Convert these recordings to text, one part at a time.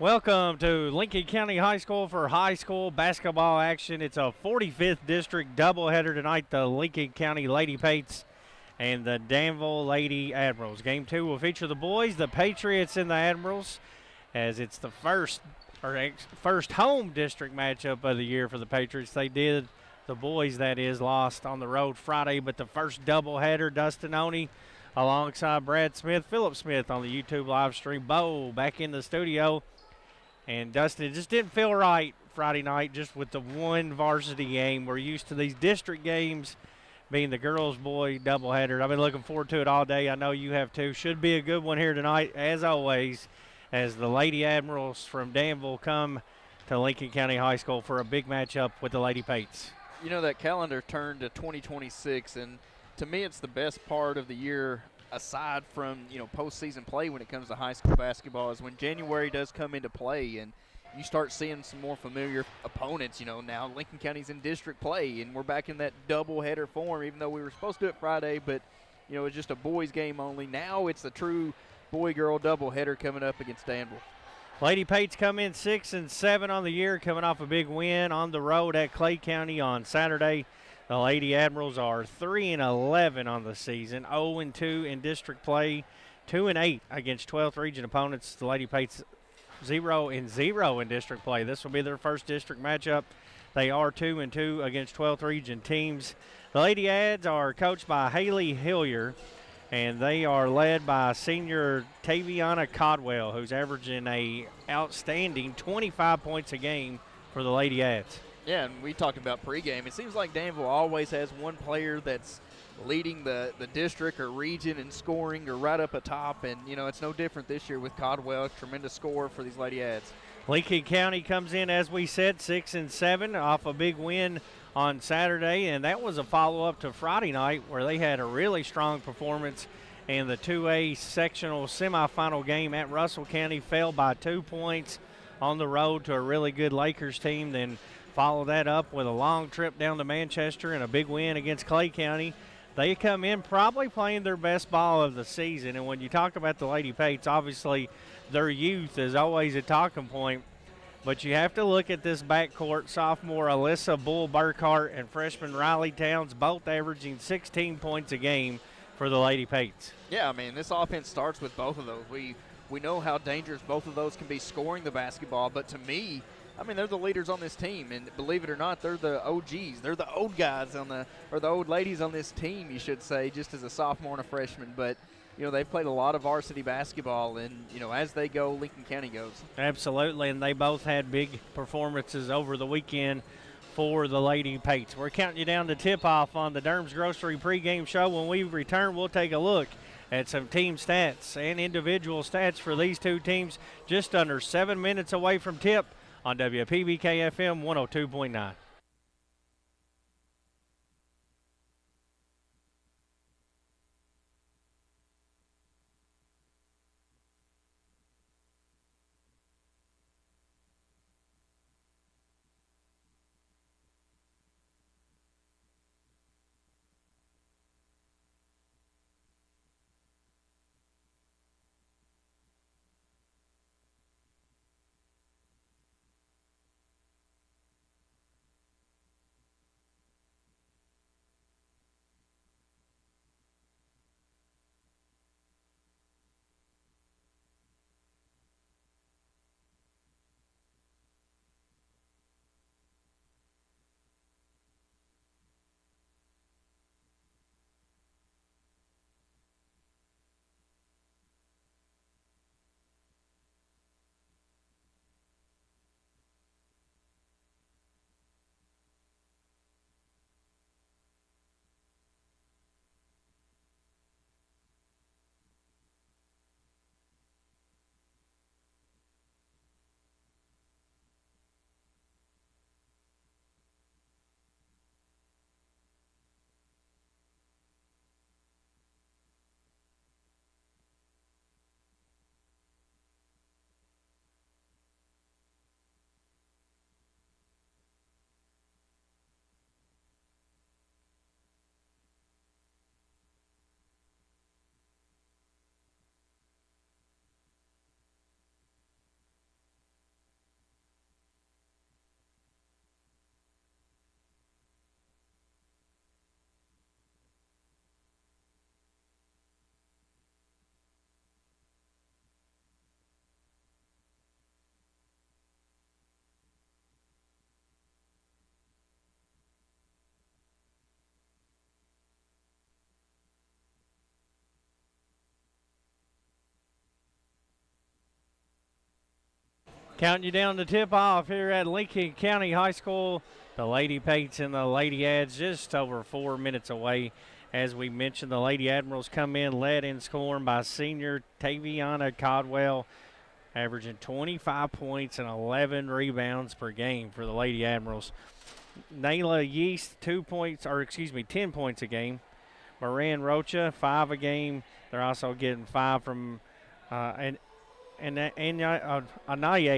Welcome to Lincoln County High School for high school basketball action. It's a 45th District doubleheader tonight. The Lincoln County Lady Pates and the Danville Lady Admirals. Game 2 will feature the boys, the Patriots, and the Admirals, as it's the first home district matchup of the year for the Patriots. The boys, that is, lost on the road Friday, but the first doubleheader, Dustin Oney alongside Brad Smith, Phillip Smith on the YouTube live stream. Bo back in the studio. And Dustin, it just didn't feel right Friday night just with the one varsity game. We're used to these district games being the girls-boy doubleheader. I've been looking forward to it all day. I know you have too. Should be a good one here tonight, as always, as the Lady Admirals from Danville come to Lincoln County High School for a big matchup with the Lady Pates. You know, that calendar turned to 2026, and to me it's the best part of the year aside from, postseason play when it comes to high school basketball is when January does come into play and you start seeing some more familiar opponents. Now Lincoln County's in district play, and we're back in that doubleheader form, even though we were supposed to do it Friday, but, it's just a boys game only. Now it's a true boy-girl doubleheader coming up against Danville. Lady Pates come in 6-7 on the year, coming off a big win on the road at Clay County on Saturday. The Lady Admirals are 3-11 on the season, 0-2 in district play, 2-8 against 12th region opponents. The Lady Pates 0-0 in district play. This will be their first district matchup. They are 2-2 against 12th region teams. The Lady Ads are coached by Haley Hillier, and they are led by senior Taviana Codwell, who's averaging a outstanding 25 points a game for the Lady Ads. Yeah, and we talked about pregame. It seems like Danville always has one player that's leading the district or region in scoring or right up atop, and, it's no different this year with Codwell, tremendous scorer for these Lady Ads. Lincoln County comes in, as we said, 6-7 off a big win on Saturday, and that was a follow-up to Friday night where they had a really strong performance in the 2A sectional semifinal game at Russell County, fell by 2 points on the road to a really good Lakers team, then follow that up with a long trip down to Manchester and a big win against Clay County. They come in probably playing their best ball of the season. And when you talk about the Lady Pates, obviously their youth is always a talking point. But you have to look at this backcourt, sophomore Alyssa Bull-Burkhart and freshman Riley Towns, both averaging 16 points a game for the Lady Pates. Yeah, this offense starts with both of those. We know how dangerous both of those can be scoring the basketball, but to me, they're the leaders on this team, and believe it or not, they're the OGs. They're the old guys or the old ladies on this team, you should say, just as a sophomore and a freshman. But, they've played a lot of varsity basketball, and, as they go, Lincoln County goes. Absolutely, and they both had big performances over the weekend for the Lady Pates. We're counting you down to tip-off on the Derms Grocery pregame show. When we return, we'll take a look at some team stats and individual stats for these two teams just under 7 minutes away from tip on WPBK-FM 102.9. Counting you down to tip off here at Lincoln County High School. The Lady Pates and the Lady Ads just over 4 minutes away. As we mentioned, the Lady Admirals come in led in scoring by senior Taviana Codwell, averaging 25 points and 11 rebounds per game for the Lady Admirals. Nayla Yeast, 10 points a game. Moran Rocha, 5 a game. They're also getting 5 from Anaye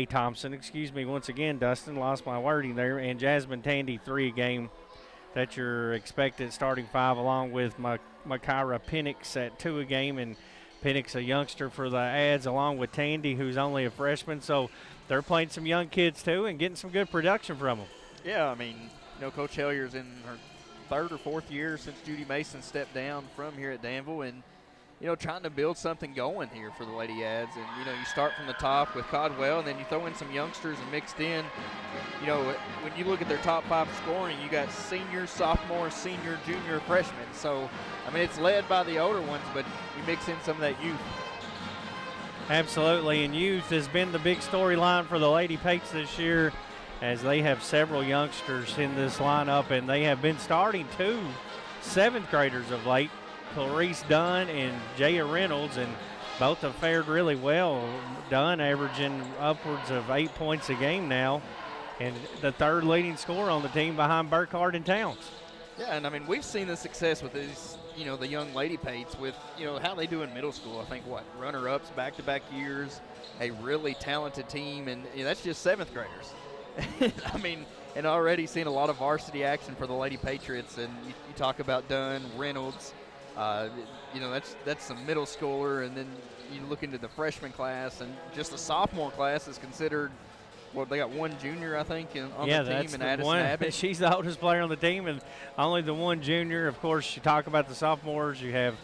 Thompson, once again, Dustin, lost my wording there, and Jasmine Tandy, 3 a game that you're expected starting 5, along with Makara Penix at 2 a game, and Penix a youngster for the Ads, along with Tandy, who's only a freshman, so they're playing some young kids too and getting some good production from them. Yeah, I mean, Coach Hellier's in her 3rd or 4th year since Judy Mason stepped down from here at Danville, and trying to build something going here for the Lady Ads. And, you start from the top with Codwell, and then you throw in some youngsters and mixed in. When you look at their top 5 scoring, you got senior, sophomore, senior, junior, freshman. So, I mean, it's led by the older ones, but you mix in some of that youth. Absolutely, and youth has been the big storyline for the Lady Pates this year, as they have several youngsters in this lineup, and they have been starting 2 7th graders of late. Clarice Dunn and Jaya Reynolds, and both have fared really well. Dunn averaging upwards of 8 points a game now, and the 3rd leading scorer on the team behind Burkhardt and Towns. Yeah, and I mean, we've seen the success with these, the young Lady Pates with, how they do in middle school. I think, runner-ups back-to-back years, a really talented team, and that's just 7th graders. I mean, and already seen a lot of varsity action for the Lady Patriots, and you talk about Dunn, Reynolds. That's some middle schooler, and then you look into the freshman class, and just the sophomore class is considered. Well, they got 1 junior, I think, on the team, and Addison Abbott. She's the oldest player on the team, and only the 1 junior. Of course, you talk about the sophomores. You have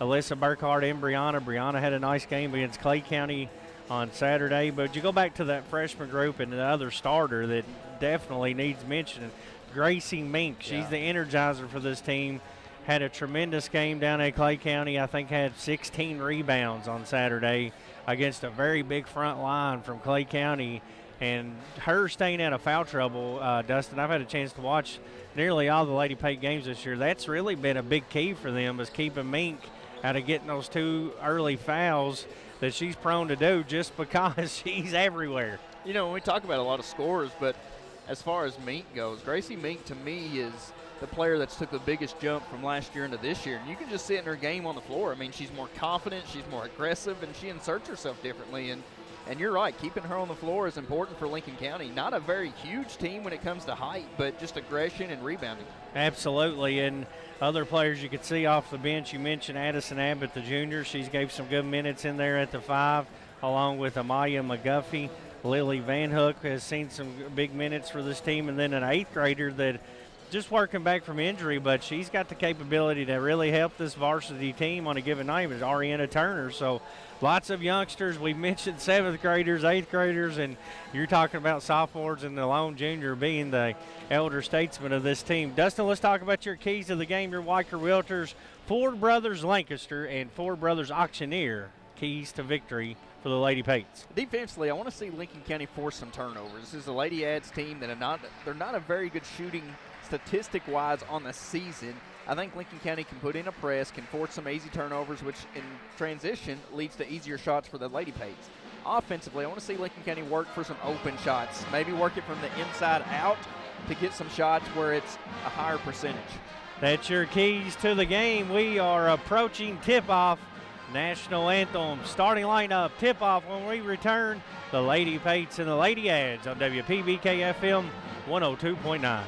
Alyssa Burkhardt and Brianna. Brianna had a nice game against Clay County on Saturday, but you go back to that freshman group and the other starter that definitely needs mention, Gracie Mink. She's the energizer for this team. Had a tremendous game down at Clay County. I think had 16 rebounds on Saturday against a very big front line from Clay County. And her staying out of foul trouble, Dustin, I've had a chance to watch nearly all the Lady Pate games this year. That's really been a big key for them, is keeping Mink out of getting those 2 early fouls that she's prone to do just because she's everywhere. When we talk about a lot of scorers, but as far as Mink goes, Gracie Mink to me is the player that's took the biggest jump from last year into this year. And you can just see it in her game on the floor. I mean, she's more confident, she's more aggressive, and she inserts herself differently. And you're right, keeping her on the floor is important for Lincoln County. Not a very huge team when it comes to height, but just aggression and rebounding. Absolutely, and other players you could see off the bench, you mentioned Addison Abbott, the junior. She's gave some good minutes in there at the 5, along with Amaya McGuffey. Lily Van Hook has seen some big minutes for this team, and then an 8th grader that just working back from injury, but she's got the capability to really help this varsity team on a given night, is Ariana Turner. So lots of youngsters. We mentioned 7th graders, 8th graders, and you're talking about sophomores and the lone junior being the elder statesman of this team. Dustin, let's talk about your keys to the game. Your Weicker Realtors, Ford Brothers Lancaster, and Ford Brothers Auctioneer, keys to victory for the Lady Pates. Defensively, I want to see Lincoln County force some turnovers. This is a Lady Ads team that they're not a very good shooting statistic-wise on the season. I think Lincoln County can put in a press, can force some easy turnovers, which in transition leads to easier shots for the Lady Pates. Offensively, I want to see Lincoln County work for some open shots, maybe work it from the inside out to get some shots where it's a higher percentage. That's your keys to the game. We are approaching tip-off. National anthem, starting lineup, tip-off when we return. The Lady Pates and the Lady Ads on WPBK FM 102.9.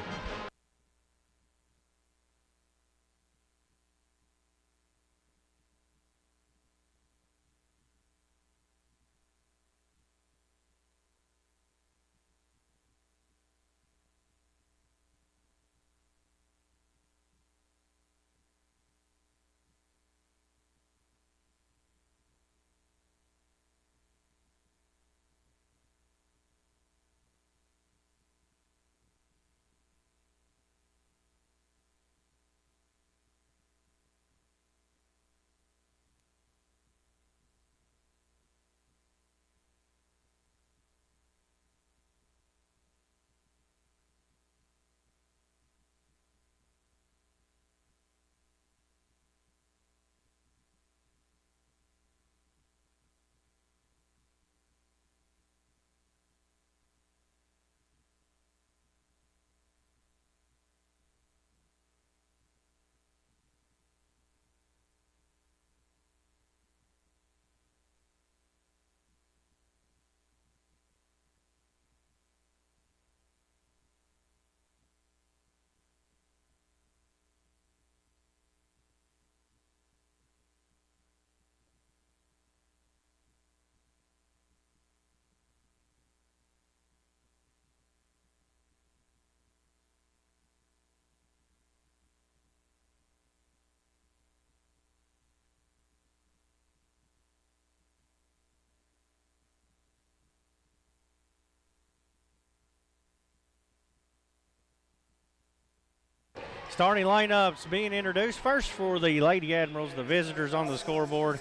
Starting lineups being introduced. First for the Lady Admirals, the visitors on the scoreboard.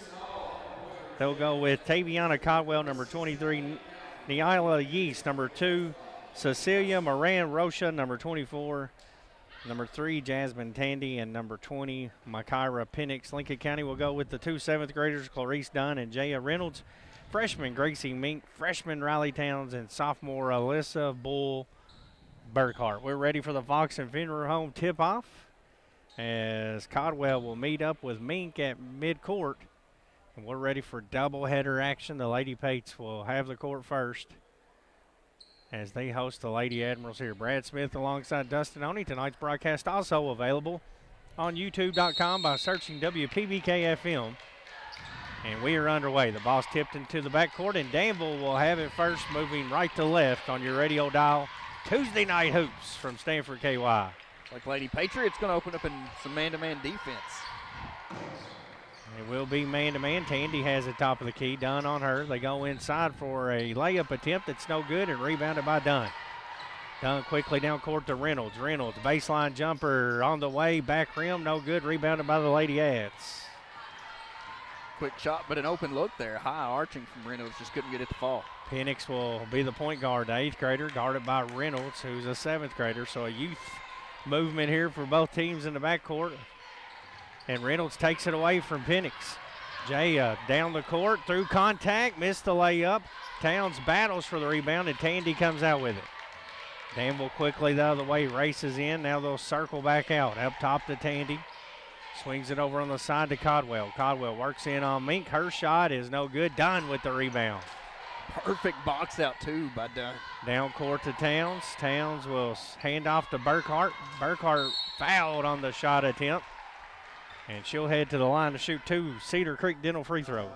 They'll go with Taviana Codwell, number 23, Nyla Yeast, number 2, Cecilia Moran Rocha, number 24, number 3, Jasmine Tandy, and number 20, Makira Penix. Lincoln County will go with the 2 7th graders, Clarice Dunn and Jaya Reynolds, freshman Gracie Mink, freshman Riley Towns, and sophomore Alyssa Bull Burkhart. We're ready for the Fox and Fenrir home tip-off as Codwell will meet up with Mink at midcourt. And we're ready for doubleheader action. The Lady Pates will have the court first as they host the Lady Admirals here. Brad Smith alongside Dustin Oney. Tonight's broadcast also available on YouTube.com by searching WPBK-FM. And we are underway. The ball's tipped into the backcourt, and Danville will have it first, moving right to left on your radio dial. Tuesday Night Hoops from Stanford KY. Like Lady Patriots going to open up in some man-to-man defense. It will be man-to-man. Tandy has the top of the key. Dunn on her. They go inside for a layup attempt that's no good and rebounded by Dunn. Dunn quickly down court to Reynolds. Reynolds, baseline jumper on the way. Back rim, no good. Rebounded by the Lady Ads. Quick shot, but an open look there. High arching from Reynolds. Just couldn't get it to fall. Penix will be the point guard, the 8th grader, guarded by Reynolds, who's a 7th grader. So a youth movement here for both teams in the backcourt. And Reynolds takes it away from Penix. Jaya down the court, through contact, missed the layup. Towns battles for the rebound, and Tandy comes out with it. Danville quickly the other way, races in. Now they'll circle back out. Up top to Tandy. Swings it over on the side to Codwell. Codwell works in on Mink. Her shot is no good. Dunn with the rebound. Perfect box out, too, by Dunn. Down court to Towns. Towns will hand off to Burkhart. Burkhart fouled on the shot attempt. And she'll head to the line to shoot 2 Cedar Creek Dental free throws.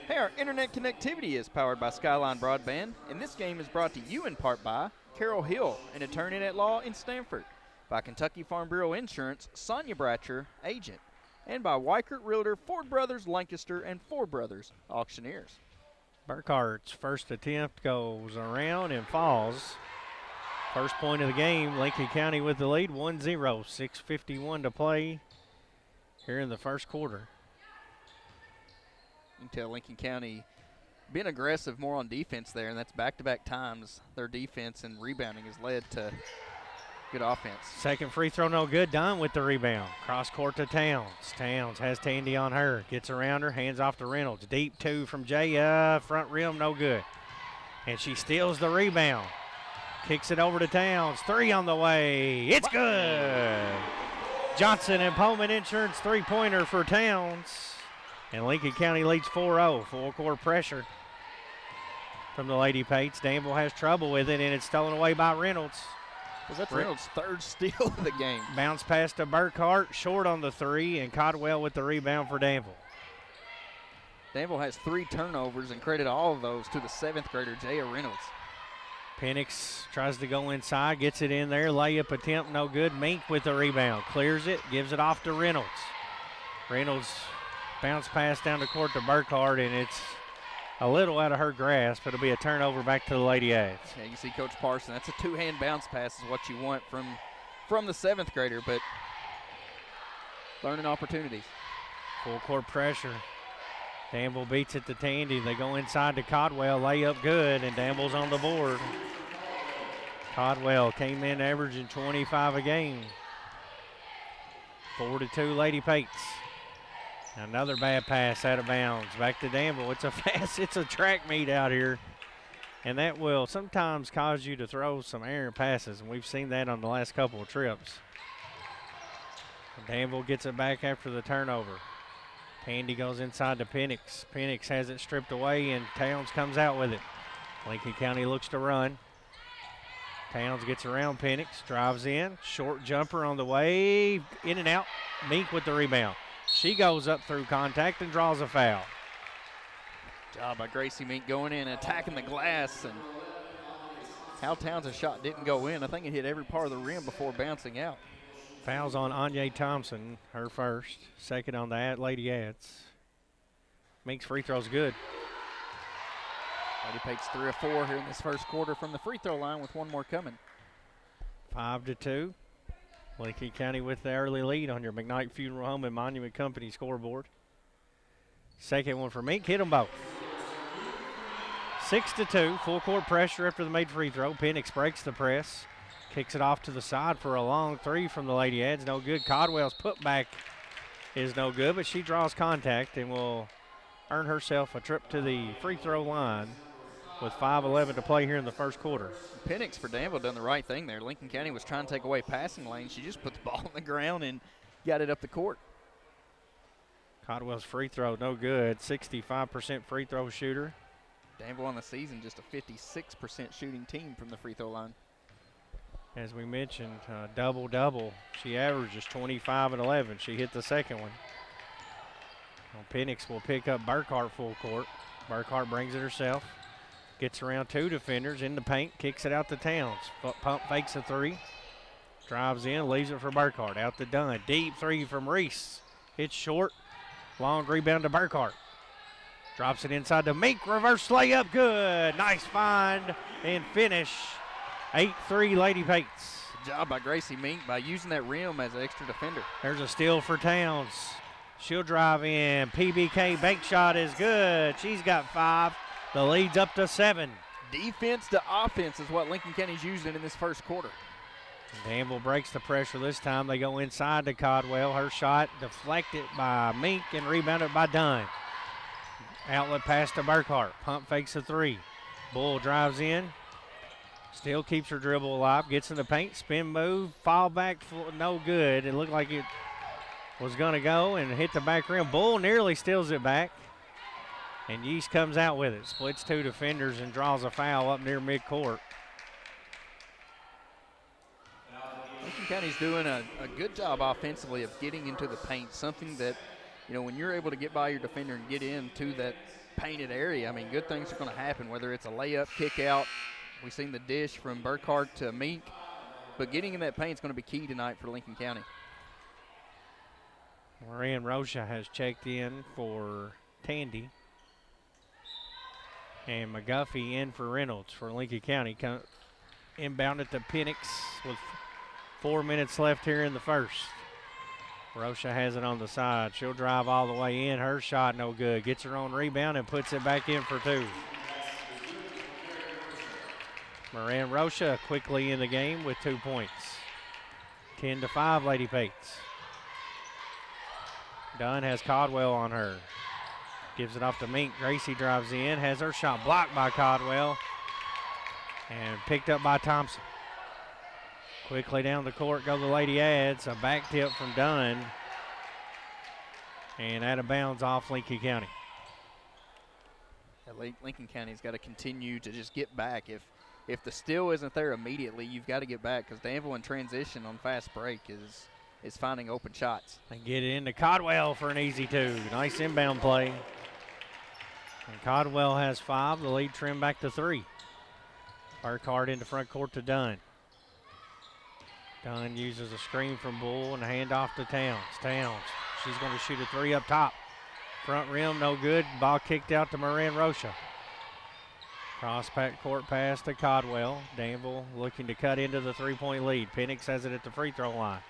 Hey, our internet connectivity is powered by Skyline Broadband, and this game is brought to you in part by Carol Hill, an attorney at law in Stanford, by Kentucky Farm Bureau Insurance, Sonia Bratcher, agent, and by Weichert Realtor, Ford Brothers, Lancaster, and Ford Brothers, auctioneers. Burkhart's first attempt goes around and falls. First point of the game, Lincoln County with the lead, 1-0, 6:51 to play here in the first quarter. You can tell Lincoln County being aggressive more on defense there, and that's back-to-back times their defense and rebounding has led to good offense. Second free throw no good. Dunn with the rebound. Cross court to Towns. Towns has Tandy on her. Gets around her. Hands off to Reynolds. Deep 2 from Jaya. Front rim no good. And she steals the rebound. Kicks it over to Towns. 3 on the way. It's good. Johnson and Pullman Insurance three-pointer for Towns. And Lincoln County leads 4-0. Full court pressure from the Lady Pates. Danville has trouble with it, and it's stolen away by Reynolds. That's Reynolds' third steal of the game. Bounce pass to Burkhart, short on the 3, and Codwell with the rebound for Danville. Danville has 3 turnovers and credit all of those to the 7th grader, Jaya Reynolds. Penix tries to go inside, gets it in there. Layup attempt, no good. Mink with the rebound. Clears it, gives it off to Reynolds. Reynolds bounce pass down the court to Burkhart, and it's a little out of her grasp. It'll be a turnover back to the Lady Ads. Yeah, you see Coach Parson. That's a 2-hand bounce pass is what you want from the 7th grader, but learning opportunities. Full court pressure. Danville beats it to Tandy. They go inside to Codwell. Layup good, and Danville's on the board. Codwell came in averaging 25 a game. 4-2 Lady Pates. Another bad pass out of bounds. Back to Danville. It's a track meet out here. And that will sometimes cause you to throw some errant passes, and we've seen that on the last couple of trips. Danville gets it back after the turnover. Tandy goes inside to Penix. Penix has it stripped away, and Towns comes out with it. Lincoln County looks to run. Towns gets around Penix, drives in. Short jumper on the way. In and out. Mink with the rebound. She goes up through contact and draws a foul. Job by Gracie Mink going in and attacking the glass. And Hal Towns' shot didn't go in. I think it hit every part of the rim before bouncing out. Fouls on Anya Thompson, her first. Second on the Lady Ads. Mink's free throw's good. Lady Pates 3 of 4 here in this first quarter from the free throw line with one more coming. 5-2. Lincoln County with the early lead on your McKnight Funeral Home and Monument Company scoreboard. Second one for Mink, hit them both. 6-2, full court pressure after the made free throw. Penix breaks the press, kicks it off to the side for a long three from the Lady Eds. No good. Codwell's putback is no good, but she draws contact and will earn herself a trip to the free throw line with 5:11 to play here in the first quarter. Penix for Danville done the right thing there. Lincoln County was trying to take away passing lanes. She just put the ball on the ground and got it up the court. Codwell's free throw, no good. 65% free throw shooter. Danville on the season, just a 56% shooting team from the free throw line. As we mentioned, double-double. She averages 25 and 11. She hit the second one. Well, Penix will pick up Burkhart full court. Burkhart brings it herself. Gets around two defenders in the paint, kicks it out to Towns. Pump fakes a three. Drives in, leaves it for Burkhart. Out to Dunn. Deep three from Reese. Hits short. Long rebound to Burkhart. Drops it inside to Mink. Reverse layup. Good. Nice find and finish. 8-3 Lady Pates. Good job by Gracie Mink by using that rim as an extra defender. There's a steal for Towns. She'll drive in. PBK bank shot is good. She's got 5. The lead's up to 7. Defense to offense is what Lincoln County's using in this first quarter. Danville breaks the pressure this time. They go inside to Codwell. Her shot deflected by Mink and rebounded by Dunn. Outlet pass to Burkhart. Pump fakes a three. Bull drives in. Still keeps her dribble alive. Gets in the paint. Spin move. Fall back. No good. It looked like it was going to go and hit the back rim. Bull nearly steals it back. And Yeast comes out with it. Splits two defenders and draws a foul up near midcourt. Lincoln County's doing a good job offensively of getting into the paint, something that, you know, when you're able to get by your defender and get into that painted area, I mean, good things are going to happen, whether it's a layup, kick out. We've seen the dish from Burkhart to Mink, but getting in that paint is going to be key tonight for Lincoln County. Moran Rocha has checked in for Tandy. And McGuffey in for Reynolds for Lincoln County. Inbound it to Penix with 4 minutes left here in the first. Rocha has it on the side. She'll drive all the way in. Her shot no good. Gets her own rebound and puts it back in for 2. Moran Rocha quickly in the game with 2 points. 10-5 Lady Pates. Dunn has Codwell on her. Gives it off to Mink. Gracie drives in. Has her shot blocked by Codwell. And picked up by Thompson. Quickly down the court go the Lady Ads. A back tip from Dunn. And out of bounds off Lincoln County. Lincoln County's got to continue to just get back. If the steal isn't there immediately, you've got to get back, because Danville in transition on fast break is finding open shots. And get it into Codwell for an easy 2. Nice inbound play. And Codwell has 5. The lead trimmed back to 3. Burkhart into front court to Dunn. Dunn uses a screen from Bull and a handoff to Towns. Towns, she's going to shoot a 3 up top. Front rim, no good. Ball kicked out to Moran Rocha. Cross court pass to Codwell. Danville looking to cut into the 3-point lead. Penix has it at the free throw line.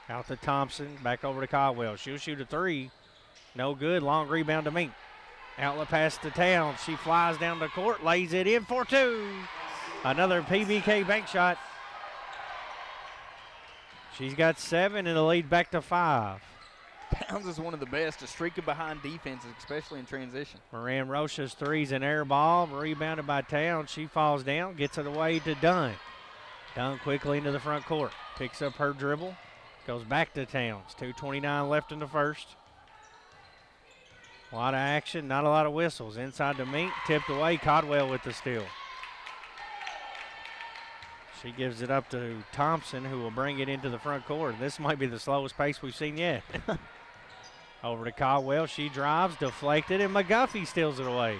Out to Thompson, back over to Codwell. She'll shoot a 3. No good. Long rebound to Mink. Outlet pass to Towns. She flies down the court, lays it in for 2. Another PBK bank shot. She's got 7 and the lead back to 5. Towns is one of the best to streaking behind defenses, especially in transition. Moran Rocha's 3's an air ball, rebounded by Towns. She falls down, gets it away to Dunn. Dunn quickly into the front court, picks up her dribble, goes back to Towns. 2:29 left in the first. A lot of action, not a lot of whistles. Inside to Mink, tipped away. Codwell with the steal. She gives it up to Thompson, who will bring it into the front court. This might be the slowest pace we've seen yet. Over to Caldwell. She drives, deflected, and McGuffey steals it away.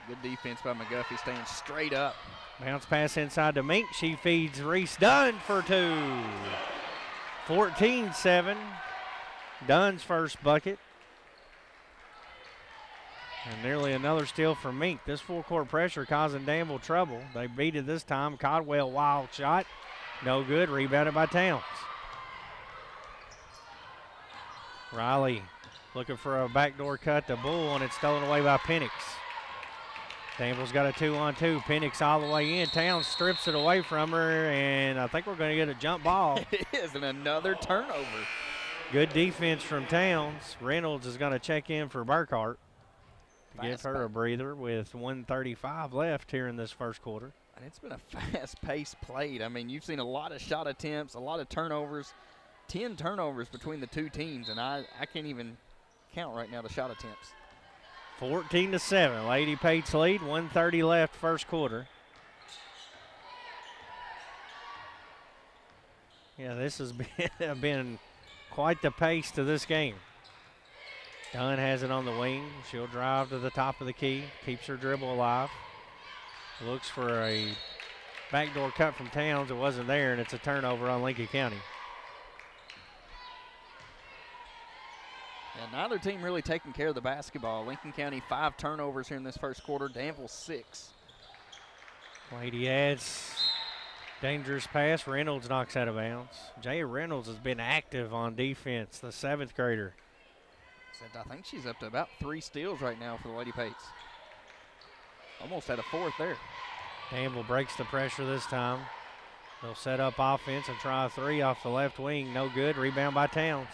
Good defense by McGuffey, staying straight up. Bounce pass inside to Mink. She feeds Reese Dunn for 2. 14-7. Dunn's first bucket. And nearly another steal from Mink. This full-court pressure causing Danville trouble. They beat it this time. Codwell, wild shot. No good. Rebounded by Towns. Riley looking for a backdoor cut to Bull, and it's stolen away by Penix. Danville's got a 2-on-2. Penix all the way in. Towns strips it away from her, and I think we're going to get a jump ball. It is, and another turnover. Good defense from Towns. Reynolds is going to check in for Burkhart. Give her a breather with 1:35 left here in this first quarter. And it's been a fast-paced play. I mean, you've seen a lot of shot attempts, a lot of turnovers, 10 turnovers between the two teams, and I can't even count right now the shot attempts. 14-7, Lady Pates lead, 1:30 left first quarter. Yeah, this has been quite the pace to this game. Dunn has it on the wing. She'll drive to the top of the key, keeps her dribble alive. Looks for a backdoor cut from Towns. It wasn't there, and it's a turnover on Lincoln County. And neither team really taking care of the basketball. Lincoln County 5 turnovers here in this first quarter. Danville 6. Lady adds dangerous pass. Reynolds knocks out of bounds. Jay Reynolds has been active on defense, the 7th grader. I think she's up to about 3 steals right now for the Lady Pates. Almost had a 4th there. Danville breaks the pressure this time. They'll set up offense and try a 3 off the left wing. No good. Rebound by Towns.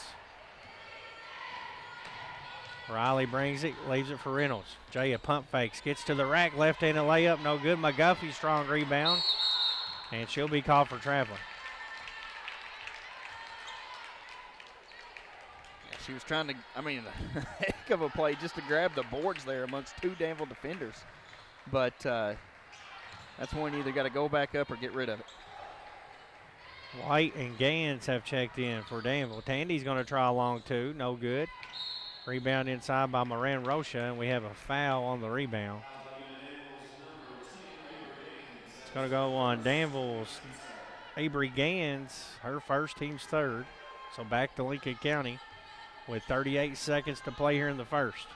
Riley brings it, leaves it for Reynolds. Jay a pump fakes, gets to the rack, left-handed layup, no good. McGuffey, strong rebound, and she'll be called for traveling. Yeah, she was trying to, a heck of a play just to grab the boards there amongst 2 Danville defenders. But that's one you either got to go back up or get rid of it. White and Gans have checked in for Danville. Tandy's going to try a long 2, no good. Rebound inside by Moran Rocha, and we have a foul on the rebound. It's going to go on Danville's Avery Gans, her first, team's 3rd. So back to Lincoln County with 38 seconds to play here in the first.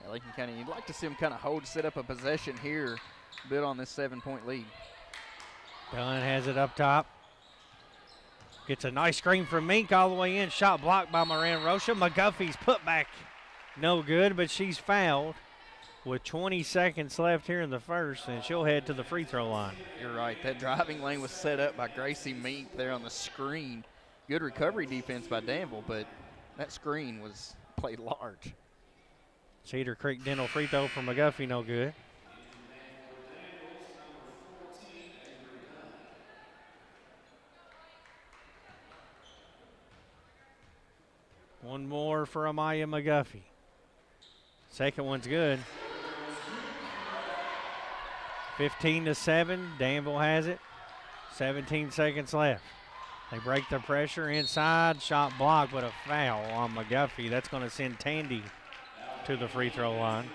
Yeah, Lincoln County, you'd like to see them kind of set up a possession here, build on this 7-point lead. Dunn has it up top. Gets a nice screen from Mink all the way in. Shot blocked by Moran Rocha. McGuffey's put back. No good, but she's fouled with 20 seconds left here in the first, and she'll head to the free throw line. You're right. That driving lane was set up by Gracie Mink there on the screen. Good recovery defense by Danville, but that screen was played large. Cedar Creek Dental free throw from McGuffey, no good. One more for Amaya McGuffey. Second one's good. 15-7, Danville has it. 17 seconds left. They break the pressure inside, shot blocked, but a foul on McGuffey. That's going to send Tandy to the free throw line.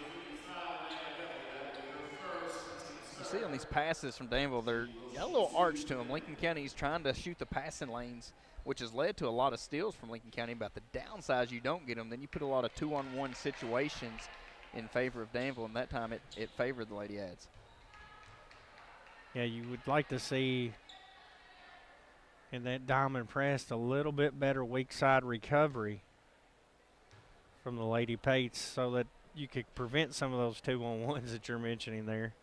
You see on these passes from Danville, they're got a little arch to them. Lincoln County's trying to shoot the passing lanes, which has led to a lot of steals from Lincoln County. But the downside, you don't get them. Then you put a lot of 2-on-1 situations in favor of Danville, and that time it favored the Lady Ads. Yeah, you would like to see in that diamond press a little bit better weak side recovery from the Lady Pates so that you could prevent some of those 2-on-1s that you're mentioning there.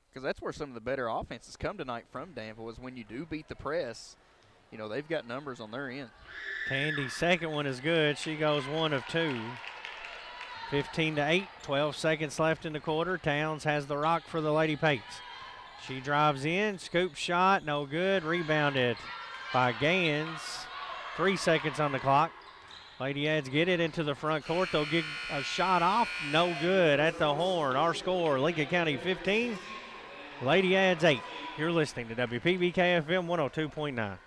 Because that's where some of the better offenses come tonight from Danville, is when you do beat the press. You know, they've got numbers on their end. Tandy's second one is good. She goes 1 of 2. 15-8, 12 seconds left in the quarter. Towns has the rock for the Lady Pates. She drives in, scoop shot, no good. Rebounded by Gans. 3 seconds on the clock. Lady Ads get it into the front court. They'll get a shot off, no good at the horn. Our score, Lincoln County 15, Lady Ads 8. You're listening to WPBK FM 102.9.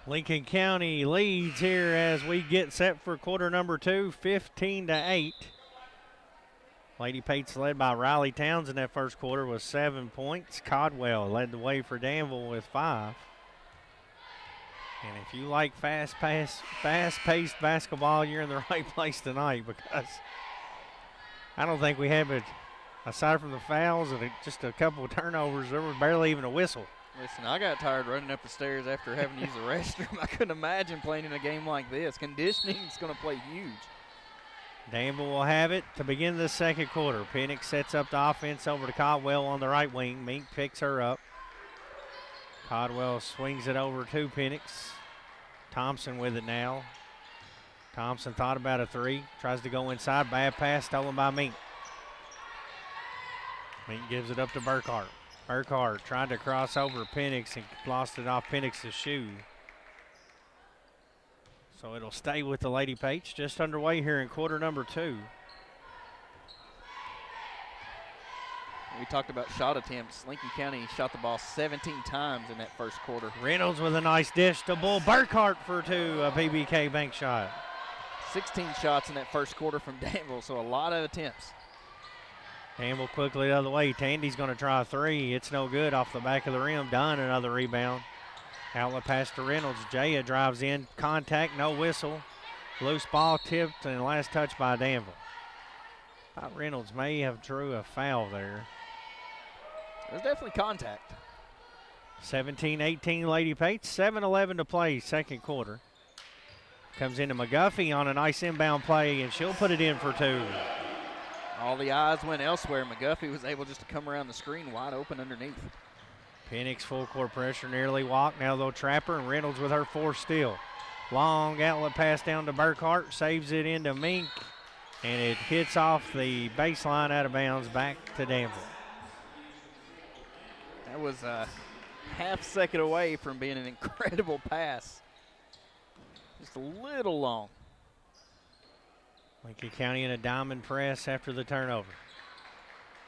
Lincoln County leads here as we get set for quarter number 2, 15-8. Lady Pates led by Riley Towns in that first quarter with 7 points. Codwell led the way for Danville with 5. And if you like fast-paced basketball, you're in the right place tonight, because I don't think we have it, aside from the fouls and just a couple of turnovers, there was barely even a whistle. Listen, I got tired running up the stairs after having to use the restroom. I couldn't imagine playing in a game like this. Conditioning is going to play huge. Danville will have it to begin the second quarter. Penix sets up the offense over to Codwell on the right wing. Mink picks her up. Codwell swings it over to Penix. Thompson with it now. Thompson thought about a 3. Tries to go inside. Bad pass stolen by Mink. Mink gives it up to Burkhart. Burkhart tried to cross over Penix and lost it off Penix's shoe. So it'll stay with the Lady Pates. Just underway here in quarter number 2. We talked about shot attempts. Lincoln County shot the ball 17 times in that first quarter. Reynolds with a nice dish to Bull Burkhart for 2, a PBK bank shot. 16 shots in that first quarter from Danville, so a lot of attempts. Danville quickly the other way. Tandy's going to try a 3. It's no good off the back of the rim. Dunn, another rebound. Outlet pass to Reynolds. Jaya drives in. Contact, no whistle. Loose ball tipped and last touch by Danville. Thought Reynolds may have drew a foul there. There's definitely contact. 17-18 Lady Pates. 7:11 to play, second quarter. Comes into McGuffey on a nice inbound play, and she'll put it in for 2. All the eyes went elsewhere. McGuffey was able just to come around the screen wide open underneath. Penix full court pressure, nearly walked. Now they'll trap her, and Reynolds with her 4 steal. Long outlet pass down to Burkhart, saves it into Mink, and it hits off the baseline out of bounds back to Danville. That was a half second away from being an incredible pass. Just a little long. Lincoln County in a diamond press after the turnover.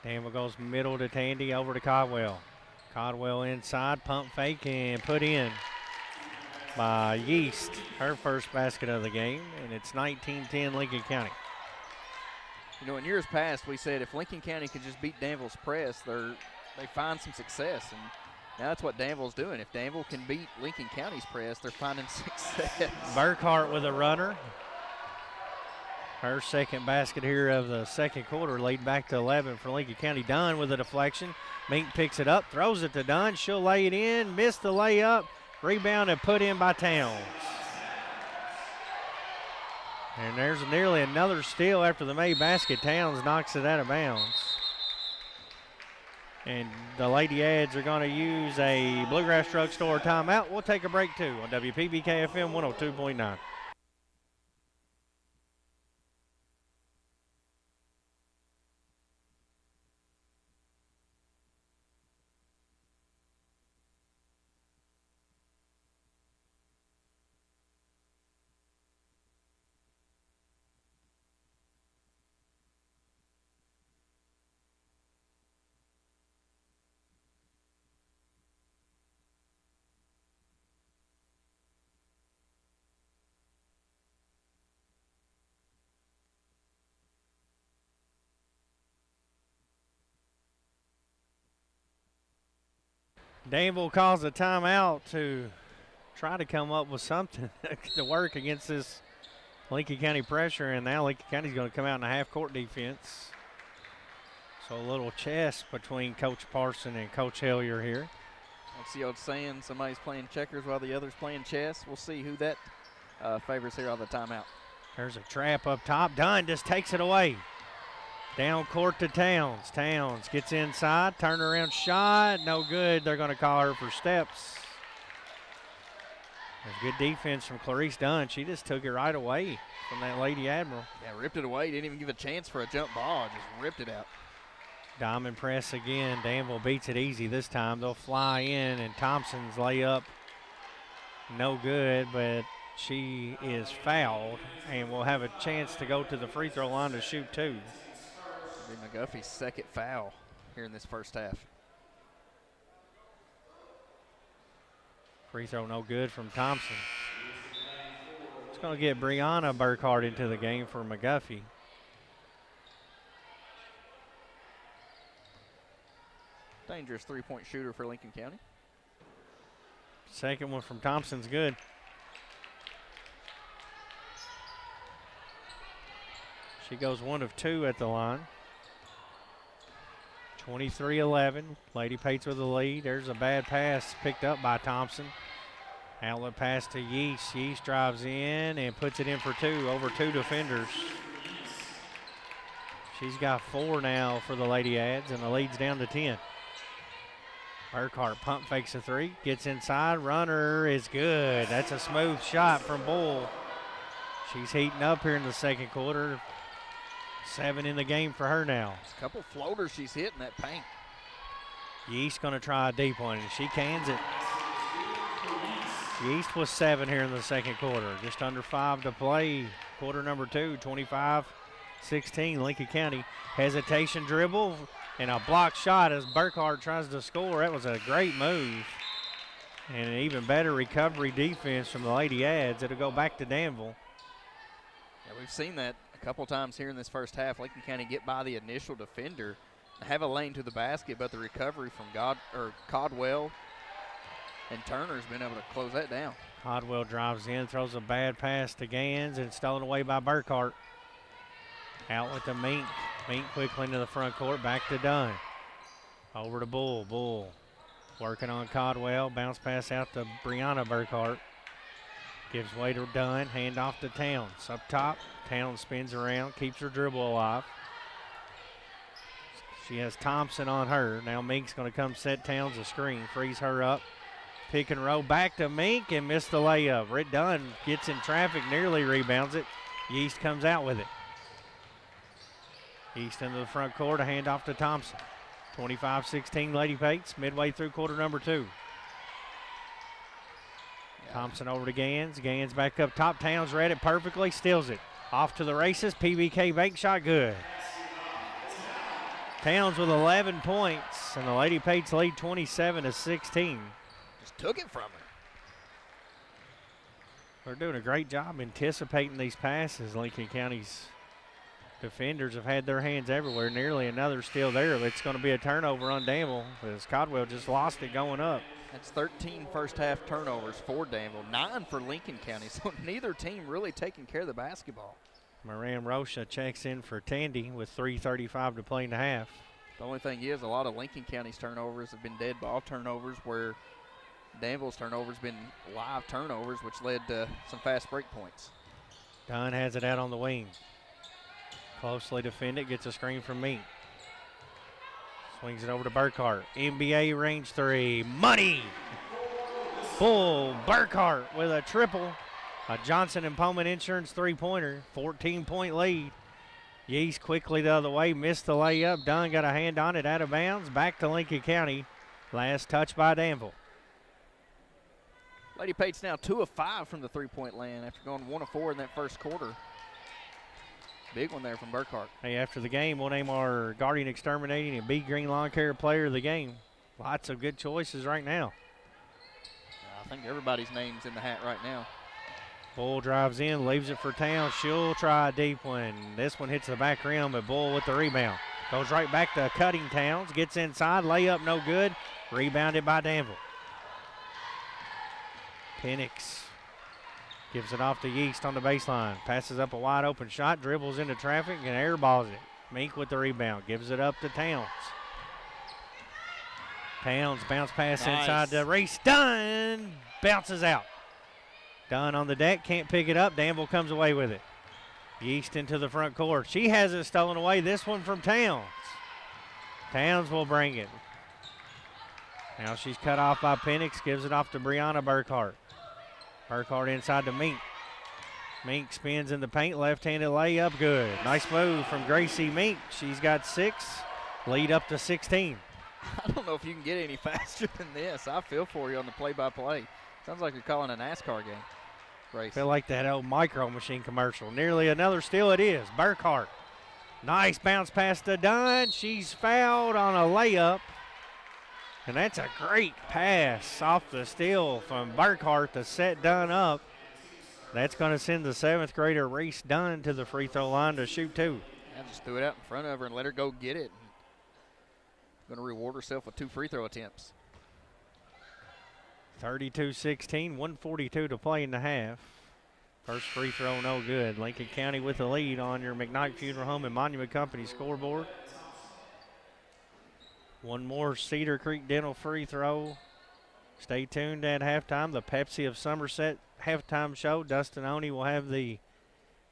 Danville goes middle to Tandy, over to Codwell. Codwell inside, pump fake, and put in by Yeast. Her first basket of the game, and it's 19-10 Lincoln County. You know, in years past, we said if Lincoln County could just beat Danville's press, they find some success, and now that's what Danville's doing. If Danville can beat Lincoln County's press, they're finding success. Burkhart with a runner. Her second basket here of the second quarter, lead back to 11 for Lincoln County. Dunn with a deflection. Mink picks it up, throws it to Dunn. She'll lay it in, missed the layup. Rebound and put in by Towns. And there's nearly another steal after the made basket. Towns knocks it out of bounds. And the Lady Ads are going to use a Bluegrass Drug Store timeout. We'll take a break too on WPBK FM 102.9. Danville calls a timeout to try to come up with something to work against this Lincoln County pressure, and now Lincoln County's going to come out in a half-court defense. So a little chess between Coach Parson and Coach Hellier here. That's the old saying, somebody's playing checkers while the other's playing chess. We'll see who that favors here on the timeout. There's a trap up top. Dunn just takes it away. Down court to Towns. Towns gets inside, turnaround shot, no good. They're going to call her for steps. There's good defense from Clarice Dunn. She just took it right away from that Lady Admiral. Yeah, ripped it away. Didn't even give a chance for a jump ball. Just ripped it out. Diamond press again. Danville beats it easy this time. They'll fly in, and Thompson's layup no good, but she is fouled and will have a chance to go to the free throw line to shoot 2. McGuffey's second foul here in this first half. Free throw no good from Thompson. It's going to get Brianna Burkhart into the game for McGuffey. Dangerous three-point shooter for Lincoln County. Second one from Thompson's good. She goes 1 of 2 at the line. 23-11. Lady Pates with the lead. There's a bad pass picked up by Thompson. Outlet pass to Yeast. Yeast drives in and puts it in for 2 over 2 defenders. She's got 4 now for the Lady Ads, and the lead's down to 10. Burkhart pump fakes a 3, gets inside, runner is good. That's a smooth shot from Bull. She's heating up here in the second quarter. 7 in the game for her now. There's a couple floaters she's hitting that paint. Yeast gonna try a deep one, and she cans it. Yeast was 7 here in the second quarter. Just under 5 to play. Quarter number 2, 25-16, Lincoln County. Hesitation dribble and a block shot as Burkhart tries to score. That was a great move. And an even better recovery defense from the Lady Ads. It'll go back to Danville. Yeah, we've seen that a couple times here in this first half. Lincoln County get by the initial defender, have a lane to the basket, but the recovery from Codwell and Turner's been able to close that down. Codwell drives in, throws a bad pass to Gans, and stolen away by Burkhart. Out with the Mink. Mink quickly into the front court, back to Dunn. Over to Bull. Bull working on Codwell. Bounce pass out to Brianna Burkhart. Gives way to Dunn. Hand off to Towns. Up top, Towns spins around, keeps her dribble alive. She has Thompson on her. Now Mink's going to come set Towns a screen, frees her up. Pick and roll back to Mink and missed the layup. Red Dunn gets in traffic, nearly rebounds it. Yeast comes out with it. East into the front court, a handoff to Thompson. 25-16 Lady Pates, midway through quarter number 2. Yeah. Thompson over to Gans. Gans back up top. Towns read it perfectly, steals it. Off to the races. PBK bank shot, good. Towns with 11 points, and the Lady Pates lead 27-16. Just took it from her. They're doing a great job anticipating these passes. Lincoln County's defenders have had their hands everywhere. Nearly another steal there. It's going to be a turnover on Danville as Codwell just lost it going up. That's 13 first half turnovers for Danville, 9 for Lincoln County, so neither team really taking care of the basketball. Moran Rocha checks in for Tandy with 3:35 to play in the half. The only thing is a lot of Lincoln County's turnovers have been dead ball turnovers, where Danville's turnovers been live turnovers, which led to some fast break points. Dunn has it out on the wing. Closely defended, gets a screen from Mink. Swings it over to Burkhart. NBA range 3, money! Bull Burkhart with a triple. A Johnson and Pullman Insurance three-pointer, 14-point lead. Yeast quickly the other way, missed the layup. Dunn got a hand on it, out of bounds. Back to Lincoln County. Last touch by Danville. Lady Pates now 2 of 5 from the three-point land after going 1 of 4 in that first quarter. Big one there from Burkhart. Hey, after the game, we'll name our Guardian Exterminating and B Green Lawn Care player of the game. Lots of good choices right now. I think everybody's name's in the hat right now. Bull drives in, leaves it for Towns. She'll try a deep one. This one hits the back rim, but Bull with the rebound. Goes right back to Cutting Towns. Gets inside, layup no good. Rebounded by Danville. Penix gives it off to Yeast on the baseline. Passes up a wide open shot, dribbles into traffic, and airballs it. Mink with the rebound. Gives it up to Towns. Towns bounce pass inside the race. Dunn bounces out. Dunn on the deck, can't pick it up. Danville comes away with it. Yeast into the front court. She has it stolen away. This one from Towns. Towns will bring it. Now she's cut off by Penix. Gives it off to Brianna Burkhart. Burkhart inside to Mink. Mink spins in the paint. Left-handed layup. Good. Nice move from Gracie Mink. She's got 6. Lead up to 16. I don't know if you can get any faster than this. I feel for you on the play-by-play. Sounds like you're calling a NASCAR game. Race. Feel like that old Micro Machine commercial. Nearly another steal it is. Burkhart. Nice bounce pass to Dunn. She's fouled on a layup. And that's a great pass off the steal from Burkhart to set Dunn up. That's going to send the 7th grader Reese Dunn to the free throw line to shoot 2. I just threw it out in front of her and let her go get it. Going to reward herself with 2 free throw attempts. 32-16, 142 to play in the half. First free throw, no good. Lincoln County with the lead on your McKnight Funeral Home and Monument Company scoreboard. One more Cedar Creek Dental free throw. Stay tuned at halftime. The Pepsi of Somerset halftime show. Dustin Oney will have the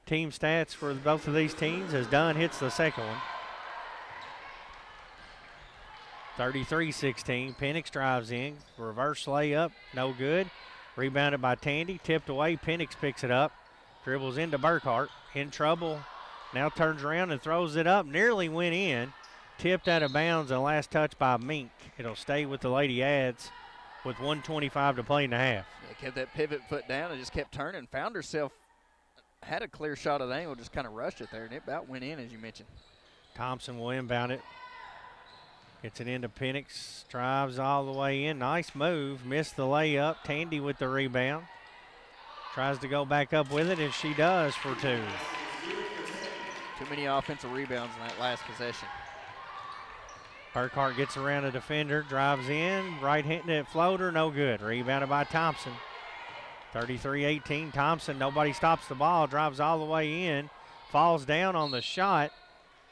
team stats for both of these teams as Dunn hits the second one. 33-16. Penix drives in. Reverse layup. No good. Rebounded by Tandy. Tipped away. Penix picks it up. Dribbles into Burkhart. In trouble. Now turns around and throws it up. Nearly went in. Tipped out of bounds. And last touch by Mink. It'll stay with the Lady Ads with 1:25 to play in the half. Yeah, kept that pivot foot down and just kept turning. Found herself. Had a clear shot at the angle. Just kind of rushed it there. And it about went in, as you mentioned. Thompson will inbound it. Gets it into Penix, drives all the way in. Nice move, missed the layup. Tandy with the rebound. Tries to go back up with it, and she does for 2. Too many offensive rebounds in that last possession. Burkhart gets around a defender, drives in, right-handed floater, no good. Rebounded by Thompson. 33-18, Thompson, nobody stops the ball, drives all the way in, falls down on the shot,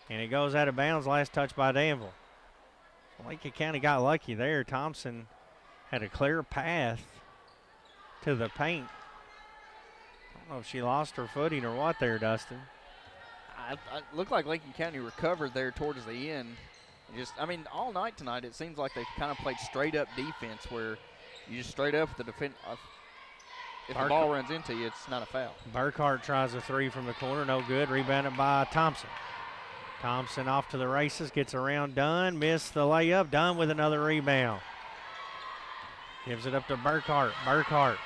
and it goes out of bounds. Last touch by Danville. Lincoln County got lucky there. Thompson had a clear path to the paint. I don't know if she lost her footing or what there, Dustin. It looked like Lincoln County recovered there towards the end. All night tonight it seems like they've kind of played straight up defense where you just straight up the defense. If the ball runs into you, it's not a foul. Burkhart tries a 3 from the corner, no good. Rebounded by Thompson. Thompson off to the races, gets around Dunn, missed the layup. Dunn with another rebound. Gives it up to Burkhart. Burkhart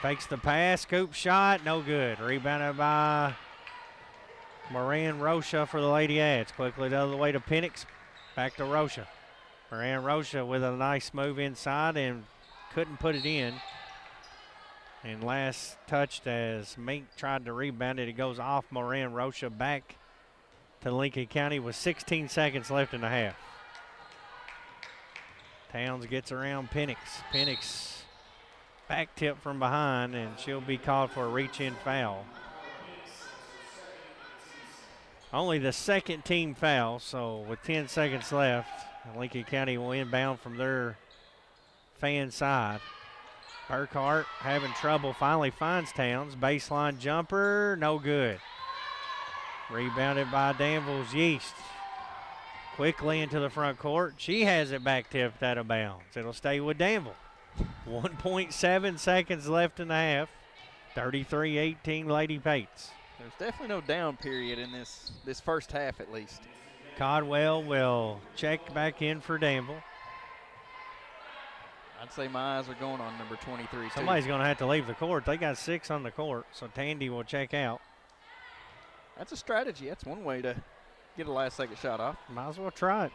fakes the pass, scoop shot, no good. Rebounded by Moran Rocha for the Lady Ads. Quickly the other way to Penix, back to Rocha. Moran Rocha with a nice move inside and couldn't put it in. And last touched as Mink tried to rebound it. It goes off Moran Rocha back to Lincoln County with 16 seconds left in the half. Towns gets around Penix. Penix back tip from behind, and she'll be called for a reach-in foul. Only the second team foul, so with 10 seconds left, Lincoln County will inbound from their fan side. Burkhart having trouble, finally finds Towns. Baseline jumper, no good. Rebounded by Danville's Yeast. Quickly into the front court. She has it back tipped out of bounds. It'll stay with Danville. 1.7 seconds left in the half. 33-18 Lady Pates. There's definitely no down period in this first half at least. Codwell will check back in for Danville. I'd say my eyes are going on number 23. Somebody's going to have to leave the court. They got 6 on the court, so Tandy will check out. That's a strategy. That's one way to get a last-second shot off. Might as well try it.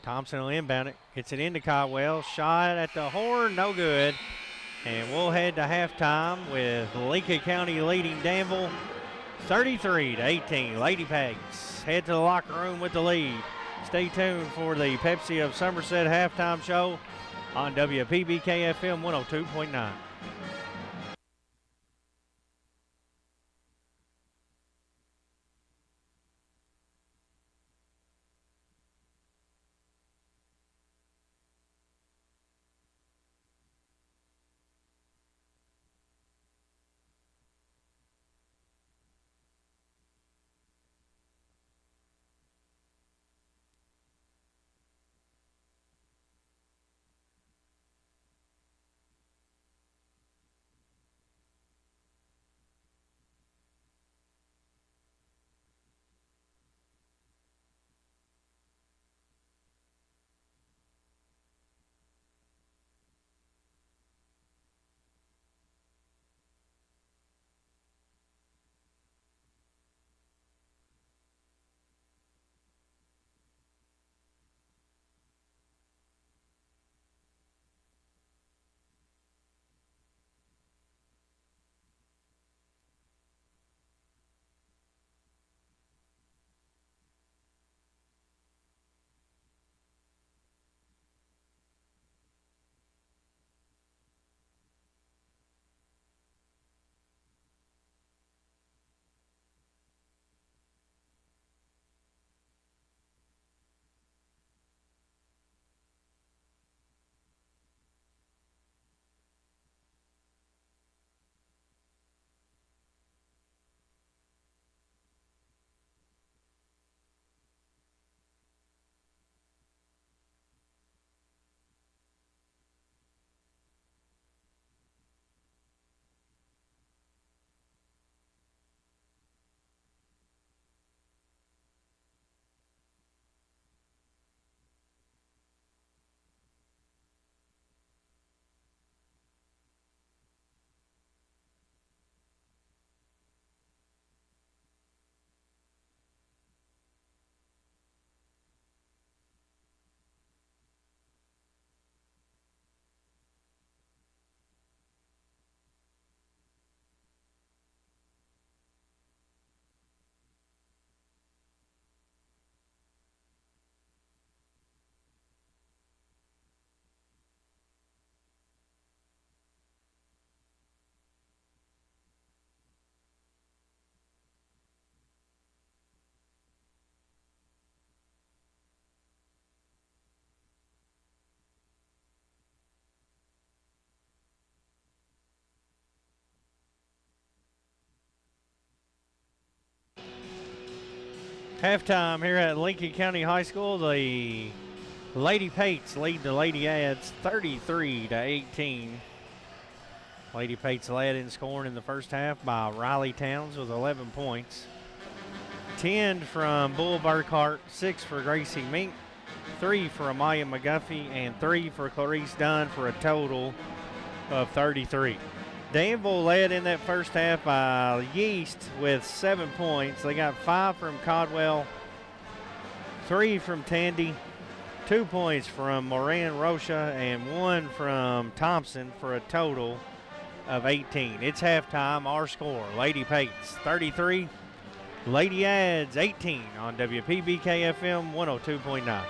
Thompson will inbound it. Gets it into Codwell. Shot at the horn, no good. And we'll head to halftime with Lincoln County leading Danville 33-18. Lady Pags head to the locker room with the lead. Stay tuned for the Pepsi of Somerset halftime show on WPBK FM 102.9. Halftime here at Lincoln County High School. The Lady Pates lead the Lady Ads 33-18. Lady Pates led in scoring in the first half by Riley Towns with 11 points. 10 from Bull Burkhart, 6 for Gracie Mink, 3 for Amaya McGuffey, and 3 for Clarice Dunn for a total of 33. Danville led in that first half by Yeast with 7 points. They got 5 from Codwell, 3 from Tandy, 2 points from Moran Rocha, and 1 from Thompson for a total of 18. It's halftime. Our score, Lady Pates 33, Lady Ads 18 on WPBK FM 102.9.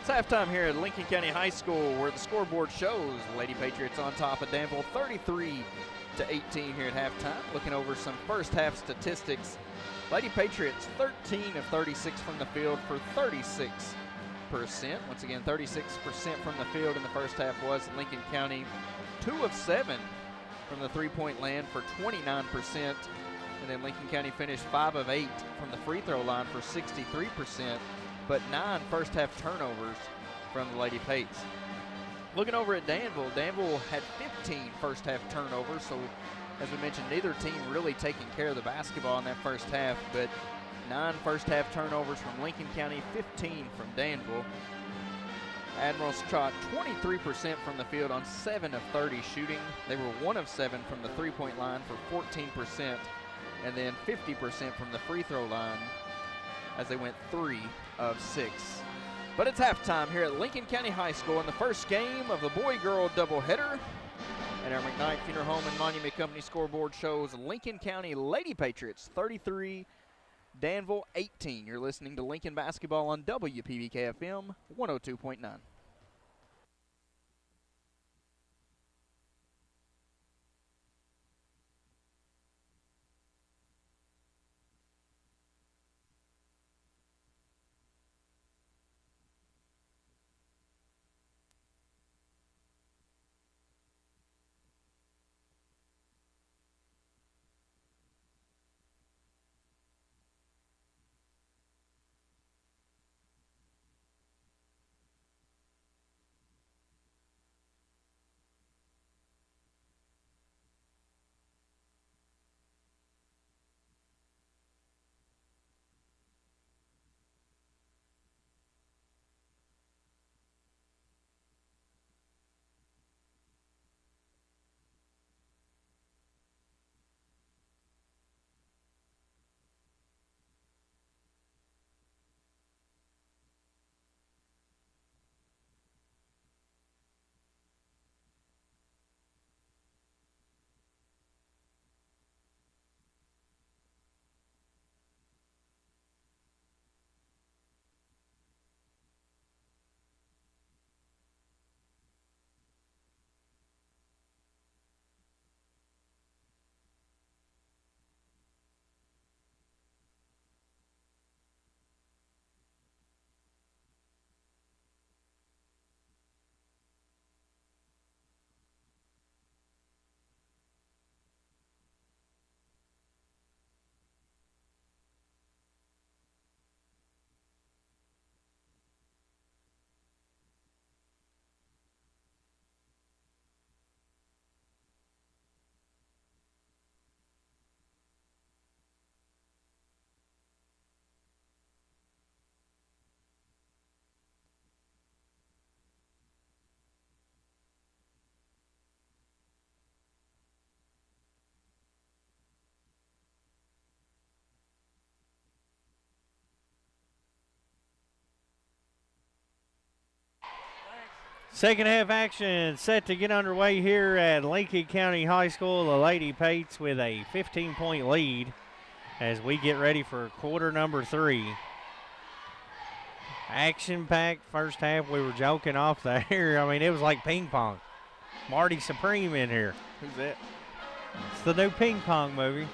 It's halftime here at Lincoln County High School, where the scoreboard shows Lady Patriots on top of Danville 33-18 here at halftime. Looking over some first half statistics, Lady Patriots 13 of 36 from the field for 36%. Once again, 36% from the field in the first half was Lincoln County. 2 of 7 from the three-point land for 29%. And then Lincoln County finished 5 of 8 from the free throw line for 63%. But 9 first half turnovers from the Lady Pates. Looking over at Danville had 15 first half turnovers, so as we mentioned, neither team really taking care of the basketball in that first half, but 9 first half turnovers from Lincoln County, 15 from Danville. Admirals shot 23% from the field on 7 of 30 shooting. They were 1 of 7 from the three-point line for 14%, and then 50% from the free throw line as they went 3 of 6. But it's halftime here at Lincoln County High School in the first game of the boy-girl doubleheader. And our McKnight Funeral Home and Monument Company scoreboard shows Lincoln County Lady Patriots 33, Danville 18. You're listening to Lincoln Basketball on WPBK FM 102.9. Second half action set to get underway here at Lincoln County High School. The Lady Pates with a 15-point lead as we get ready for quarter number 3. Action-packed first half. We were joking off there. I mean, it was like ping pong. Marty Supreme in here. Who's that? It's the new ping pong movie.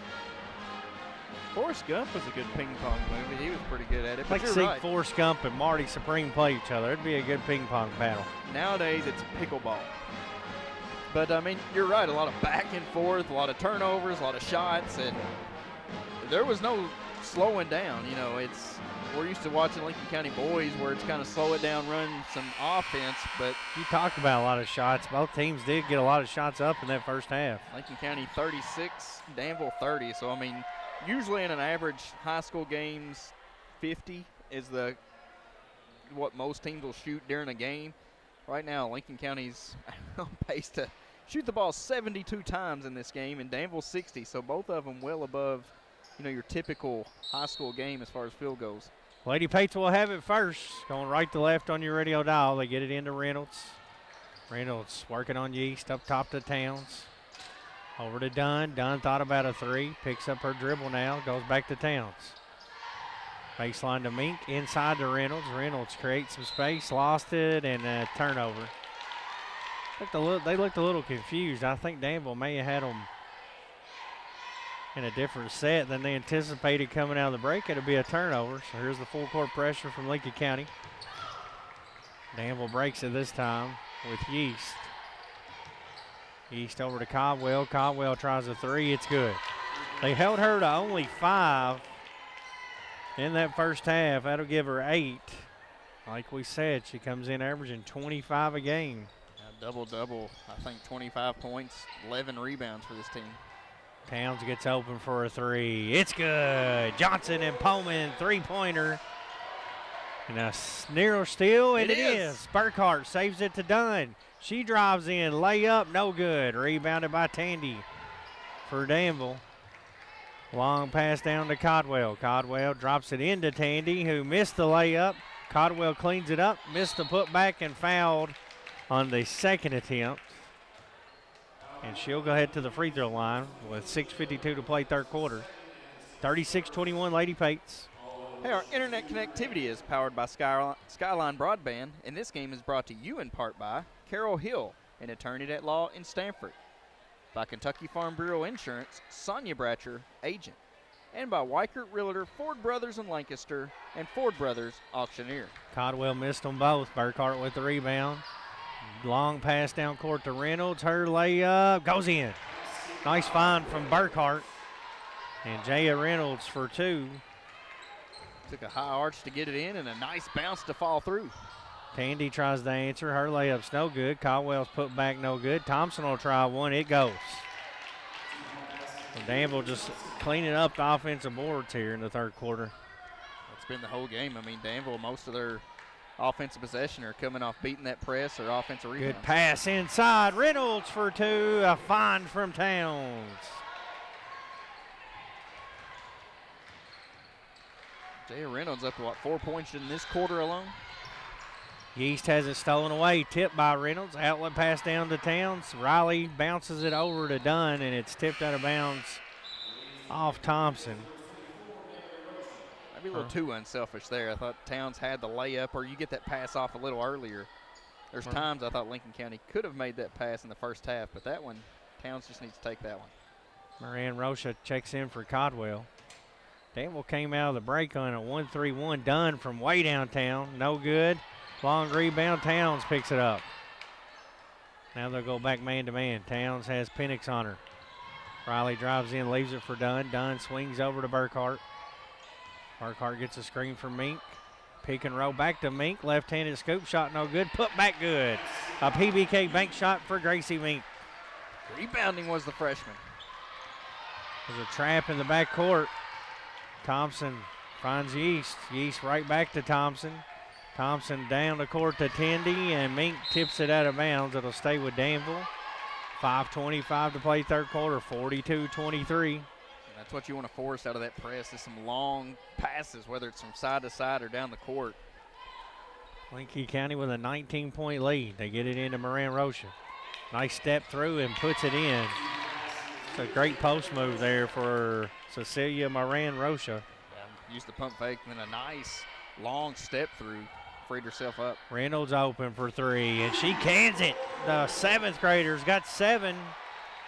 Forrest Gump was a good ping pong movie. He was pretty good at it. Like you're see right. Forrest Gump and Marty Supreme play each other. It'd be a good ping pong battle. Nowadays, it's pickleball. But, I mean, you're right. A lot of back and forth, a lot of turnovers, a lot of shots, and there was no slowing down. You know, we're used to watching Lincoln County boys where it's kind of slow it down, run some offense, but You talked about a lot of shots. Both teams did get a lot of shots up in that first half. Lincoln County 36, Danville 30. So, I mean, usually in an average high school games, 50 is what most teams will shoot during a game. Right now, Lincoln County's on pace to shoot the ball 72 times in this game, and Danville 60. So both of them well above, your typical high school game as far as field goes. Lady Pates will have it first. Going right to left on your radio dial. They get it into Reynolds. Reynolds working on Yeast up top to Towns. Over to Dunn. Dunn thought about a 3. Picks up her dribble now. Goes back to Towns. Baseline to Mink. Inside to Reynolds. Reynolds creates some space. Lost it and a turnover. They looked a little confused. I think Danville may have had them in a different set than they anticipated coming out of the break. It'll be a turnover. So here's the full court pressure from Lincoln County. Danville breaks it this time with Yeast. Yeast over to Caldwell. Caldwell tries a 3. It's good. They held her to only 5 in that first half. That'll give her 8. Like we said, she comes in averaging 25 a game. Double-double. I think 25 points, 11 rebounds for this team. Towns gets open for a 3. It's good. Johnson and Pullman, 3-pointer. And a narrow steal, and it is. Burkhart saves it to Dunn. She drives in, layup, no good. Rebounded by Tandy for Danville. Long pass down to Caldwell. Caldwell drops it into Tandy, who missed the layup. Caldwell cleans it up, missed the putback, and fouled on the second attempt. And she'll go ahead to the free throw line with 6:52 to play third quarter. 36-21 Lady Pates. Hey, our internet connectivity is powered by Skyline Broadband, and this game is brought to you in part by Carol Hill, an attorney at law in Stamford, by Kentucky Farm Bureau Insurance, Sonia Bratcher, agent, and by Weichert Realtor, Ford Brothers in Lancaster, and Ford Brothers Auctioneer. Caldwell missed them both. Burkhart with the rebound. Long pass down court to Reynolds. Her layup goes in. Nice find from Burkhart. And Jaya Reynolds for 2. Took a high arch to get it in and a nice bounce to fall through. Tandy tries to answer. Her layup's no good. Caldwell's put back no good. Thompson will try one. It goes. So Danville just cleaning up the offensive boards here in the third quarter. It's been the whole game. I mean, Danville, most of their offensive possession are coming off beating that press or offensive rebounds. Good pass inside. Reynolds for 2. A find from Towns. Jay Reynolds up to 4 points in this quarter alone? Yeast has it stolen away. Tipped by Reynolds. Outlet pass down to Towns. Riley bounces it over to Dunn, and it's tipped out of bounds off Thompson. Maybe a little too unselfish there. I thought Towns had the layup, or you get that pass off a little earlier. There's times I thought Lincoln County could have made that pass in the first half, but that one, Towns just needs to take that one. Moran Rocha checks in for Caldwell. Danville came out of the break on a 1-3-1 done from way downtown. No good. Long rebound. Towns picks it up. Now they'll go back man-to-man. Towns has Penix on her. Riley drives in, leaves it for Dunn. Dunn swings over to Burkhart. Burkhart gets a screen from Mink. Pick and roll back to Mink. Left-handed scoop shot, no good. Put back good. A PBK bank shot for Gracie Mink. Rebounding was the freshman. There's a trap in the back court. Thompson finds Yeast. Yeast right back to Thompson. Thompson down the court to Tandy, and Mink tips it out of bounds. It'll stay with Danville. 5:25 to play third quarter, 42-23. That's what you want to force out of that press is some long passes, whether it's from side to side or down the court. Lincoln County with a 19-point lead. They get it into Moran Rocha. Nice step through and puts it in. It's a great post move there for Cecilia Moran Rocha. Yeah, used the pump fake and then a nice long step through. Freed herself up. Reynolds open for three, and she cans it. The seventh graders got 7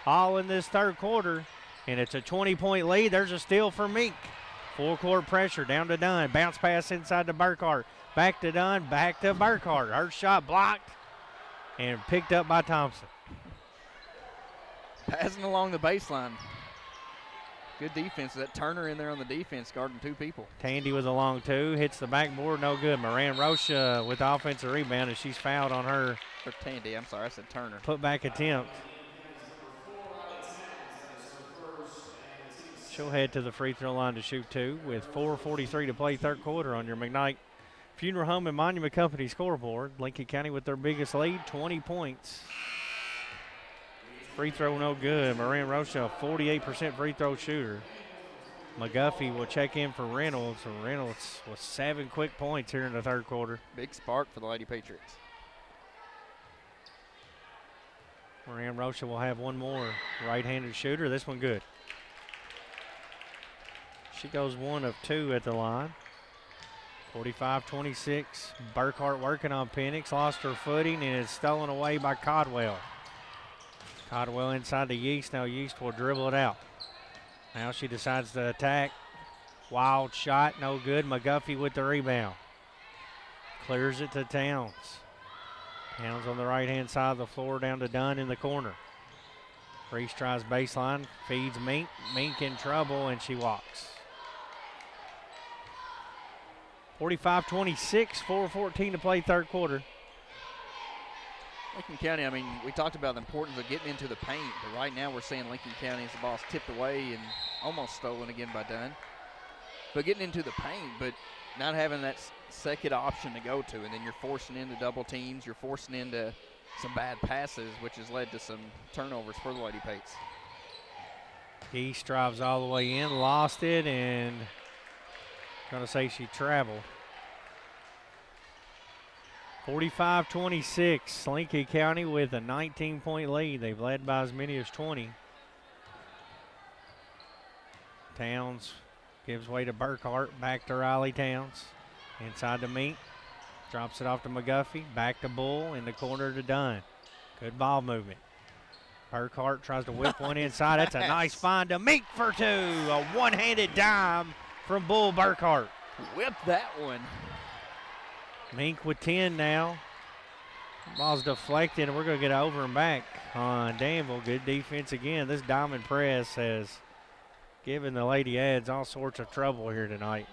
all in this third quarter, and it's a 20-point lead. There's a steal for Mink. Full court pressure down to Dunn. Bounce pass inside to Burkhart. Back to Dunn, back to Burkhart. Her shot blocked and picked up by Thompson. Passing along the baseline. Good defense. That Turner in there on the defense guarding 2 people. Tandy with a long 2. Hits the backboard, no good. Moran Rocha with the offensive rebound, and she's fouled on her. Or Tandy, I'm sorry, I said Turner. Put back attempt. She'll head to the free throw line to shoot 2 with 4:43 to play third quarter on your McKnight Funeral Home and Monument Company scoreboard. Lincoln County with their biggest lead, 20 points. Free throw no good. Moran Rocha, 48% free throw shooter. McGuffey will check in for Reynolds. Reynolds with 7 quick points here in the third quarter. Big spark for the Lady Patriots. Moran Rocha will have one more right-handed shooter. This one good. She goes 1 of 2 at the line. 45-26. Burkhart working on Penix. Lost her footing and is stolen away by Codwell. Codwell inside to Yeast. Now Yeast will dribble it out. Now she decides to attack. Wild shot, no good. McGuffey with the rebound. Clears it to Towns. Towns on the right-hand side of the floor down to Dunn in the corner. Reese tries baseline, feeds Mink. Mink in trouble, and she walks. 45-26, 4:14 to play third quarter. Lincoln County, I mean, we talked about the importance of getting into the paint, but right now we're seeing Lincoln County as the ball's tipped away and almost stolen again by Dunn. But getting into the paint, but not having that second option to go to, and then you're forcing into double teams, you're forcing into some bad passes, which has led to some turnovers for the Lady Pates. East drives all the way in, lost it, and going to say she traveled. 45-26, Lincoln County with a 19-point lead. They've led by as many as 20. Towns gives way to Burkhart, back to Riley Towns. Inside to Mink, drops it off to McGuffey, back to Bull, in the corner to Dunn. Good ball movement. Burkhart tries to whip one inside. That's a nice find to Mink for 2. A one-handed dime from Bull Burkhart. Whip that one. Mink with 10 now. Ball's deflected, and we're going to get over and back on Danville. Good defense again. This diamond press has given the Lady Ads all sorts of trouble here tonight.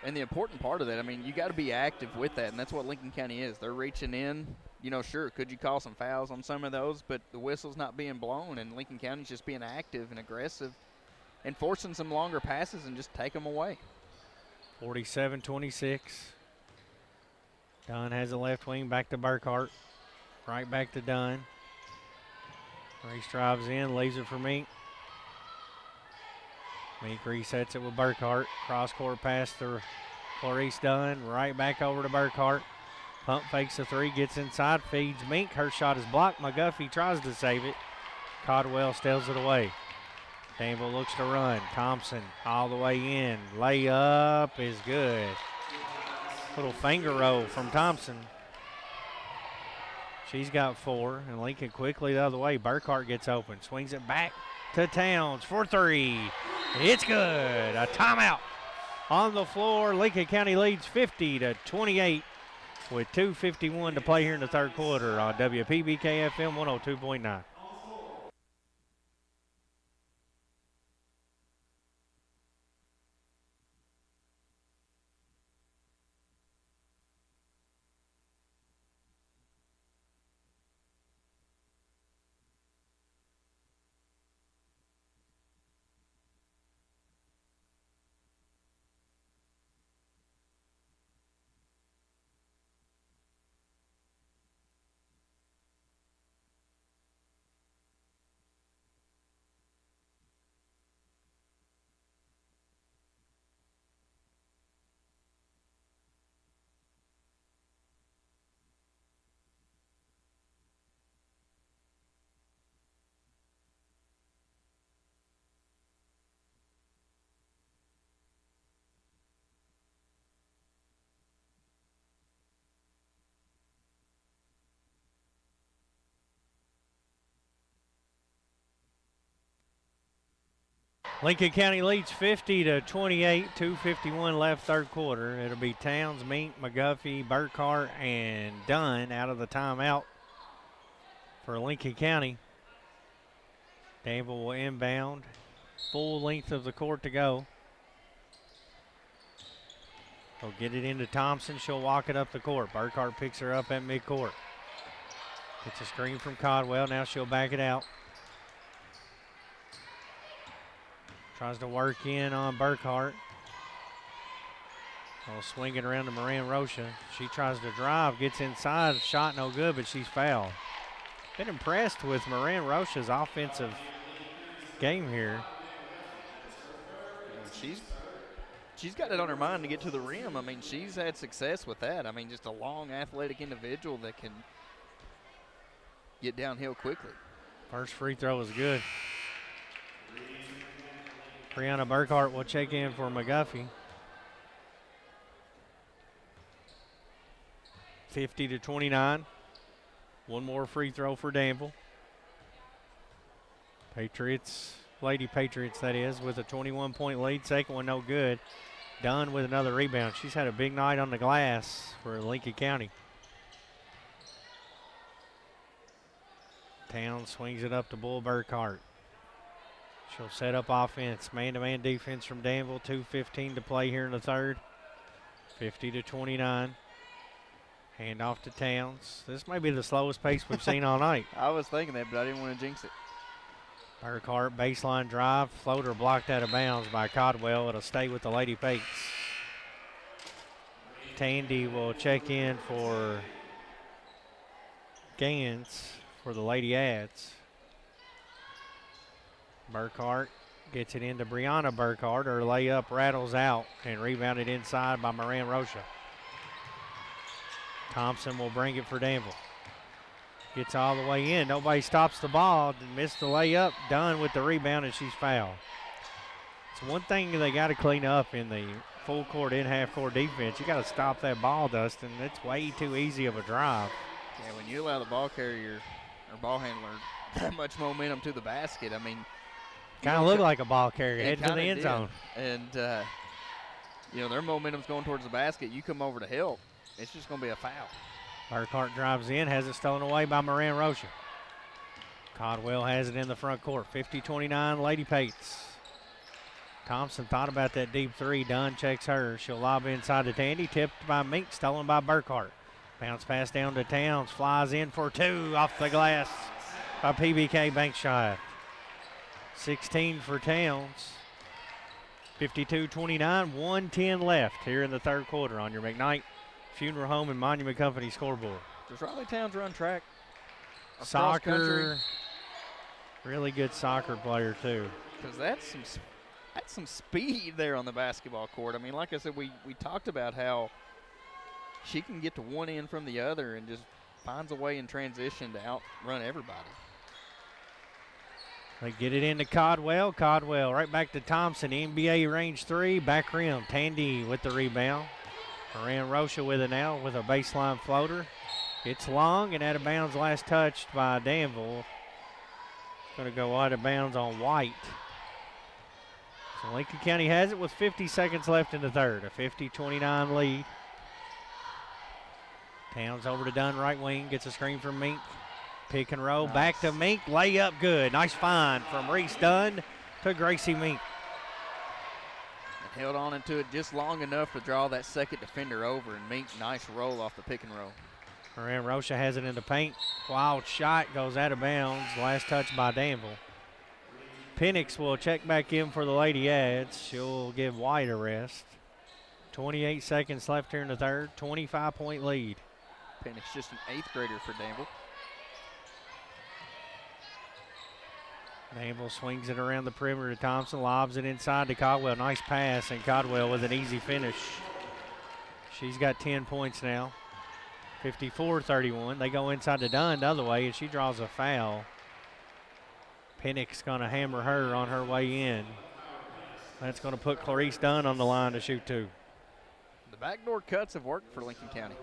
And the important part of that, I mean, you got to be active with that, and that's what Lincoln County is. They're reaching in. You know, sure, could you call some fouls on some of those, but the whistle's not being blown, and Lincoln County's just being active and aggressive and forcing some longer passes and just take them away. 47-26. Dunn has the left wing, back to Burkhart. Right back to Dunn. Reese drives in, leaves it for Mink. Mink resets it with Burkhart. Cross-court pass to Clarice Dunn. Right back over to Burkhart. Pump fakes the 3, gets inside, feeds Mink. Her shot is blocked. McGuffey tries to save it. Codwell steals it away. Danville looks to run. Thompson all the way in. Layup is good. Little finger roll from Thompson. She's got 4, and Lincoln quickly the other way. Burkhart gets open, swings it back to Towns for 3. It's good. A timeout on the floor. Lincoln County leads 50-28 with 2:51 to play here in the third quarter on WPBK FM 102.9. Lincoln County leads 50-28, 2:51 left third quarter. It'll be Towns, Mink, McGuffey, Burkhart, and Dunn out of the timeout for Lincoln County. Danville will inbound. Full length of the court to go. He'll get it into Thompson. She'll walk it up the court. Burkhart picks her up at midcourt. Gets a screen from Codwell. Now she'll back it out. Tries to work in on Burkhart. I'll swing it around to Moran Rocha. She tries to drive, gets inside, shot no good, but she's fouled. Been impressed with Moran Rocha's offensive game here. She's got it on her mind to get to the rim. I mean, she's had success with that. I mean, just a long, athletic individual that can get downhill quickly. First free throw was good. Brianna Burkhart will check in for McGuffey. 50-29. One more free throw for Danville. Patriots, Lady Patriots that is, with a 21-point lead. Second one no good. Dunn with another rebound. She's had a big night on the glass for Lincoln County. Towns swings it up to Bull Burkhart. She'll set up offense. Man-to-man defense from Danville. 2:15 to play here in the third. 50-29. Hand off to Towns. This may be the slowest pace we've seen all night. I was thinking that, but I didn't want to jinx it. Burkhart, baseline drive. Floater blocked out of bounds by Codwell. It'll stay with the Lady Pates. Tandy will check in for Gans for the Lady Ads. Burkhart gets it into Brianna Burkhart. Her layup rattles out and rebounded inside by Moran Rocha. Thompson will bring it for Danville. Gets all the way in. Nobody stops the ball. Missed the layup. Dunn with the rebound, and she's fouled. It's one thing they got to clean up in the full court and half court defense. You got to stop that ball, Dustin. It's way too easy of a drive. Yeah, when you allow the ball carrier or ball handler that much momentum to the basket, I mean, kind of looked like a ball carrier heading to the end zone. And, you know, their momentum's going towards the basket. You come over to help, it's just going to be a foul. Burkhart drives in, has it stolen away by Moran Rocha. Codwell has it in the front court. 50-29, Lady Pates. Thompson thought about that deep three. Dunn checks her. She'll lob inside to Tandy. Tipped by Mink, stolen by Burkhart. Bounce pass down to Towns. Flies in for two off the glass by PBK Bankshaft. 16 for Towns. 52-29, 1:10 left here in the third quarter on your McKnight Funeral Home and Monument Company scoreboard. Does Riley Towns run track? Soccer. Really good soccer player, too. Because that's some speed there on the basketball court. I mean, like I said, we talked about how she can get to one end from the other and just finds a way in transition to outrun everybody. They get it into Codwell. Codwell right back to Thompson. NBA range three. Back rim. Tandy with the rebound. Moran Rocha with it now with a baseline floater. It's long and out of bounds. Last touched by Danville. Going to go out of bounds on White. So Lincoln County has it with 50 seconds left in the third. A 50-29 lead. Towns over to Dunn, right wing. Gets a screen from Mink. Pick and roll. Nice. Back to Mink. Layup good. Nice find from Reese Dunn to Gracie Mink. Held on into it just long enough to draw that second defender over, and Mink, nice roll off the pick and roll. Moran Rocha has it in the paint. Wild shot goes out of bounds. Last touch by Danville. Penix will check back in for the Lady Ads. She'll give White a rest. 28 seconds left here in the third. 25-point lead. Penix just an eighth grader for Danville. Danville swings it around the perimeter to Thompson, lobs it inside to Codwell. Nice pass, and Codwell with an easy finish. She's got 10 points now. 54-31. They go inside to Dunn the other way, and she draws a foul. Penix going to hammer her on her way in. That's going to put Clarice Dunn on the line to shoot two. The backdoor cuts have worked for Lincoln County.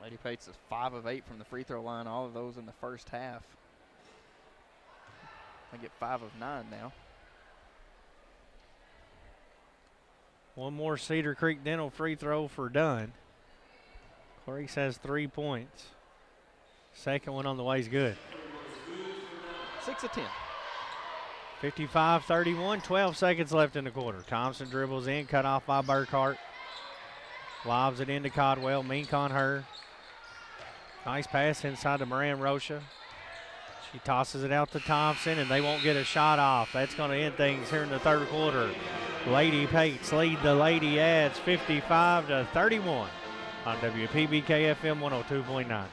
Lady Pates is 5 of 8 from the free throw line, all of those in the first half. I get 5 of 9 now. One more Cedar Creek Dental free throw for Dunn. Clarice has 3 points. Second one on the way is good. 6 of 10. 55-31, 12 seconds left in the quarter. Thompson dribbles in, cut off by Burkhart. Lobs it into Codwell, Mink on her. Nice pass inside to Moran Rocha. She tosses it out to Thompson, and they won't get a shot off. That's going to end things here in the third quarter. Lady Pates lead the Lady Ads 55-31 on WPBK FM 102.9.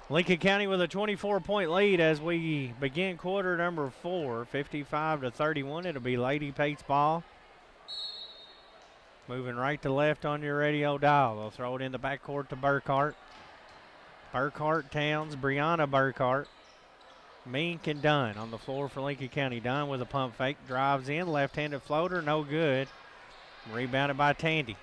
Lincoln County with a 24-point lead as we begin quarter number 4, 55-31. It'll be Lady Pates ball. Moving right to left on your radio dial. They'll throw it in the backcourt to Burkhart. Burkhart, Towns, Brianna Burkhart. Mink and Dunn on the floor for Lincoln County. Dunn with a pump fake, drives in, left-handed floater, no good. Rebounded by Tandy.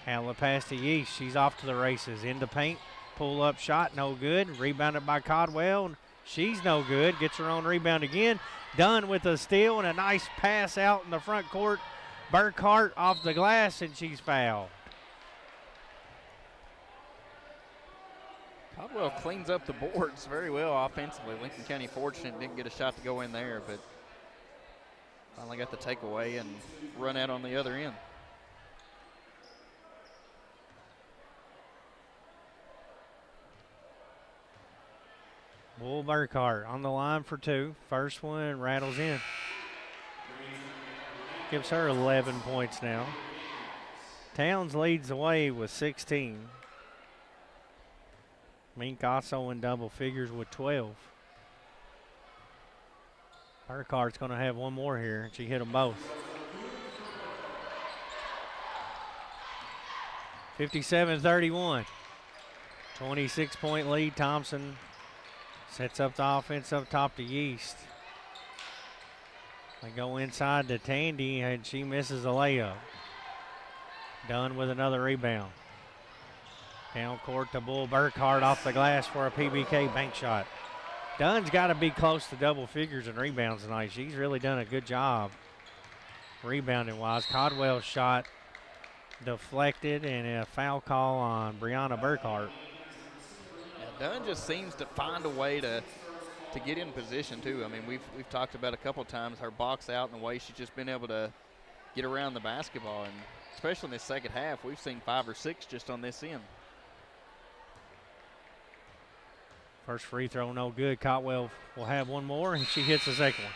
Handle it pass to Yeast. She's off to the races. Into paint. Pull-up shot, no good. Rebounded by Codwell. She's no good. Gets her own rebound again. Dunn with a steal and a nice pass out in the front court. Burkhart off the glass, and she's fouled. Codwell cleans up the boards very well offensively. Lincoln County fortunate didn't get a shot to go in there, but finally got the takeaway and run out on the other end. Bull Burkhart on the line for 2. First one rattles in. Gives her 11 points now. Towns leads the way with 16. Mink also in double figures with 12. Burkhart's going to have one more here, and she hit them both. 57-31. 26-point lead. Thompson sets up the offense up top to Yeast. They go inside to Tandy, and she misses a layup. Dunn with another rebound. Down court to Bull Burkhart off the glass for a PBK bank shot. Dunn's got to be close to double figures in rebounds tonight. She's really done a good job rebounding-wise. Codwell's shot deflected, and a foul call on Brianna Burkhart. Dunn just seems to find a way to get in position too. I mean, we've talked about a couple times her box out and the way she's just been able to get around the basketball, and especially in this second half, we've seen 5 or 6 just on this end. First free throw, no good. Cotwell will have one more, and she hits the second one.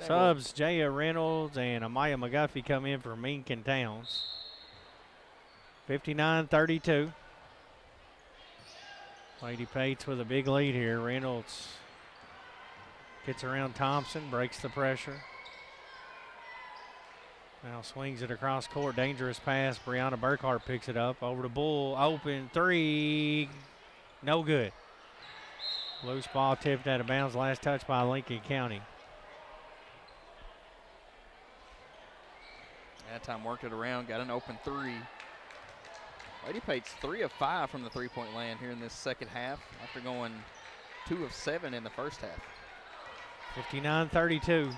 Subs, Jaya Reynolds and Amaya McGuffey come in for Mink and Towns. 59-32. Lady Pates with a big lead here. Reynolds gets around Thompson, breaks the pressure. Now swings it across court. Dangerous pass. Brianna Burkhart picks it up. Over to Bull. Open three. No good. Loose ball tipped out of bounds. Last touch by Lincoln County. That time worked it around, got an open three. Lady Pate's 3 of 5 from the three-point land here in this second half after going 2 of 7 in the first half. 59-32.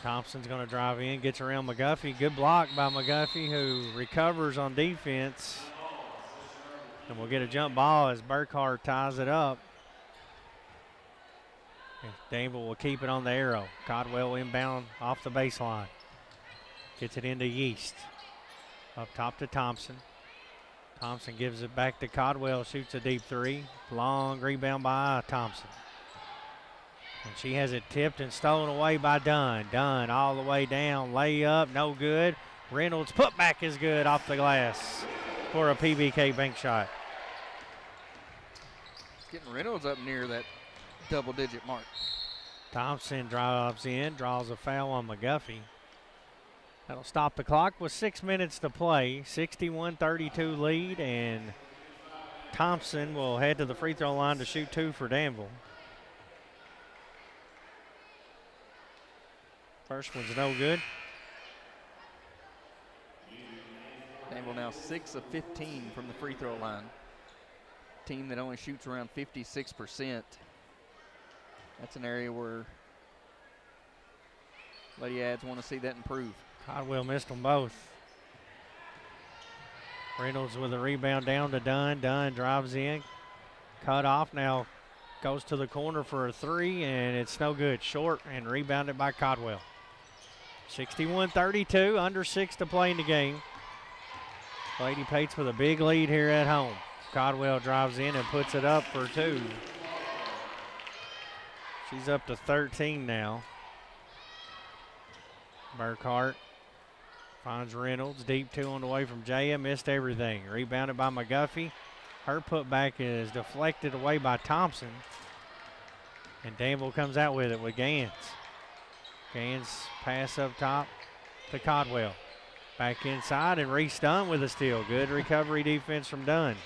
Thompson's going to drive in, gets around McGuffey. Good block by McGuffey, who recovers on defense. And we'll get a jump ball as Burkhart ties it up. And Danville will keep it on the arrow. Codwell inbound off the baseline. Gets it into Yeast. Up top to Thompson. Thompson gives it back to Codwell, shoots a deep three. Long rebound by Thompson. And she has it tipped and stolen away by Dunn. Dunn all the way down, layup, no good. Reynolds putback is good off the glass for a PBK bank shot. It's getting Reynolds up near that double-digit mark. Thompson drives in, draws a foul on McGuffey. That'll stop the clock with 6 minutes to play. 61-32 lead, and Thompson will head to the free throw line to shoot 2 for Danville. First one's no good. Danville now 6 of 15 from the free throw line. Team that only shoots around 56%. That's an area where Lady Ads want to see that improve. Codwell missed them both. Reynolds with a rebound down to Dunn. Dunn drives in. Cut off now. Goes to the corner for a three, and it's no good. Short and rebounded by Codwell. 61-32, under 6 to play in the game. Lady Pates with a big lead here at home. Codwell drives in and puts it up for 2. She's up to 13 now. Burkhart finds Reynolds. Deep 2 on the way from Jaya. Missed everything. Rebounded by McGuffey. Her putback is deflected away by Thompson. And Danville comes out with it with Gans. Gans pass up top to Codwell. Back inside, and Reese Dunn with a steal. Good recovery defense from Dunn.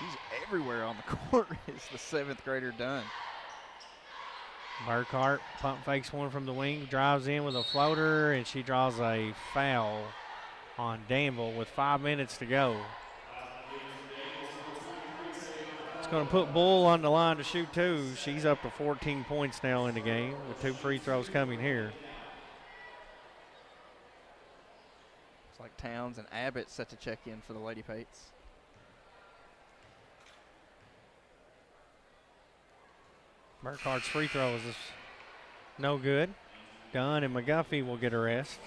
She's everywhere on the court. It's the 7th grader Dunn. Burkhart pump fakes one from the wing, drives in with a floater, and she draws a foul on Danville with 5 minutes to go. It's going to put Bull on the line to shoot 2. She's up to 14 points now in the game with 2 free throws coming here. It's like Towns and Abbott set to check in for the Lady Pates. Burkhart's free throw is no good. Dunn and McGuffey will get a rest.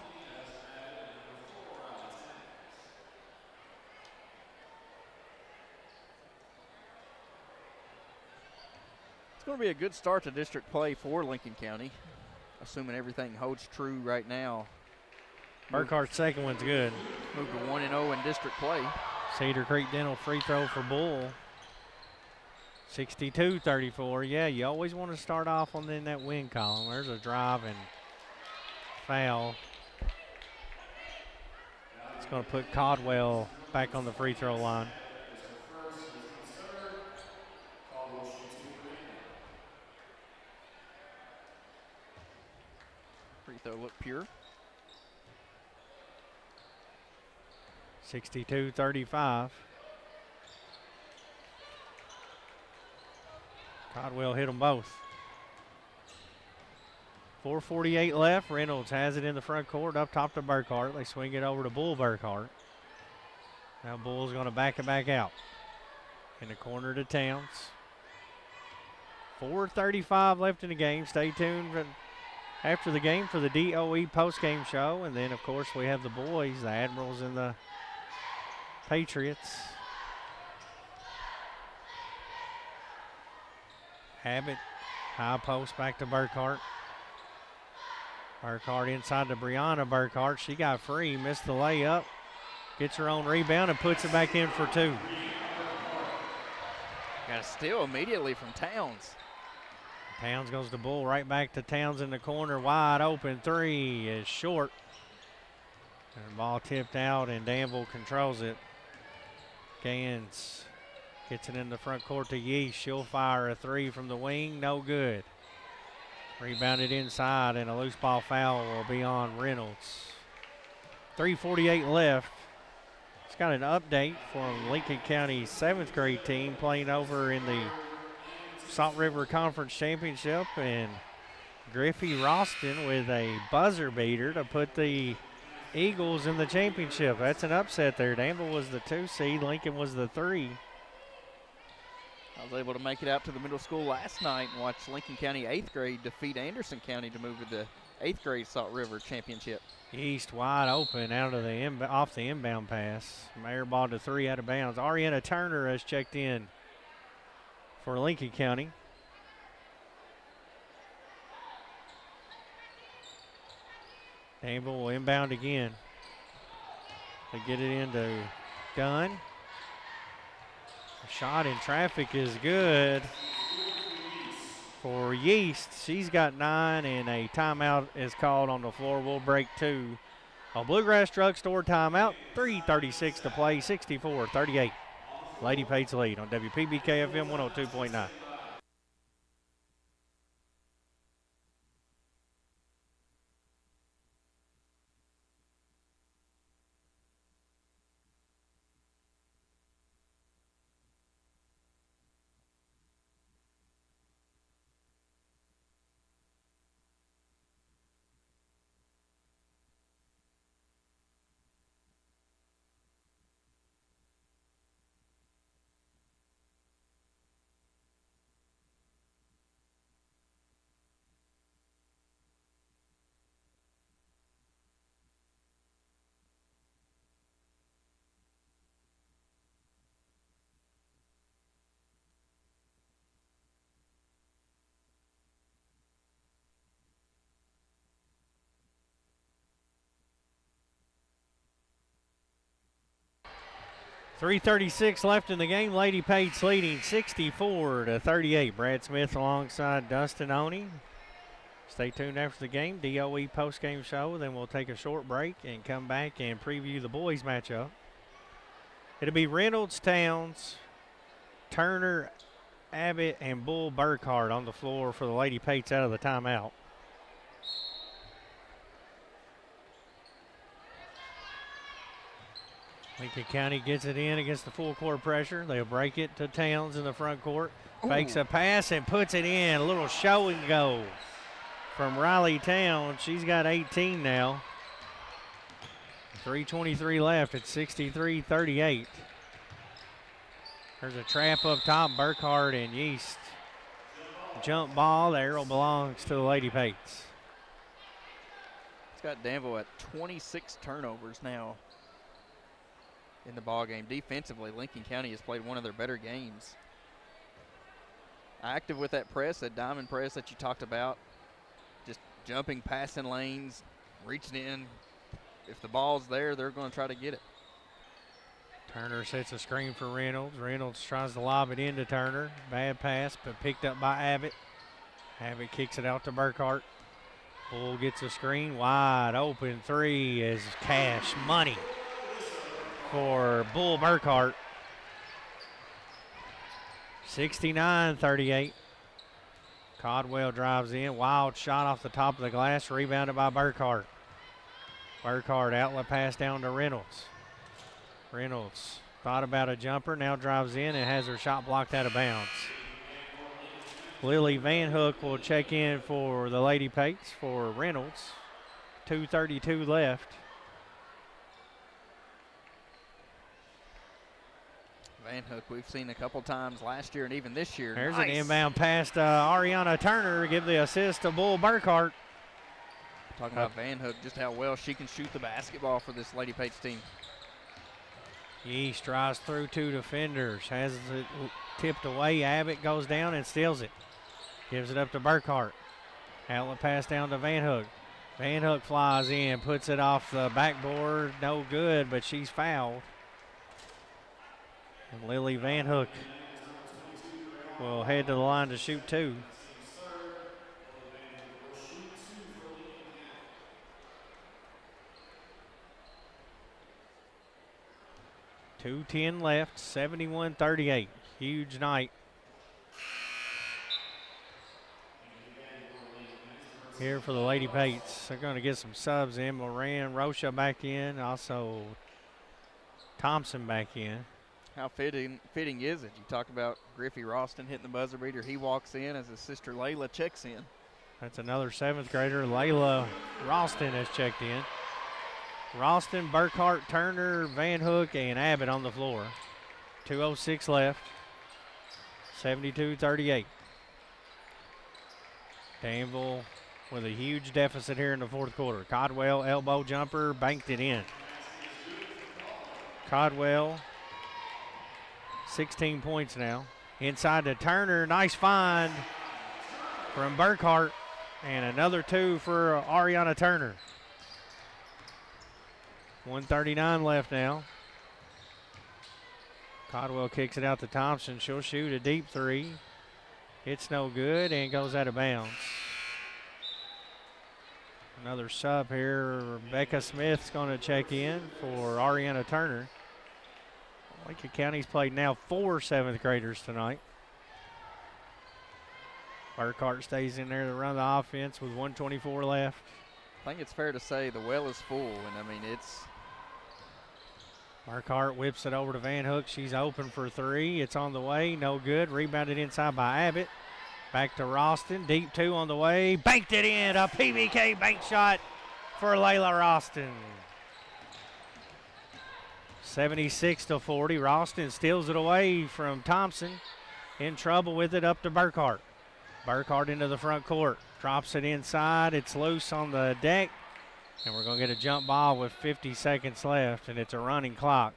It's going to be a good start to district play for Lincoln County, assuming everything holds true right now. Burkhart's second one's good. Moved to 1-0 in district play. Cedar Creek Dental free throw for Bull. 62-34. Yeah, you always want to start off on that win column. There's a drive and foul. It's going to put Codwell back on the free throw line. Free throw looked pure. 62-35. Codwell hit them both. 4:48 left. Reynolds has it in the front court up top to Burkhart. They swing it over to Bull Burkhart. Now Bull's going to back it back out. In the corner to Towns. 4:35 left in the game. Stay tuned after the game for the DOE postgame show. And then, of course, we have the boys, the Admirals and the Patriots. Abbott, high post back to Burkhart. Burkhart inside to Brianna Burkhart. She got free, missed the layup. Gets her own rebound and puts it back in for 2. Got a steal immediately from Towns. Towns goes to Bull, right back to Towns in the corner. Wide open 3 is short. And ball tipped out and Danville controls it. Gans gets it in the front court to Yeast. She'll fire a 3 from the wing. No good. Rebounded inside, and a loose ball foul will be on Reynolds. 3:48 left. It's got an update from Lincoln County's 7th grade team playing over in the Salt River Conference Championship, and Griffey Ralston with a buzzer beater to put the Eagles in the championship. That's an upset there. Danville was the 2 seed, Lincoln was the 3. I was able to make it out to the middle school last night and watch Lincoln County 8th grade defeat Anderson County to move to the 8th grade Salt River Championship. East wide open out of the off the inbound pass. Air ball to 3 out of bounds. Ariana Turner has checked in for Lincoln County. Danville will inbound again. They get it into Dunn. A shot in traffic is good for Yeast. She's got 9, and a timeout is called on the floor. We'll break 2. A Bluegrass Drugstore timeout. 3:36 to play, 64-38. Lady Pates lead on WPBK FM 102.9. .336 left in the game. Lady Pates leading 64-38. Brad Smith alongside Dustin Oney. Stay tuned after the game. DOE postgame show. Then we'll take a short break and come back and preview the boys matchup. It'll be Reynolds, Towns, Turner, Abbott, and Bull Burkhart on the floor for the Lady Pates out of the timeout. Lincoln County gets it in against the full court pressure. They'll break it to Towns in the front court. Fakes a pass and puts it in. A little show and go from Riley Towns. She's got 18 now. 3:23 left. It's 63-38. There's a trap up top. Burkhart and Yeast. Jump ball. The arrow belongs to the Lady Pates. It's got Danville at 26 turnovers now in the ball game. Defensively, Lincoln County has played one of their better games. Active with that press, that diamond press that you talked about. Just jumping, passing lanes, reaching in. If the ball's there, they're going to try to get it. Turner sets a screen for Reynolds. Reynolds tries to lob it into Turner. Bad pass, but picked up by Abbott. Abbott kicks it out to Burkhart. Bull gets a screen. Wide open 3 is cash money for Bull Burkhart. 69-38. Codwell drives in. Wild shot off the top of the glass. Rebounded by Burkhart. Burkhart outlet pass down to Reynolds. Reynolds thought about a jumper. Now drives in and has her shot blocked out of bounds. Lily Van Hook will check in for the Lady Pates for Reynolds. 2:32 left. Van Hook, we've seen a couple times last year and even this year. There's nice. an inbound pass to Ariana Turner. Give the assist to Bull Burkhart. Talking about Van Hook, just how well she can shoot the basketball for this Lady Pates team. East drives through 2 defenders. Has it tipped away. Abbott goes down and steals it. Gives it up to Burkhart. Outlet pass down to Van Hook. Van Hook flies in, puts it off the backboard. No good, but she's fouled. And Lily Van Hook will head to the line to shoot 2. .210 left, 71-38. Huge night. here for the Lady Pates. They're going to get some subs in. Moran, Rocha back in. Also Thompson back in. How fitting is it? You talk about Griffey Ralston hitting the buzzer beater. He walks in as his sister Layla checks in. That's another 7th grader. Layla Ralston has checked in. Ralston, Burkhart, Turner, Van Hook, and Abbott on the floor. 2:06 left. 72-38. Danville with a huge deficit here in the 4th quarter. Codwell, elbow jumper, banked it in. Codwell, 16 points now. Inside to Turner, nice find from Burkhart, and another 2 for Ariana Turner. 1:39 left now. Codwell kicks it out to Thompson. She'll shoot a deep 3. It's no good and goes out of bounds. Another sub here. Rebecca Smith's going to check in for Ariana Turner. Lincoln County's played now 4 7th graders tonight. Burkhart stays in there to run the offense with 1:24 left. I think it's fair to say the well is full, and I mean it's. Burkhart whips it over to Van Hook. She's open for 3. It's on the way. No good. Rebounded inside by Abbott. Back to Ralston. Deep 2 on the way. Banked it in. A PBK bank shot for Layla Ralston. 76-40. Ralston steals it away from Thompson. In trouble with it up to Burkhart. Burkhart into the front court. Drops it inside. It's loose on the deck. And we're going to get a jump ball with 50 seconds left, and it's a running clock.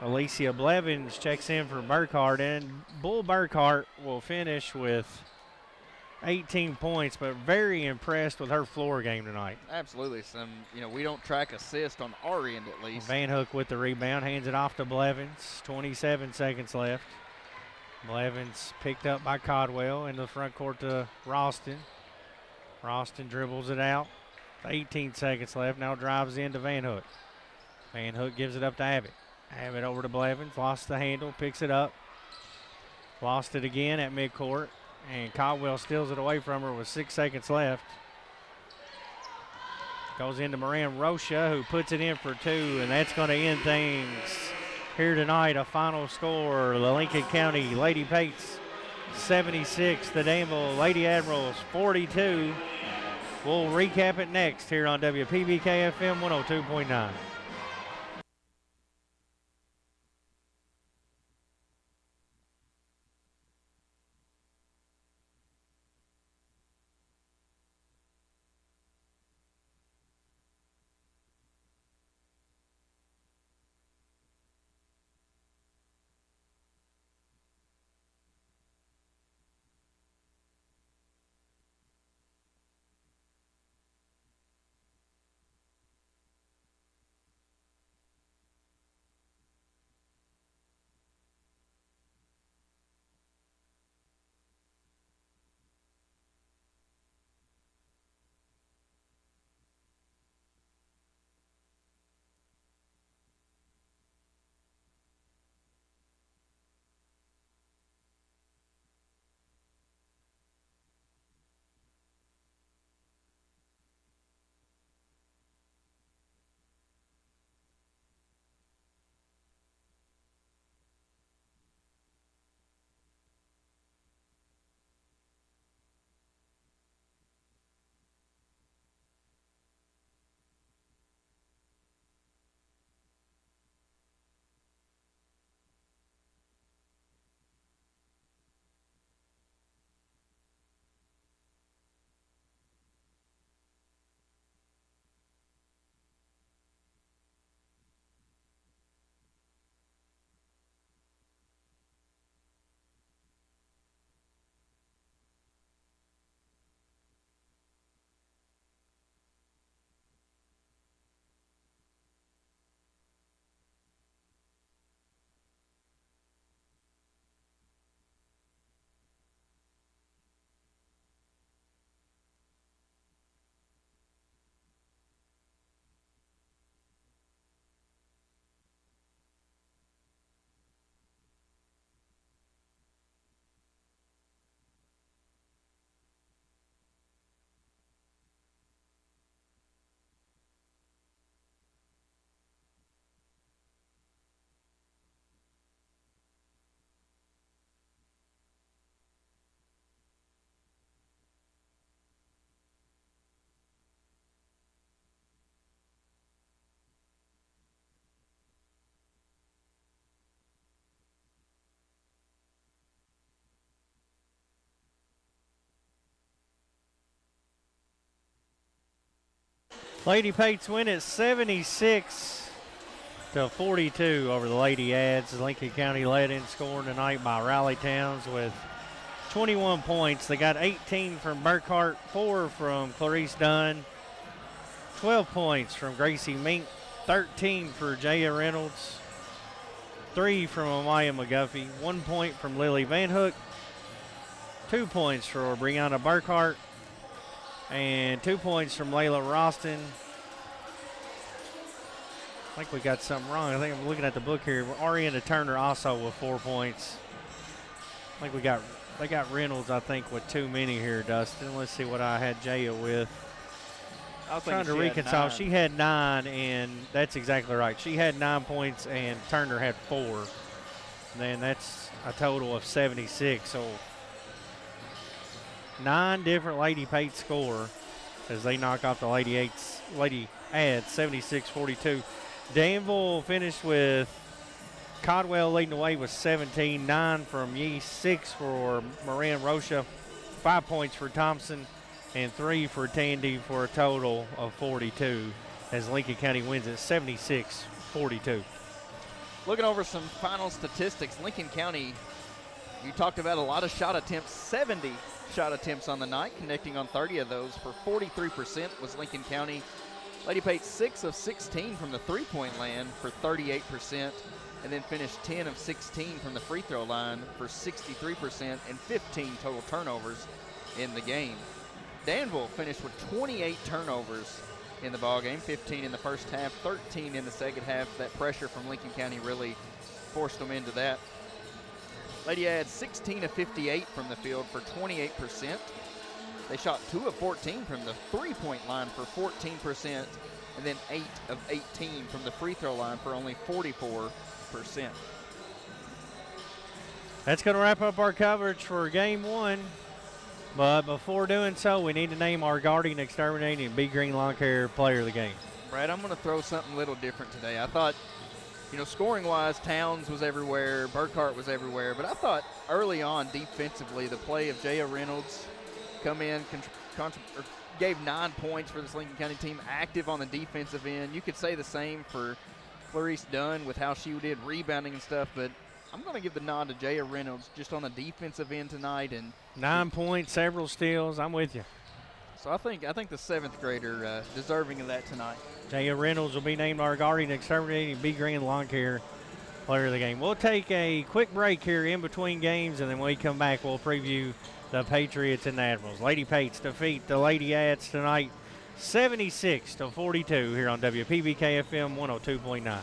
Alicia Blevins checks in for Burkhart, and Bull Burkhart will finish with 18 points, but very impressed with her floor game tonight. Absolutely. We don't track assist on our end at least. Van Hook with the rebound, hands it off to Blevins. 27 seconds left. Blevins picked up by Codwell in the front court to Ralston. Ralston dribbles it out. 18 seconds left. Now drives into Van Hook. Van Hook gives it up to Abbott. Abbott over to Blevins. Lost the handle. Picks it up. Lost it again at midcourt. And Codwell steals it away from her with 6 seconds left. Goes into Moran Rocha, who puts it in for 2. And that's going to end things here tonight. A final score, the Lincoln County Lady Pates 76, the Danville Lady Admirals 42. We'll recap it next here on WPBK FM 102.9. Lady Pates win at 76 to 42 over the Lady Ads. Lincoln County led in scoring tonight by Riley Towns with 21 points. They got 18 from Burkhart, 4 from Clarice Dunn, 12 points from Gracie Mink, 13 for Jaya Reynolds, 3 from Amaya McGuffey, 1 point from Lily Van Hook, 2 points for Brianna Burkhart, and 2 points from Layla Roston. I think we got something wrong. I think I'm looking at the book here. Ariana Turner also with 4 points. I think they got Reynolds, I think, with too many here, Dustin. Let's see what I had Jaya with. I was trying to reconcile. She had 9, and that's exactly right. She had 9 points, and Turner had 4. And then that's a total of 76. So 9 different Lady Pates score as they knock off the Lady Ads 76-42. Danville finished with Codwell leading the way with 17, 9 from Yee, 6 for Moran Rocha, 5 points for Thompson, and 3 for Tandy for a total of 42 as Lincoln County wins at 76-42. Looking over some final statistics, Lincoln County, you talked about a lot of shot attempts, 70 shot attempts on the night, connecting on 30 of those for 43% was Lincoln County. Lady Pates 6 of 16 from the three-point land for 38%, and then finished 10 of 16 from the free throw line for 63% and 15 total turnovers in the game. Danville finished with 28 turnovers in the ballgame, 15 in the first half, 13 in the second half. That pressure from Lincoln County really forced them into that. Lady Ads 16 of 58 from the field for 28%. They shot 2 of 14 from the three-point line for 14%, and then 8 of 18 from the free throw line for only 44%. That's going to wrap up our coverage for Game 1. But before doing so, we need to name our Guardian Exterminating Big Green Lawn Care Player of the Game. Brad, I'm going to throw something a little different today. I thought, scoring-wise, Towns was everywhere, Burkhart was everywhere, but I thought early on defensively, the play of Jaya Reynolds come in, gave 9 points for this Lincoln County team, active on the defensive end. You could say the same for Clarice Dunn with how she did rebounding and stuff, but I'm going to give the nod to Jaya Reynolds just on the defensive end tonight. And 9 points, several steals. I'm with you. So I think the seventh grader deserving of that tonight. Jaya Reynolds will be named our Guardian Exterminating Big Green Lawn Care Player of the Game. We'll take a quick break here in between games, and then when we come back, we'll preview the Patriots and the Admirals. Lady Pates defeat the Lady Ads tonight 76-42 here on WPBK FM 102.9.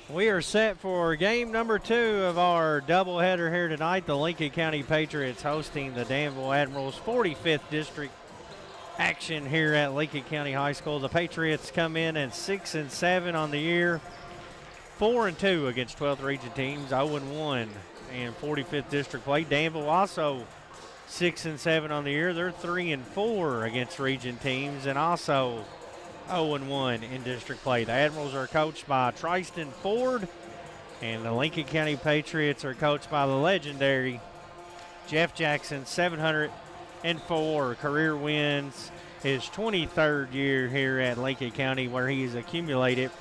We are set for game number 2 of our doubleheader here tonight. The Lincoln County Patriots hosting the Danville Admirals, 45th District action here at Lincoln County High School. The Patriots come in at 6-7 on the year, 4-2 against 12th region teams, 0-1 in 45th District play. Danville also 6-7 on the year. They're 3-4 against region teams and also 0-1 in district play. The Admirals are coached by Tristan Ford, and the Lincoln County Patriots are coached by the legendary Jeff Jackson. 704 career wins, his 23rd year here at Lincoln County, where he has accumulated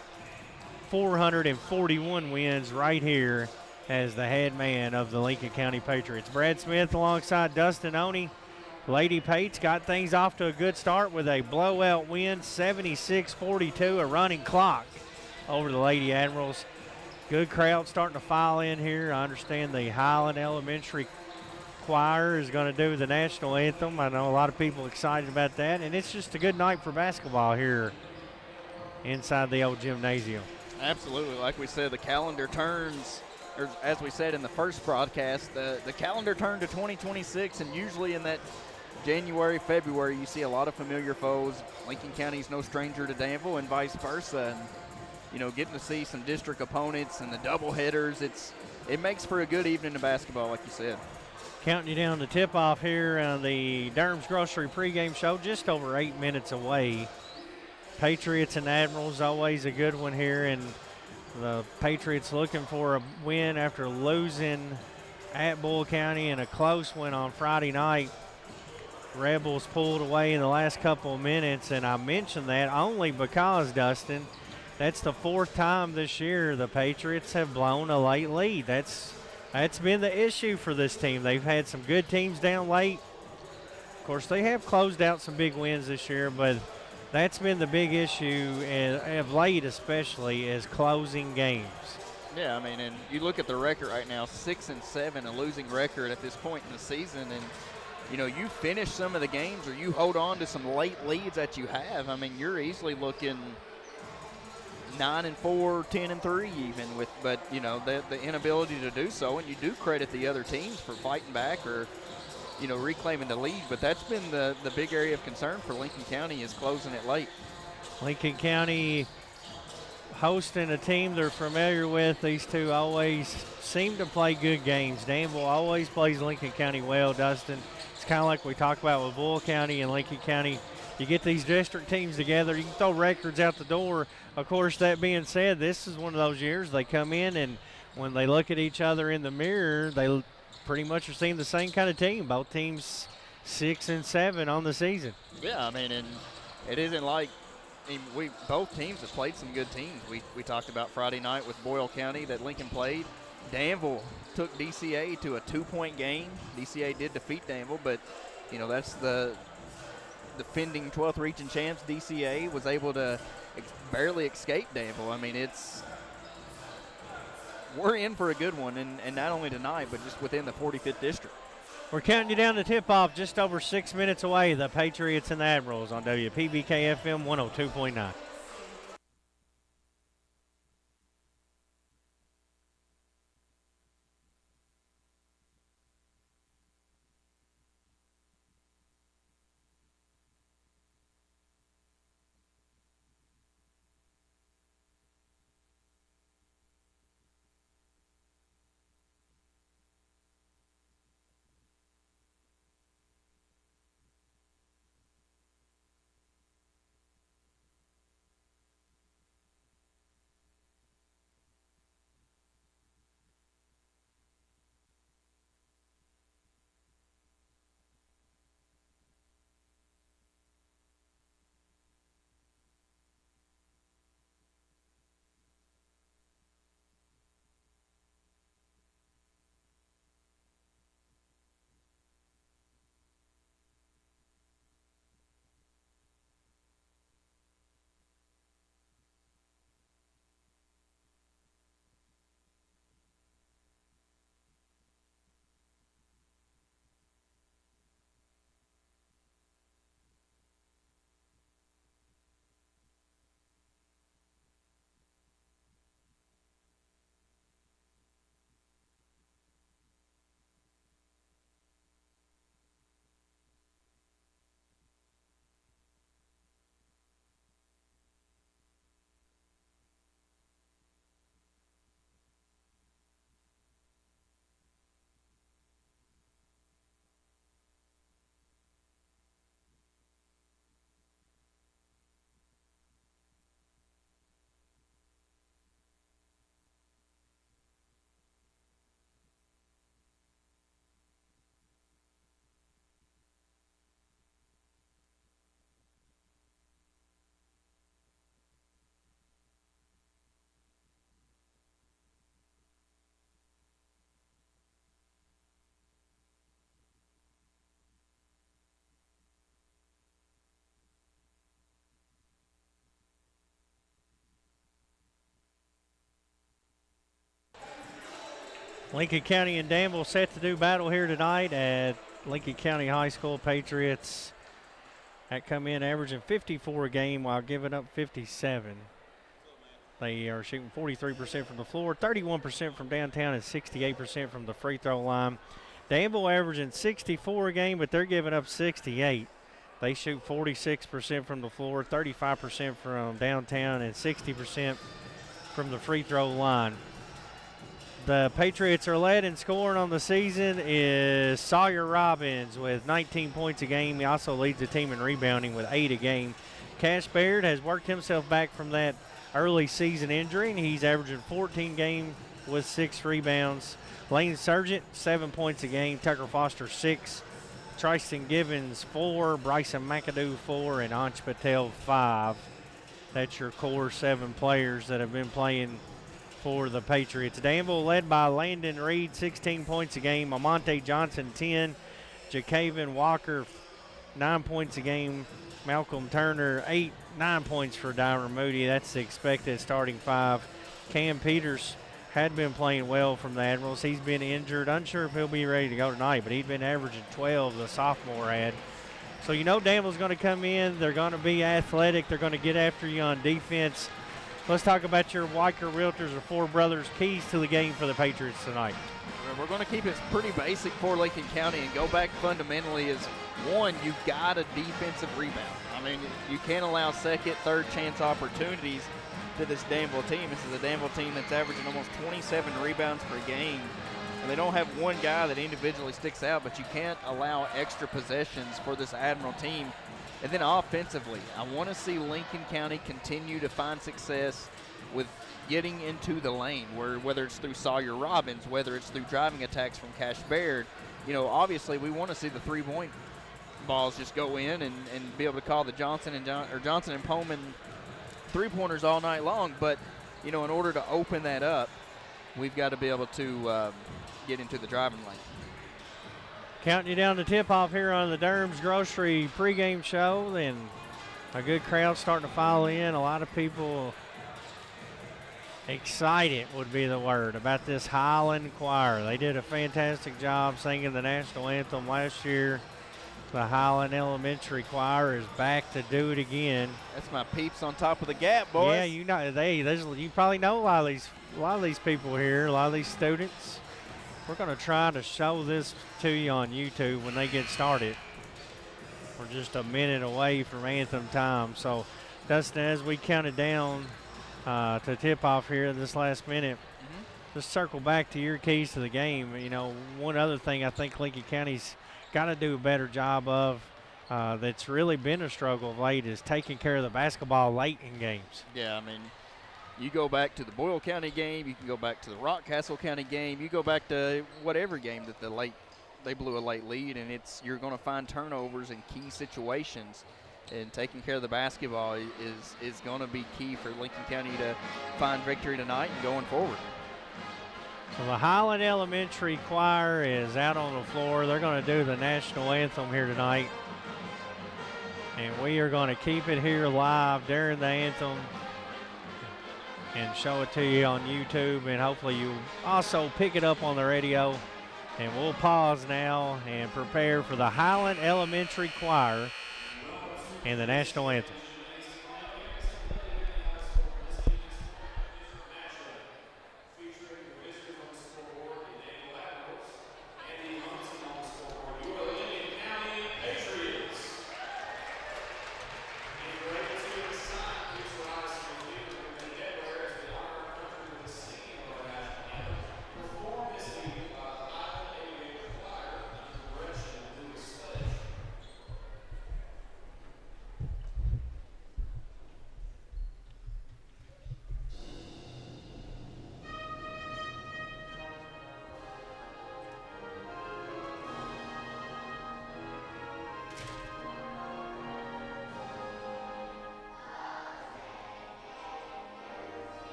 441 wins right here as the head man of the Lincoln County Patriots. Brad Smith alongside Dustin Oney. Lady Pates got things off to a good start with a blowout win, 76-42, a running clock over the Lady Admirals. Good crowd starting to file in here. I understand the Highland Elementary Choir is going to do the national anthem. I know a lot of people excited about that, and it's just a good night for basketball here inside the old gymnasium. Absolutely. Like we said, the calendar turns, or as we said in the first broadcast, the calendar turned to 2026, and usually in that January, February, you see a lot of familiar foes. Lincoln County's no stranger to Danville and vice versa. And, you know, getting to see some district opponents and the double headers, it makes for a good evening of basketball, like you said. Counting you down to tip-off here on the Durham's Grocery pregame show, just over 8 minutes away. Patriots and Admirals, always a good one here, and the Patriots looking for a win after losing at Bull County in a close one on Friday night. Rebels pulled away in the last couple of minutes, and I mentioned that only because, Dustin, that's the 4th time this year the Patriots have blown a late lead. That's been the issue for this team. They've had some good teams down late. Of course, they have closed out some big wins this year, but that's been the big issue, of late especially, is closing games. Yeah, I mean, and you look at the record right now, 6-7, a losing record at this point in the season, and you know, you finish some of the games or you hold on to some late leads that you have. I mean, you're easily looking 9-4, 10-3 even with, but you know, the inability to do so, and you do credit the other teams for fighting back or, you know, reclaiming the lead, but that's been the big area of concern for Lincoln County is closing it late. Lincoln County hosting a team they're familiar with. These two always seem to play good games. Danville always plays Lincoln County well, Dustin. It's kind of like we talked about with Bull County and Lincoln County. You get these district teams together, you can throw records out the door. Of course, that being said, this is one of those years they come in and when they look at each other in the mirror, they pretty much are seeing the same kind of team. Both teams 6-7 on the season. Yeah, I mean, and it isn't like both teams have played some good teams. We talked about Friday night with Boyle County that Lincoln played. Danville took DCA to a 2-point game. DCA did defeat Danville, but, you know, that's the defending 12th region champs. DCA was able to barely escape Danville. I mean, we're in for a good one, and not only tonight, but just within the 45th district. We're counting you down to tip-off, just over 6 minutes away. The Patriots and the Admirals on WPBK-FM 102.9. Lincoln County and Danville set to do battle here tonight at Lincoln County High School. Patriots that come in averaging 54 a game while giving up 57. They are shooting 43% from the floor, 31% from downtown, and 68% from the free throw line. Danville averaging 64 a game, but they're giving up 68. They shoot 46% from the floor, 35% from downtown, and 60% from the free throw line. The Patriots are led in scoring on the season is Sawyer Robbins with 19 points a game. He also leads the team in rebounding with 8 a game. Cash Baird has worked himself back from that early season injury, and he's averaging 14 games with 6 rebounds. Lane Sargent, 7 points a game. Tucker Foster, 6. Tristan Givens, 4. Bryson McAdoo, 4. And Ansh Patel, 5. That's your core 7 players that have been playing for the Patriots. Danville led by Landon Reed, 16 points a game. Amonte Johnson, 10. Jacaven Walker, 9 points a game. Malcolm Turner, 9 points for Dyron Moody. That's the expected starting 5. Cam Peters had been playing well from the Admirals. He's been injured. Unsure if he'll be ready to go tonight, but he'd been averaging 12, the sophomore had. So you know Danville's going to come in. They're going to be athletic. They're going to get after you on defense. Let's talk about your Weicker Realtors or Four Brothers keys to the game for the Patriots tonight. We're going to keep it pretty basic for Lincoln County and go back fundamentally is, one, you've got a defensive rebound. I mean, you can't allow second, third chance opportunities to this Danville team. This is a Danville team that's averaging almost 27 rebounds per game. And they don't have one guy that individually sticks out, but you can't allow extra possessions for this Admiral team. And then offensively, I want to see Lincoln County continue to find success with getting into the lane, whether it's through Sawyer Robbins, whether it's through driving attacks from Cash Baird. You know, obviously we want to see the three-point balls just go in and be able to call the Johnson and Pullman three-pointers all night long. But, you know, in order to open that up, we've got to be able to get into the driving lane. Counting you down to tip-off here on the Durham's Grocery pregame show, and a good crowd starting to file in. A lot of people excited would be the word about this Highland Choir. They did a fantastic job singing the national anthem last year. The Highland Elementary Choir is back to do it again. That's my peeps on top of the gap, boys. Yeah, you know, you probably know a lot of these people here, a lot of these students. We're going to try to show this to you on YouTube when they get started. We're just a minute away from anthem time. So, Dustin, as we counted down to tip off here in this last minute, just circle back to your keys to the game. You know, one other thing I think Lincoln County's got to do a better job of that's really been a struggle of late is taking care of the basketball late in games. Yeah, I mean, you go back to the Boyle County game, you can go back to the Rockcastle County game, you go back to whatever game that they blew a late lead, and you're going to find turnovers in key situations. And taking care of the basketball is going to be key for Lincoln County to find victory tonight and going forward. So the Highland Elementary Choir is out on the floor. They're going to do the national anthem here tonight. And we are going to keep it here live during the anthem and show it to you on YouTube. And hopefully you also pick it up on the radio. And we'll pause now and prepare for the Highland Elementary Choir and the national anthem.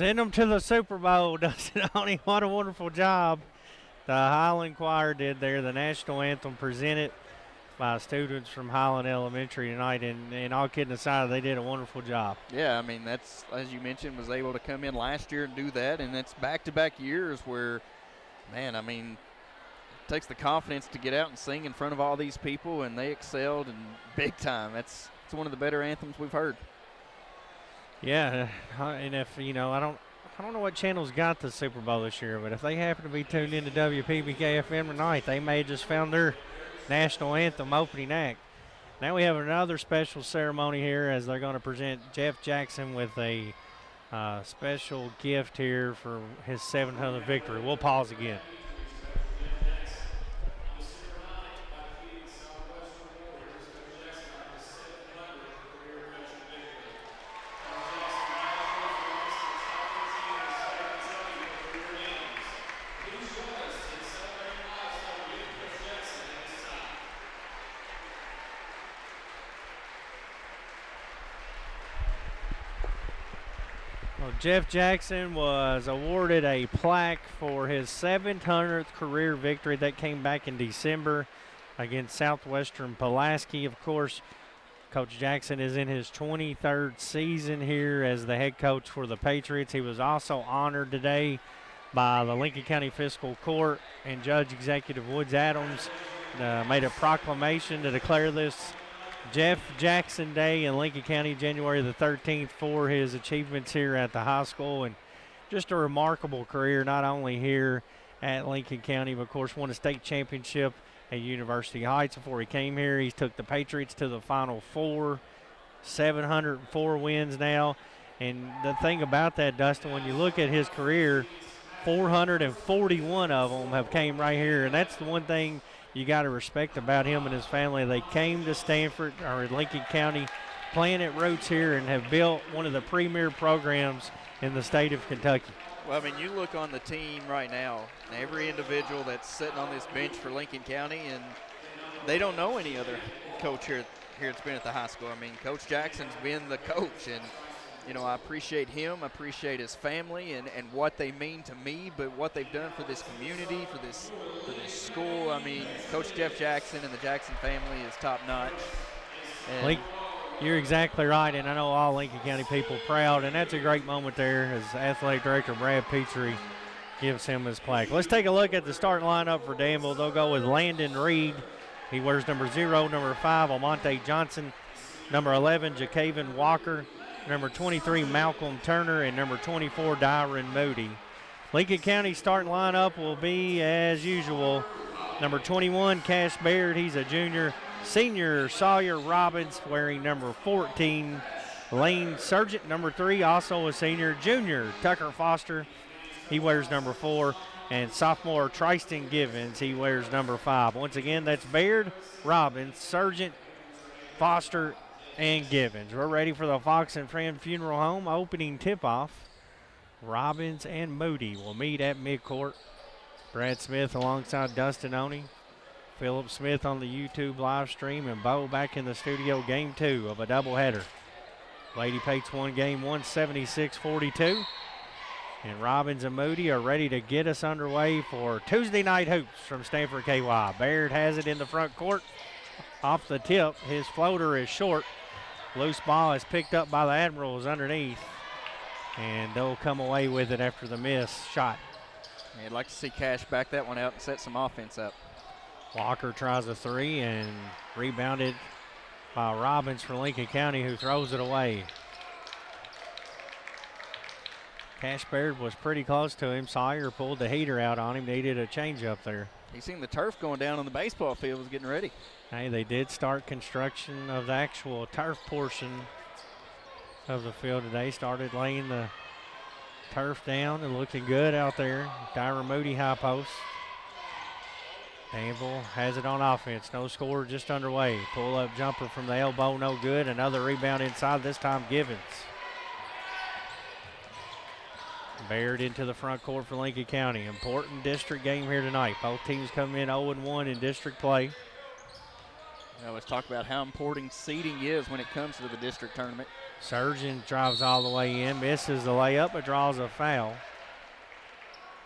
Send them to the Super Bowl, Dustin Oney. What a wonderful job the Highland Choir did there. The national anthem presented by students from Highland Elementary tonight. And all kidding aside, they did a wonderful job. Yeah, I mean, that's, as you mentioned, was able to come in last year and do that. And that's back-to-back years where, man, I mean, it takes the confidence to get out and sing in front of all these people, and they excelled and big time. It's one of the better anthems we've heard. Yeah, and if, you know, I don't know what channel's got the Super Bowl this year, but if they happen to be tuned into WPBK-FM tonight, they may have just found their national anthem opening act. Now we have another special ceremony here as they're going to present Jeff Jackson with a special gift here for his 700th victory. We'll pause again. Well, Jeff Jackson was awarded a plaque for his 700th career victory. That came back in December against Southwestern Pulaski. Of course, Coach Jackson is in his 23rd season here as the head coach for the Patriots. He was also honored today by the Lincoln County Fiscal Court, and Judge Executive Woods Adams made a proclamation to declare this Jeff Jackson Day in Lincoln County, January the 13th, for his achievements here at the high school. And just a remarkable career, not only here at Lincoln County, but of course won a state championship at University Heights before he came here. He's took the Patriots to the Final Four, 704 wins now. And the thing about that, Dustin, when you look at his career, 441 of them have came right here. And that's the one thing you got to respect about him and his family. They came to Stanford or Lincoln County, planted roots here, and have built one of the premier programs in the state of Kentucky. Well, I mean, you look on the team right now, every individual that's sitting on this bench for Lincoln County, and they don't know any other coach here that's been at the high school. I mean, Coach Jackson's been the coach, and you know, I appreciate him, I appreciate his family and what they mean to me, but what they've done for this community, for this school. I mean, Coach Jeff Jackson and the Jackson family is top-notch. You're exactly right, and I know all Lincoln County people proud, and that's a great moment there as Athletic Director Brad Petrie gives him his plaque. Let's take a look at the starting lineup for Danville. They'll go with Landon Reed. He wears number 0, number 5, Almonte Johnson, number 11, Jacaven Walker, number 23, Malcolm Turner, and number 24, Dyron Moody. Lincoln County starting lineup will be, as usual, number 21, Cash Baird. He's a junior. Senior, Sawyer Robbins, wearing number 14. Lane Sargent, number 3, also a senior. Junior, Tucker Foster. He wears number 4. And sophomore, Tristan Givens. He wears number 5. Once again, that's Baird, Robbins, Sargent, Foster, and Givens. We're ready for the Fox and Friend Funeral Home opening tip-off. Robbins and Moody will meet at midcourt. Brad Smith alongside Dustin Oney. Philip Smith on the YouTube live stream, and Bo back in the studio. Game 2 of a doubleheader. Lady Pates won game 176-42. And Robbins and Moody are ready to get us underway for Tuesday night hoops from Stanford KY. Baird has it in the front court. Off the tip, his floater is short. Loose ball is picked up by the Admirals underneath, and they'll come away with it after the miss shot. Yeah, I'd like to see Cash back that one out and set some offense up. Walker tries a 3 and rebounded by Robbins for Lincoln County, who throws it away. Cash Baird was pretty close to him. Sawyer pulled the heater out on him. Needed a change up there. He's seen the turf going down on the baseball field, was getting ready. Hey, they did start construction of the actual turf portion of the field today. Started laying the turf down and looking good out there. Dyron Moody high post. Danville has it on offense. No score, just underway. Pull-up jumper from the elbow, no good. Another rebound inside, this time Givens. Baird into the front court for Lincoln County. Important district game here tonight. Both teams come in 0-1 in district play. Now let's talk about how important seeding is when it comes to the district tournament. Surgeon drives all the way in, misses the layup, but draws a foul.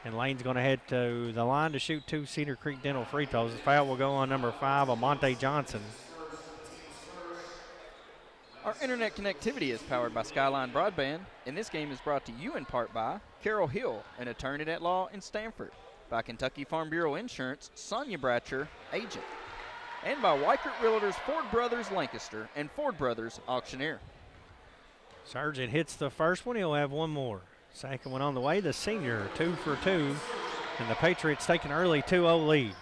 And Lane's going to head to the line to shoot 2 Cedar Creek Dental free throws. The foul will go on number 5, Amonte Johnson. Our internet connectivity is powered by Skyline Broadband, and this game is brought to you in part by Carol Hill, an attorney at law in Stamford, by Kentucky Farm Bureau Insurance, Sonia Bratcher, agent, and by Weichert Realtors Ford Brothers Lancaster and Ford Brothers Auctioneer. Sargent hits the first one. He'll have one more. Second one on the way. The senior, 2 for 2. And the Patriots take an early 2-0 lead.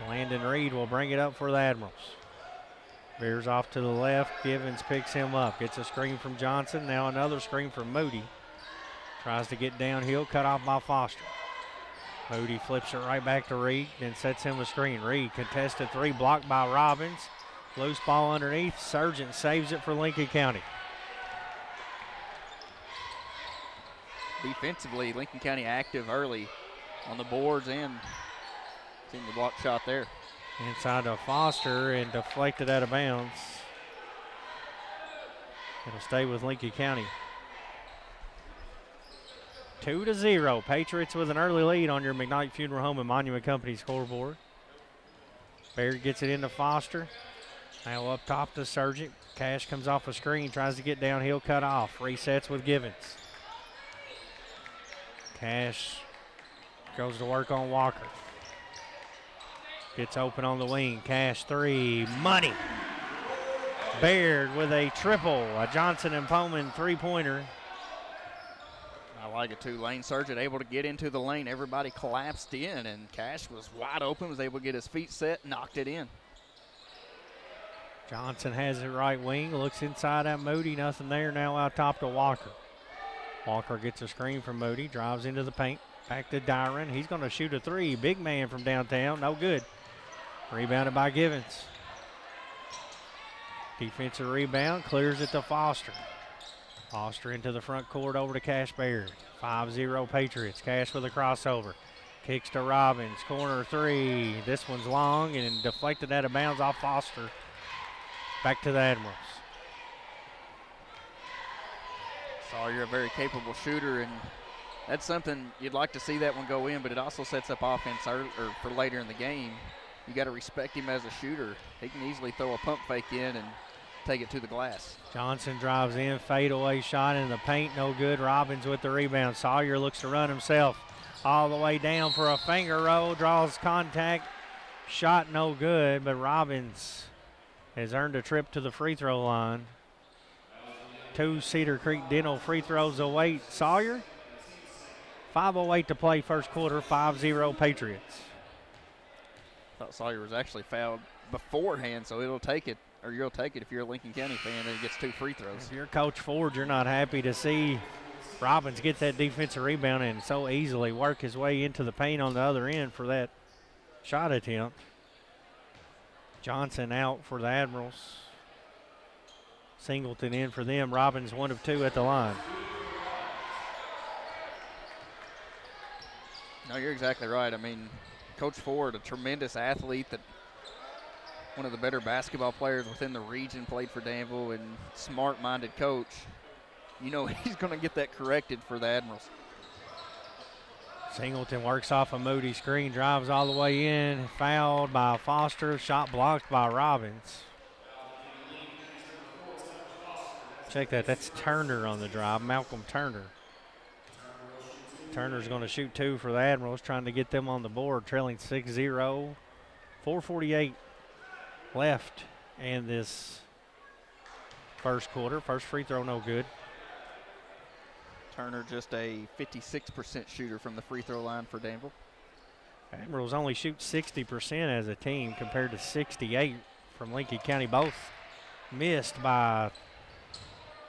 Landon Reed will bring it up for the Admirals. Veers off to the left. Givens picks him up. Gets a screen from Johnson. Now another screen from Moody. Tries to get downhill. Cut off by Foster. Moody flips it right back to Reed. Then sets him a screen. Reed contested 3. Blocked by Robbins. Loose ball underneath. Sargent saves it for Lincoln County. Defensively, Lincoln County active early on the boards and seeing the block shot there. Inside to Foster and deflected out of bounds. It'll stay with Lincoln County. 2-0. Patriots with an early lead on your McKnight Funeral Home and Monument Company scoreboard. Baird gets it into Foster. Now up top to Sargent. Cash comes off a screen, tries to get downhill, cut off. Resets with Givens. Cash goes to work on Walker. Gets open on the wing. Cash 3. Money. Baird with a triple. A Johnson and Pullman 3-pointer. I like it too. Lane Sargent able to get into the lane. Everybody collapsed in, and Cash was wide open, was able to get his feet set, knocked it in. Johnson has it right wing. Looks inside at Moody. Nothing there. Now out top to Walker. Walker gets a screen from Moody. Drives into the paint. Back to Dyron. He's going to shoot a 3. Big man from downtown. No good. Rebounded by Givens. Defensive rebound. Clears it to Foster. Foster into the front court over to Cash Baird. 5-0 Patriots. Cash with a crossover. Kicks to Robbins. Corner 3. This one's long and deflected out of bounds off Foster. Back to the Admirals. Sawyer, a very capable shooter, and that's something you'd like to see that one go in, but it also sets up offense for later in the game. You got to respect him as a shooter. He can easily throw a pump fake in and take it to the glass. Johnson drives in, fadeaway shot in the paint, no good. Robbins with the rebound. Sawyer looks to run himself all the way down for a finger roll, draws contact, shot no good, but Robbins has earned a trip to the free throw line. 2 Cedar Creek Dental free throws await Sawyer. 5:08 to play first quarter, 5-0 Patriots. Thought Sawyer was actually fouled beforehand, so it'll take it, or you'll take it if you're a Lincoln County fan and he gets 2 free throws. If you're Coach Ford, you're not happy to see Robbins get that defensive rebound and so easily work his way into the paint on the other end for that shot attempt. Johnson out for the Admirals. Singleton in for them. Robbins 1 of 2 at the line. No, you're exactly right. I mean, Coach Ford, a tremendous athlete, that one of the better basketball players within the region, played for Danville, and smart-minded coach. You know he's going to get that corrected for the Admirals. Singleton works off a Moody screen, drives all the way in, fouled by Foster, shot blocked by Robbins. Check that, that's Turner on the drive, Malcolm Turner. Turner's going to shoot 2 for the Admirals, trying to get them on the board, trailing 6-0. 4:48 left in this first quarter. First free throw, no good. Turner just a 56% shooter from the free throw line for Danville. Admirals only shoot 60% as a team compared to 68 from Lincoln County. Both missed by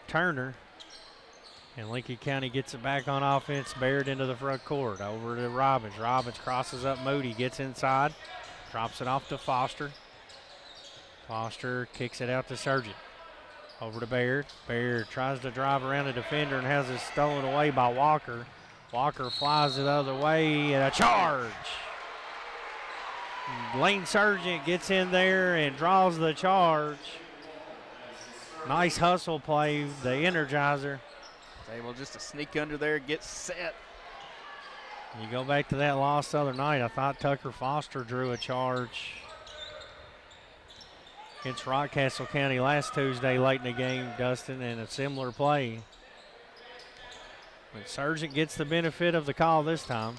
Turner. And Lincoln County gets it back on offense. Baird into the front court. Over to Robbins. Robbins crosses up Moody. Gets inside. Drops it off to Foster. Foster kicks it out to Sargent. Over to Baird. Baird tries to drive around a defender and has it stolen away by Walker. Walker flies it the other way and a charge. Lane Sargent gets in there and draws the charge. Nice hustle play, the Energizer. Able just to sneak under there, get set. You go back to that loss the other night, I thought Tucker Foster drew a charge against Rockcastle County last Tuesday late in the game, Dustin, in a similar play. But Sargent gets the benefit of the call this time.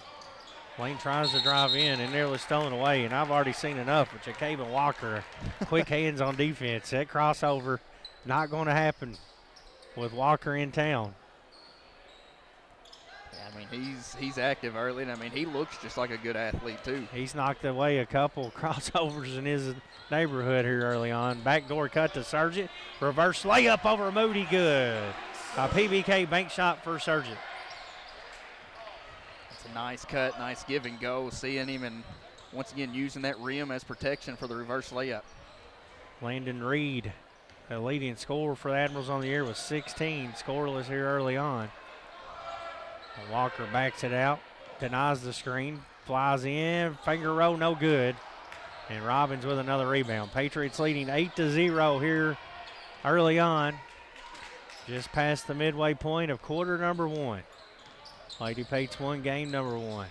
Lane tries to drive in and nearly stolen away, and I've already seen enough with Jacaven Walker. Quick hands on defense. That crossover not going to happen with Walker in town. I mean, he's active early, and I mean, he looks just like a good athlete too. He's knocked away a couple crossovers in his neighborhood here early on. Backdoor cut to Sargent. Reverse layup over Moody, good. A PBK bank shot for Sargent. It's a nice cut, nice give and go. Seeing him and once again using that rim as protection for the reverse layup. Landon Reed, the leading scorer for the Admirals on the year, was 16, scoreless here early on. Walker backs it out, denies the screen, flies in, finger roll, no good. And Robbins with another rebound. Patriots leading 8-0 here early on. Just past the midway point of quarter number one. Lady Pates won game number one.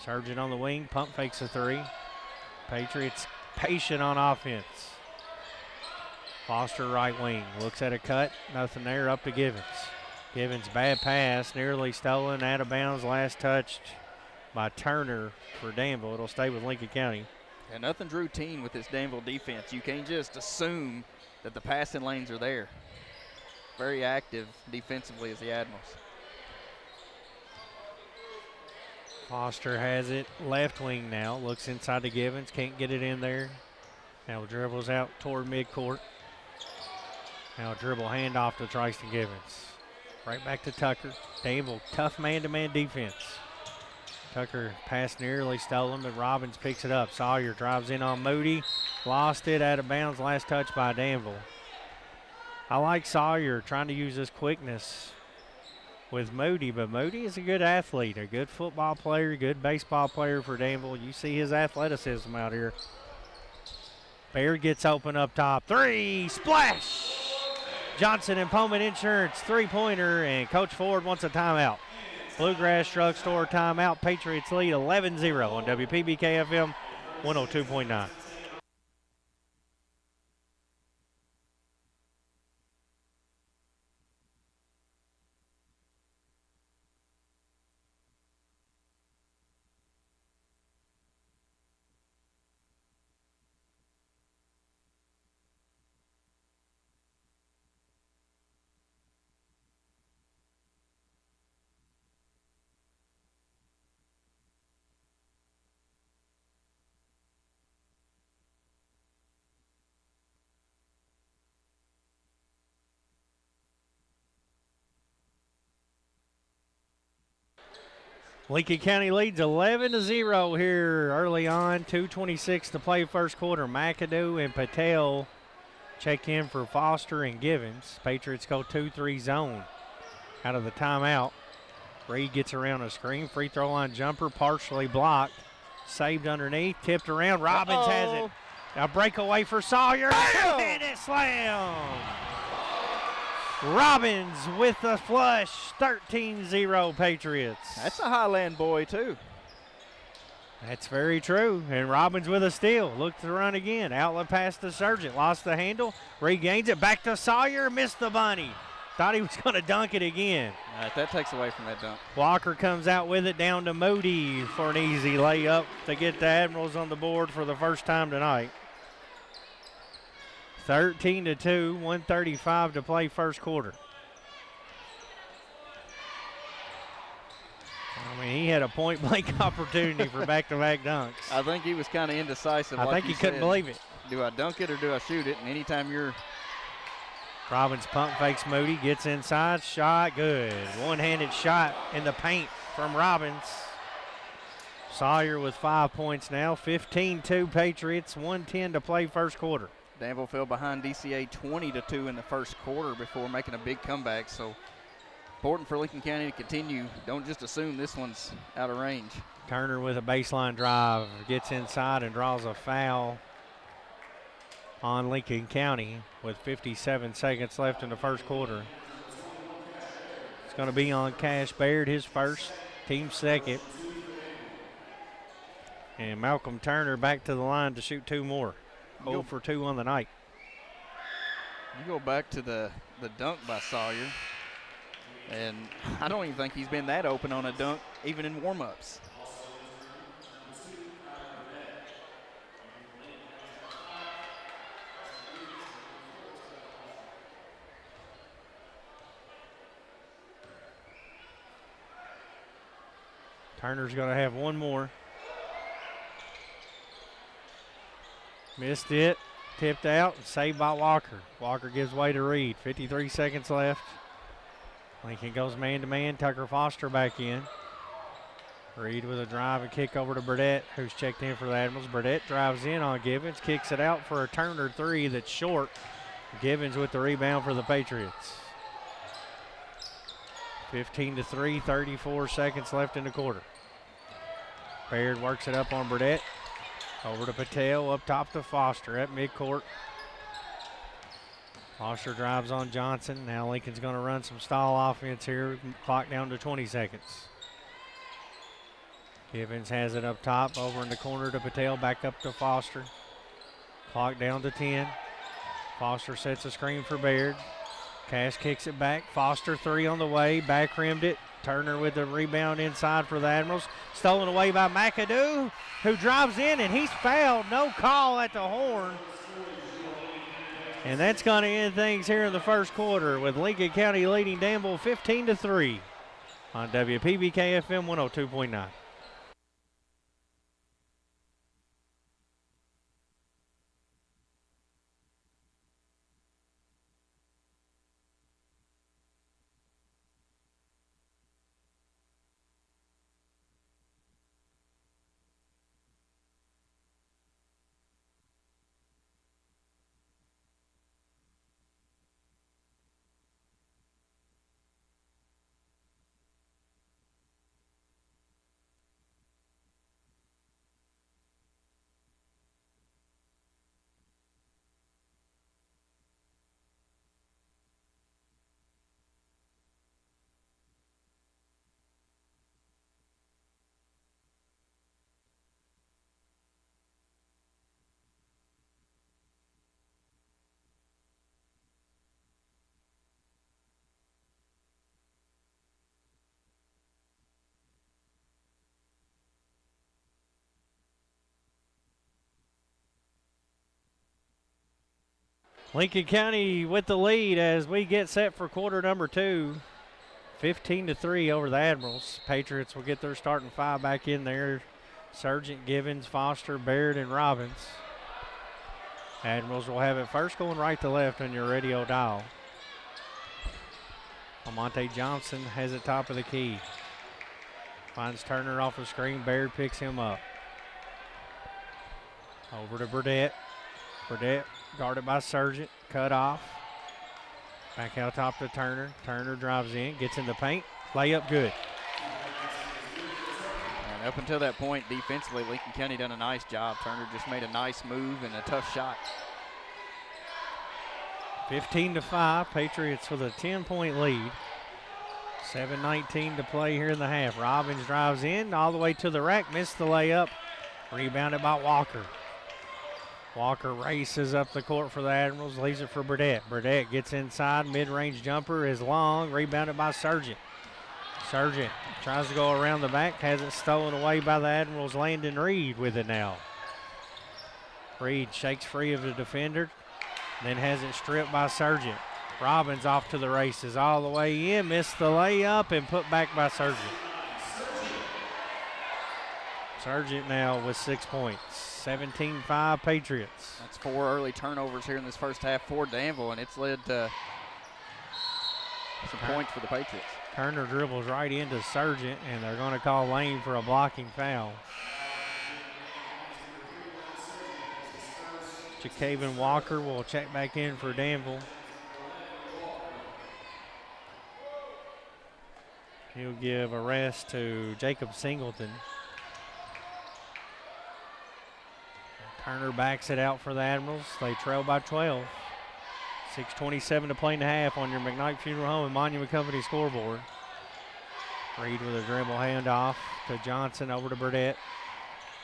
Sargent on the wing, pump fakes a three. Patriots patient on offense. Foster right wing, looks at a cut, nothing there, up to Givens. Givens bad pass, nearly stolen, out of bounds, last touched by Turner for Danville. It'll stay with Lincoln County. And nothing's routine with this Danville defense. You can't just assume that the passing lanes are there. Very active defensively as the Admirals. Foster has it, left wing now, looks inside to Givens, can't get it in there. Now dribbles out toward midcourt. Now dribble handoff to Tristan Givens. Right back to Tucker. Danville, tough man-to-man defense. Tucker pass nearly stolen, but Robbins picks it up. Sawyer drives in on Moody. Lost it, out of bounds, last touch by Danville. I like Sawyer trying to use his quickness with Moody, but Moody is a good athlete, a good football player, good baseball player for Danville. You see his athleticism out here. Baird gets open up top. Three, splash! Johnson and Pullman Insurance, three-pointer, and Coach Ford wants a timeout. Bluegrass Drugstore timeout. Patriots lead 11-0 on WPBK FM 102.9. Lincoln County leads 11-0 here early on. 2:26 to play first quarter. McAdoo and Patel check in for Foster and Givens. Patriots go 2-3 zone out of the timeout. Reed gets around a screen. Free throw line jumper partially blocked. Saved underneath. Tipped around. Robbins has it. Now breakaway for Sawyer. And it slam. Robbins with the flush, 13-0 Patriots. That's a Highland boy, too. That's very true. And Robbins with a steal. Looked to run again. Outlet pass to Sargent. Lost the handle. Regains it. Back to Sawyer. Missed the bunny. Thought he was going to dunk it again. That takes away from that dunk. Walker comes out with it down to Moody for an easy layup to get the Admirals on the board for the first time tonight. 13-2, 1:35 to play first quarter. I mean, he had a point-blank opportunity for back-to-back dunks. I think he was kind of indecisive. I think he couldn't believe it. Do I dunk it or do I shoot it? And anytime you're... Robbins pump fakes Moody, gets inside, shot, good. One-handed shot in the paint from Robbins. Sawyer with 5 points now, 15-2 Patriots, 1:10 to play first quarter. Danville fell behind DCA 20-2 in the first quarter before making a big comeback. So important for Lincoln County to continue. Don't just assume this one's out of range. Turner with a baseline drive, gets inside and draws a foul. on Lincoln County with 57 seconds left in the first quarter. It's going to be on Cash Baird, his first, team second. And Malcolm Turner back to the line to shoot 2 more. 0 for 2 on the night. You go back to the dunk by Sawyer, and I don't even think he's been that open on a dunk, even in warm-ups. Turner's going to have 1 more. Missed it, tipped out, and saved by Walker. Walker gives way to Reed. 53 seconds left. Lincoln goes man-to-man. Tucker Foster back in. Reed with a drive and kick over to Burdett, who's checked in for the Admirals. Burdett drives in on Givens, kicks it out for a Turner 3 that's short. Givens with the rebound for the Patriots. 15-3, 34 seconds left in the quarter. Baird works it up on Burdett. Over to Patel, up top to Foster at midcourt. Foster drives on Johnson. Now Lincoln's going to run some stall offense here. Clock down to 20 seconds. Givens has it up top, over in the corner to Patel, back up to Foster. Clock down to 10. Foster sets a screen for Baird. Cash kicks it back. Foster 3 on the way, back rimmed it. Turner with the rebound inside for the Admirals. Stolen away by McAdoo, who drives in, and he's fouled. No call at the horn. And that's going to end things here in the first quarter with Lincoln County leading Danville 15-3 on WPBK FM 102.9. Lincoln County with the lead as we get set for quarter number 2. 15-3 over the Admirals. Patriots will get their starting 5 back in there. Sargent, Givens, Foster, Baird, and Robbins. Admirals will have it first going right to left on your radio dial. Almonte Johnson has it top of the key. Finds Turner off the screen. Baird picks him up. Over to Burdett. Burdett guarded by Sargent. Cut off. Back out top to Turner. Turner drives in. Gets in the paint. Layup good. And up until that point, defensively, Lincoln County done a nice job. Turner just made a nice move and a tough shot. 15-5. Patriots with a 10-point lead. 7:19 to play here in the half. Robbins drives in all the way to the rack. Missed the layup. Rebounded by Walker. Walker races up the court for the Admirals. Leaves it for Burdett. Burdett gets inside. Mid-range jumper is long. Rebounded by Sargent. Sargent tries to go around the back. Has it stolen away by the Admirals. Landon Reed with it now. Reed shakes free of the defender. Then has it stripped by Sargent. Robbins off to the races all the way in. Missed the layup and put back by Sargent. Sargent now with 6 points. 17-5 Patriots. That's 4 early turnovers here in this first half for Danville, and it's led to some points for the Patriots. Turner dribbles right into Sargent, and they're going to call Lane for a blocking foul. Jacaven Walker will check back in for Danville. He'll give a rest to Jacob Singleton. Turner backs it out for the Admirals. They trail by 12. 6:27 to play in the half on your McKnight Funeral Home and Monument Company scoreboard. Reed with a dribble handoff to Johnson, over to Burdette.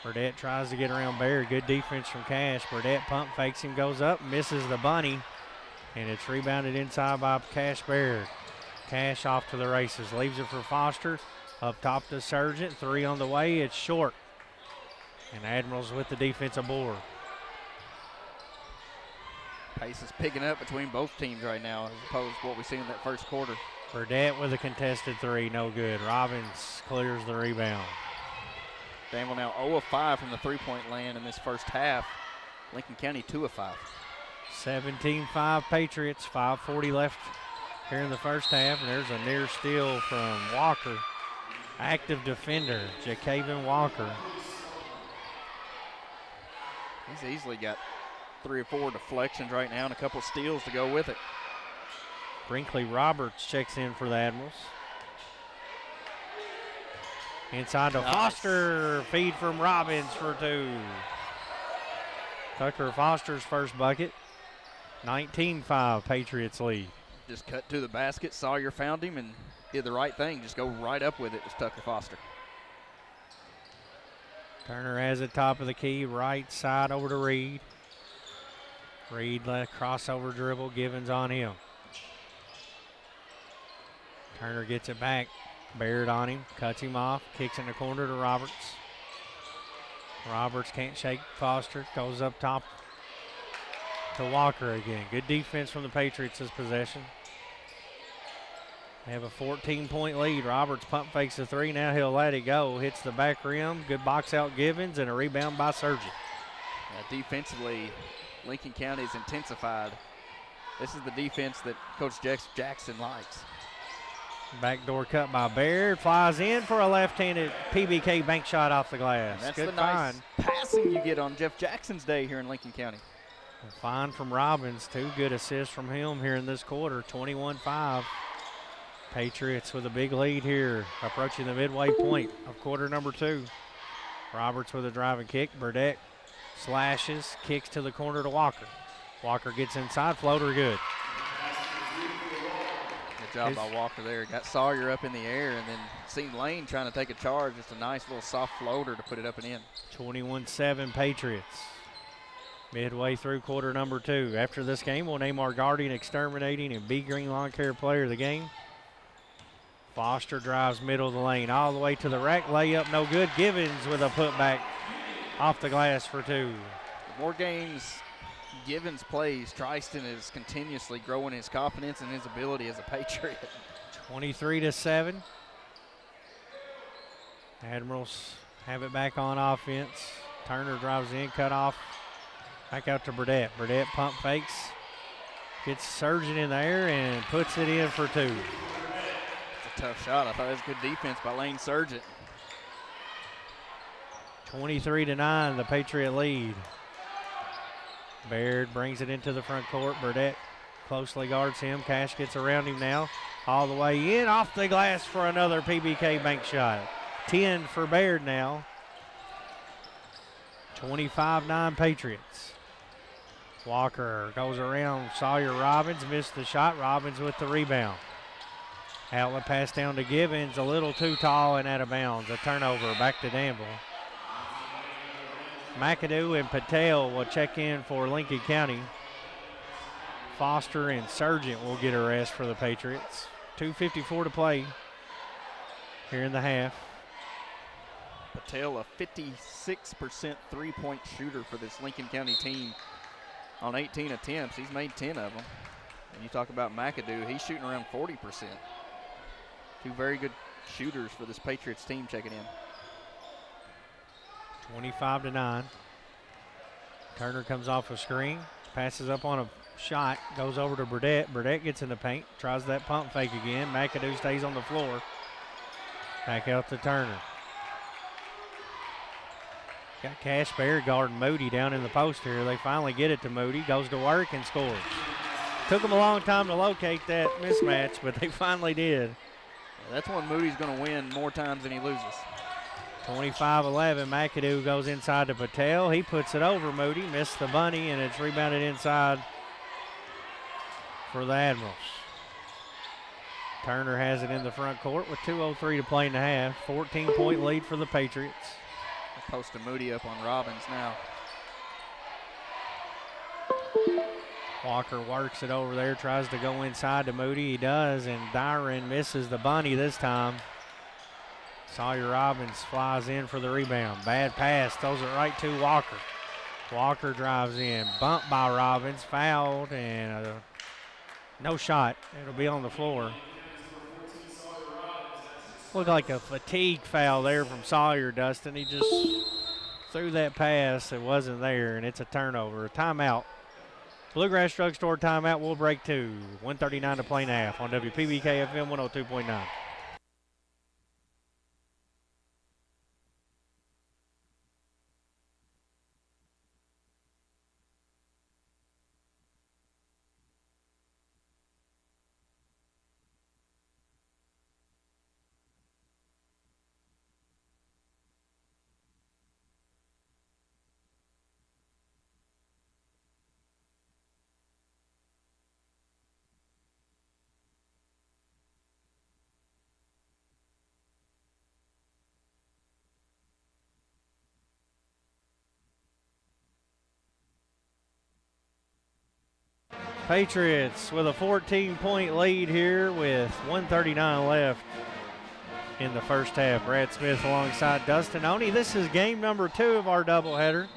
Burdette tries to get around Baird. Good defense from Cash. Burdette pump fakes him, goes up, misses the bunny, and it's rebounded inside by Cash Baird. Cash off to the races, leaves it for Foster. Up top to Sargent, 3 on the way, it's short. And Admirals with the defensive board. Pace is picking up between both teams right now as opposed to what we seen in that first quarter. Burdette with a contested 3, no good. Robbins clears the rebound. Danville now 0 of 5 from the three-point land in this first half. Lincoln County 2 of 5. 17-5 Patriots, 5:40 left here in the first half. And there's a near steal from Walker. Active defender, Jacaven Walker. He's easily got 3 or 4 deflections right now and a couple steals to go with it. Brinkley Roberts checks in for the Admirals. Inside to Foster, feed from Robbins for 2. Tucker Foster's first bucket. 19-5 Patriots lead. Just cut to the basket, Sawyer found him and did the right thing. Just go right up with it was Tucker Foster. Turner has it top of the key, right side over to Reed. Reed let a crossover dribble, Givens on him. Turner gets it back. Baird on him, cuts him off, kicks in the corner to Roberts. Roberts can't shake Foster, goes up top to Walker again. Good defense from the Patriots this possession. They have a 14-point lead. Roberts pump fakes the 3, now he'll let it go. Hits the back rim, good box out Givens, and a rebound by Sargent. Defensively, Lincoln County is intensified. This is the defense that Coach Jackson likes. Backdoor cut by Baird, flies in for a left-handed PBK bank shot off the glass. And that's good the find. nice passing you get on Jeff Jackson's day here in Lincoln County. A find from Robbins, 2 good assists from him here in this quarter, 21-5. Patriots with a big lead here, approaching the midway point of quarter number 2. Roberts with a driving kick, Burdette slashes, kicks to the corner to Walker. Walker gets inside, floater good. Job by Walker there. Got Sawyer up in the air and then seen Lane trying to take a charge. Just a nice little soft floater to put it up and in. 21-7 Patriots. Midway through quarter number 2. After this game, we'll name our Guardian Exterminating and B Green Lawn Care player of the game. Foster drives middle of the lane all the way to the rack. Layup no good. Givens with a putback off the glass for 2. The more games Givens plays, Tristan is continuously growing his confidence and his ability as a Patriot. 23-7. Admirals have it back on offense. Turner drives in, cut off. Back out to Burdette. Burdette pump fakes. Gets Sargent in there and puts it in for 2. It's a tough shot. I thought it was good defense by Lane Sargent. 23-9, the Patriot lead. Baird brings it into the front court. Burdette closely guards him. Cash gets around him now. All the way in, off the glass for another PBK bank shot. 10 for Baird now. 25-9 Patriots. Walker goes around Sawyer Robbins, missed the shot. Robbins with the rebound. Outlet pass down to Givens, a little too tall and out of bounds. A turnover back to Danville. McAdoo and Patel will check in for Lincoln County. Foster and Sargent will get a rest for the Patriots. 2:54 to play here in the half. Patel, a 56% three-point shooter for this Lincoln County team on 18 attempts. He's made 10 of them. And you talk about McAdoo, he's shooting around 40%. 2 very good shooters for this Patriots team checking in. 25-9. Turner comes off a screen, passes up on a shot, goes over to Burdette. Burdette gets in the paint, tries that pump fake again. McAdoo stays on the floor. Back out to Turner. Got Cash Baird guarding Moody down in the post here. They finally get it to Moody, goes to work and scores. Took them a long time to locate that mismatch, but they finally did. That's one Moody's going to win more times than he loses. 25-11, McAdoo goes inside to Patel. He puts it over Moody, missed the bunny, and it's rebounded inside for the Admirals. Turner has it in the front court with 2:03 to play in the half. 14-point lead for the Patriots. Posting Moody up on Robbins now. Walker works it over there, tries to go inside to Moody. He does, and Dyron misses the bunny this time. Sawyer Robbins flies in for the rebound. Bad pass, throws it right to Walker. Walker drives in, bumped by Robbins, fouled, and no shot. It'll be on the floor. Looked like a fatigue foul there from Sawyer, Dustin. He just threw that pass. It wasn't there, and it's a turnover. A timeout. Bluegrass Drugstore timeout. We'll break 2. 1:39 to play in the half on WPBK FM 102.9. Patriots with a 14-point lead here with 1:39 left in the first half. Brad Smith alongside Dustin Oney. This is game number 2 of our doubleheader.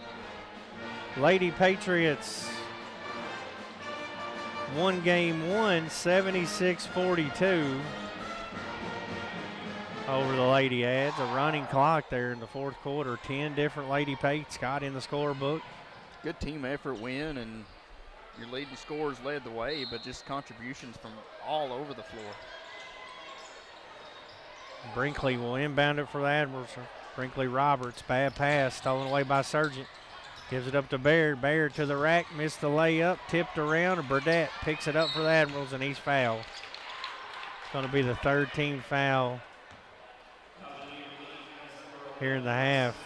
Lady Patriots won game 1, 76-42 over the Lady Ads. A running clock there in the fourth quarter. 10 different Lady Pates got in the scorebook. Good team effort win, and your leading scorers led the way, but just contributions from all over the floor. Brinkley will inbound it for the Admirals. Brinkley Roberts, bad pass, stolen away by Sargent. Gives it up to Baird. Baird to the rack, missed the layup, tipped around, and Burdett picks it up for the Admirals, and he's fouled. It's going to be the third team foul here in the half,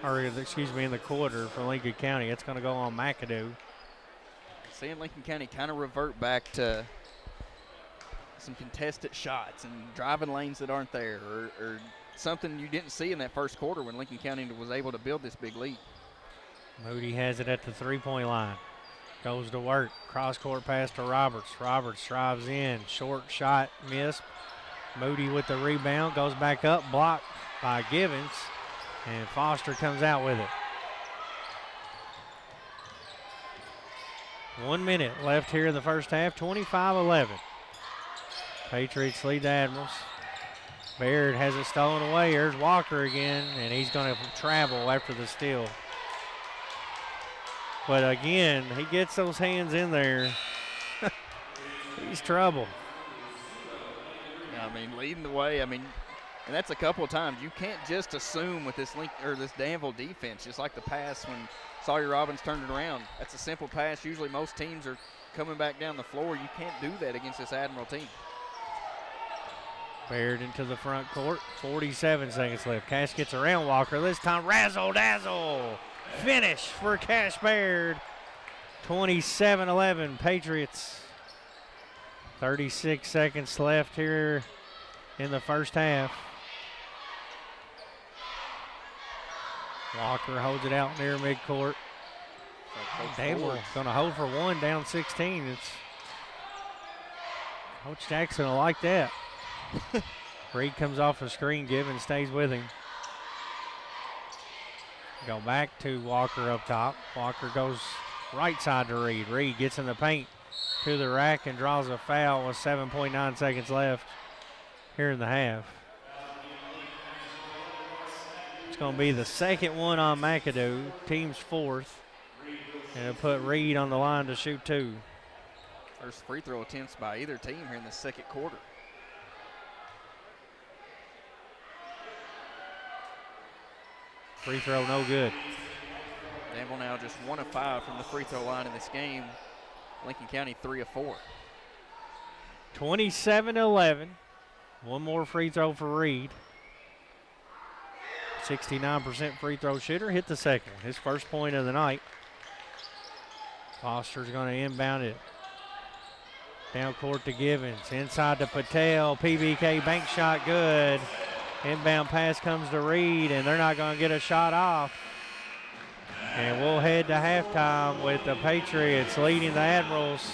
or excuse me, in the quarter for Lincoln County. It's going to go on McAdoo. Seeing Lincoln County kind of revert back to some contested shots and driving lanes that aren't there, or something you didn't see in that first quarter when Lincoln County was able to build this big lead. Moody has it at the three-point line. Goes to work. Cross-court pass to Roberts. Roberts drives in. Short shot missed. Moody with the rebound. Goes back up. Blocked by Givens. And Foster comes out with it. 1 minute left here in the first half. 25-11. Patriots lead the Admirals. Baird has it stolen away. There's Walker again, and he's going to travel after the steal. But again, he gets those hands in there. He's trouble. I mean, leading the way. I mean, and that's a couple of times. You can't just assume with this this Danville defense, just like the pass when Sawyer Robbins turned it around. That's a simple pass. Usually most teams are coming back down the floor. You can't do that against this Admiral team. Baird into the front court. 47 seconds left. Cash gets around Walker. This time razzle-dazzle. Finish for Cash Baird. 27-11 Patriots. 36 seconds left here in the first half. Walker holds it out near midcourt. Danville going to hold for one, down 16. It's Coach Jackson will like that. Reed comes off the screen, Gibbons stays with him. Go back to Walker up top. Walker goes right side to Reed. Reed gets in the paint to the rack and draws a foul with 7.9 seconds left here in the half. It's going to be the second one on McAdoo, team's fourth. And it'll put Reed on the line to shoot 2. First free throw attempts by either team here in the second quarter. Free throw no good. Danville now just 1 of 5 from the free throw line in this game. Lincoln County 3 of 4. 27-11. One more free throw for Reed. 69% free throw shooter, hit the second, his first point of the night. Foster's going to inbound it. Down court to Givens, inside to Patel, PBK bank shot good. Inbound pass comes to Reed, and they're not going to get a shot off. And we'll head to halftime with the Patriots leading the Admirals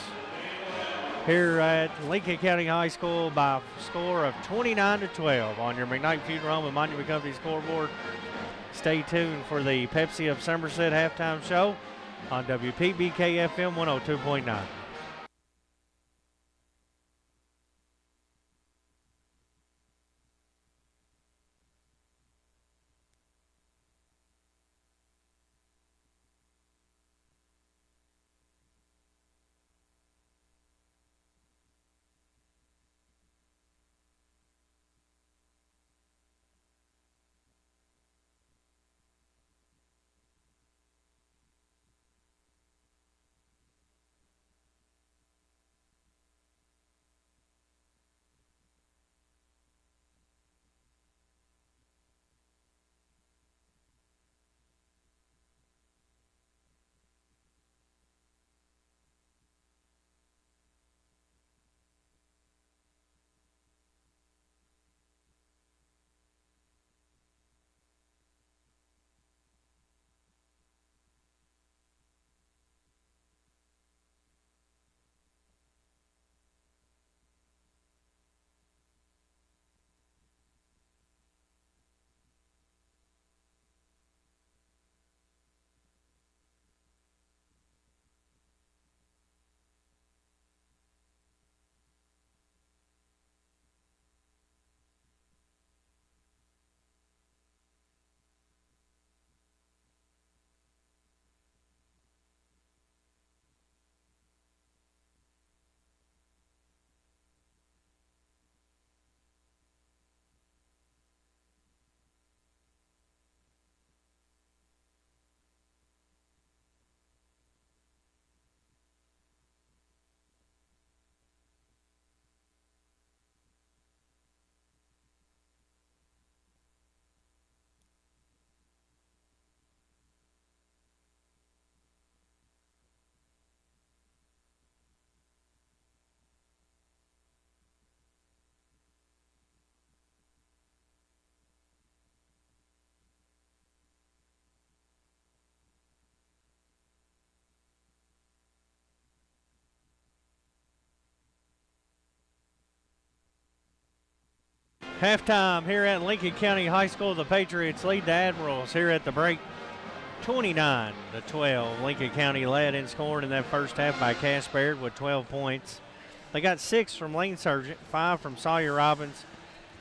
here at Lincoln County High School by a score of 29-12 on your McKnight Funeral Home and Monument Company scoreboard. Stay tuned for the Pepsi of Somerset halftime show on WPBK FM 102.9. Halftime here at Lincoln County High School. The Patriots lead the Admirals here at the break 29-12. Lincoln County led in scoring in that first half by Cass Baird with 12 points. They got 6 from Lane Sargent, 5 from Sawyer Robbins,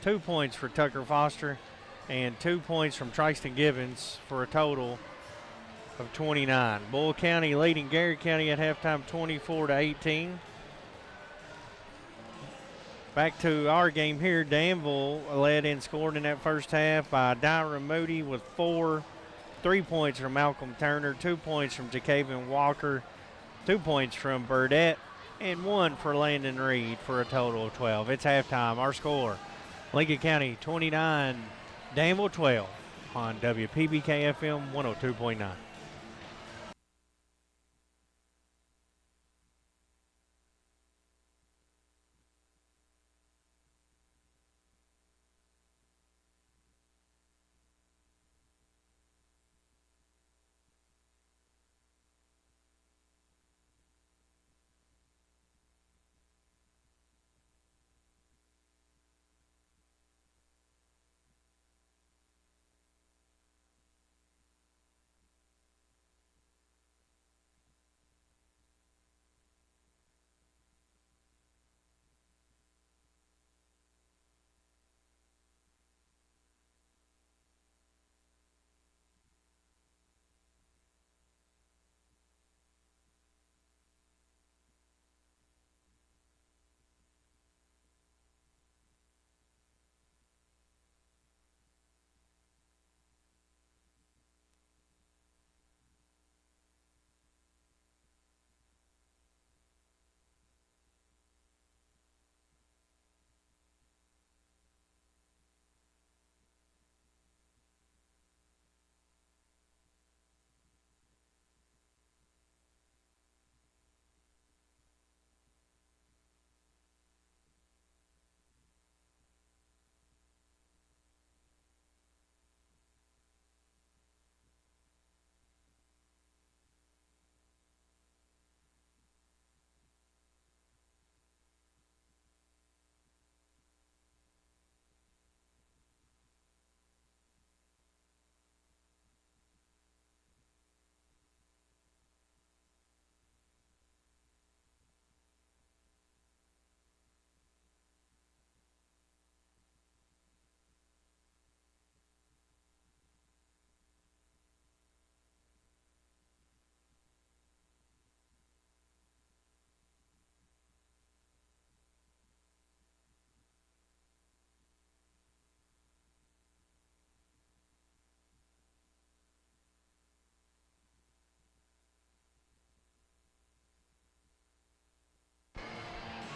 2 points for Tucker Foster, and 2 points from Tristan Givens for a total of 29. Bull County leading Gary County at halftime 24-18. Back to our game here. Danville led in scoring in that first half by Dyron Moody with 4. 3 points from Malcolm Turner, 2 points from Jacavian Walker, 2 points from Burdette, and 1 for Landon Reed for a total of 12. It's halftime. Our score, Lincoln County 29, Danville 12 on WPBK FM 102.9.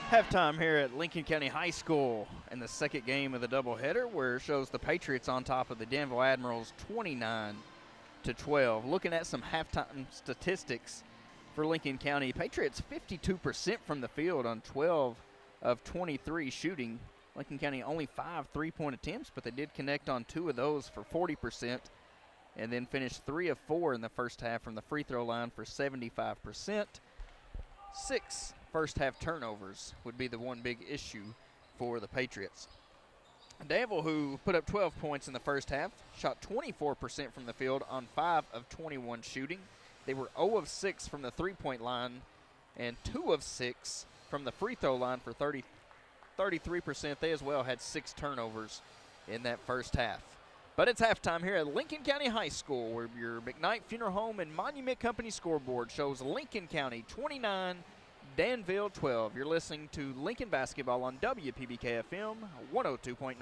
Halftime here at Lincoln County High School in the second game of the doubleheader, where it shows the Patriots on top of the Danville Admirals 29-12. Looking at some halftime statistics for Lincoln County, Patriots 52% from the field on 12 of 23 shooting. Lincoln County only 5 3-point attempts, but they did connect on 2 of those for 40%, and then finished 3 of 4 in the first half from the free throw line for 75%. 6 first half turnovers would be the one big issue for the Patriots. Danville, who put up 12 points in the first half, shot 24% from the field on 5 of 21 shooting. They were 0 of 6 from the three-point line and 2 of 6 from the free throw line for 33%. They as well had 6 turnovers in that first half. But it's halftime here at Lincoln County High School, where your McKnight Funeral Home and Monument Company scoreboard shows Lincoln County 29, Danville 12. You're listening to Lincoln Basketball on WPBK FM 102.9.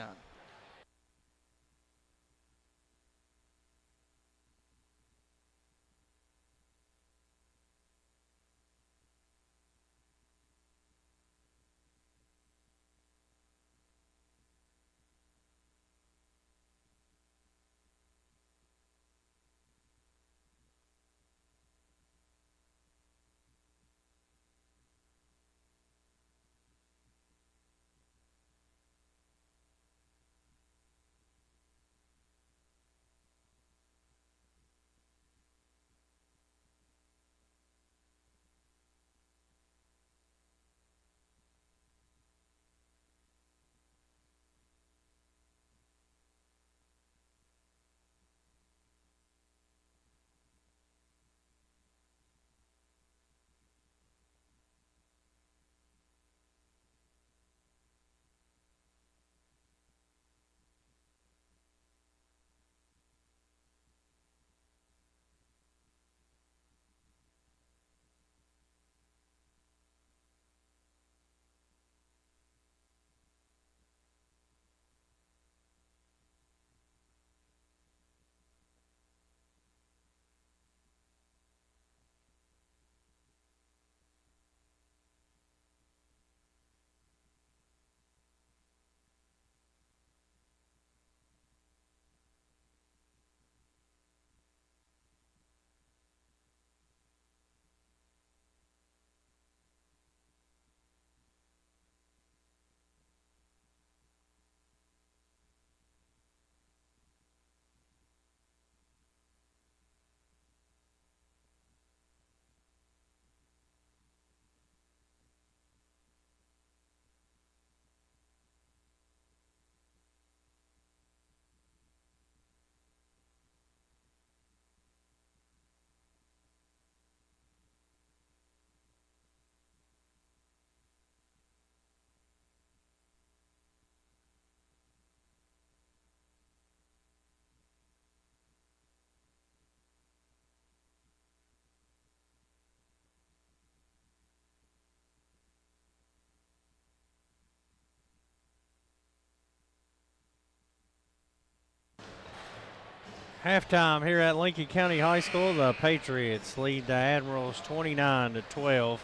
Halftime here at Lincoln County High School. The Patriots lead the Admirals 29-12.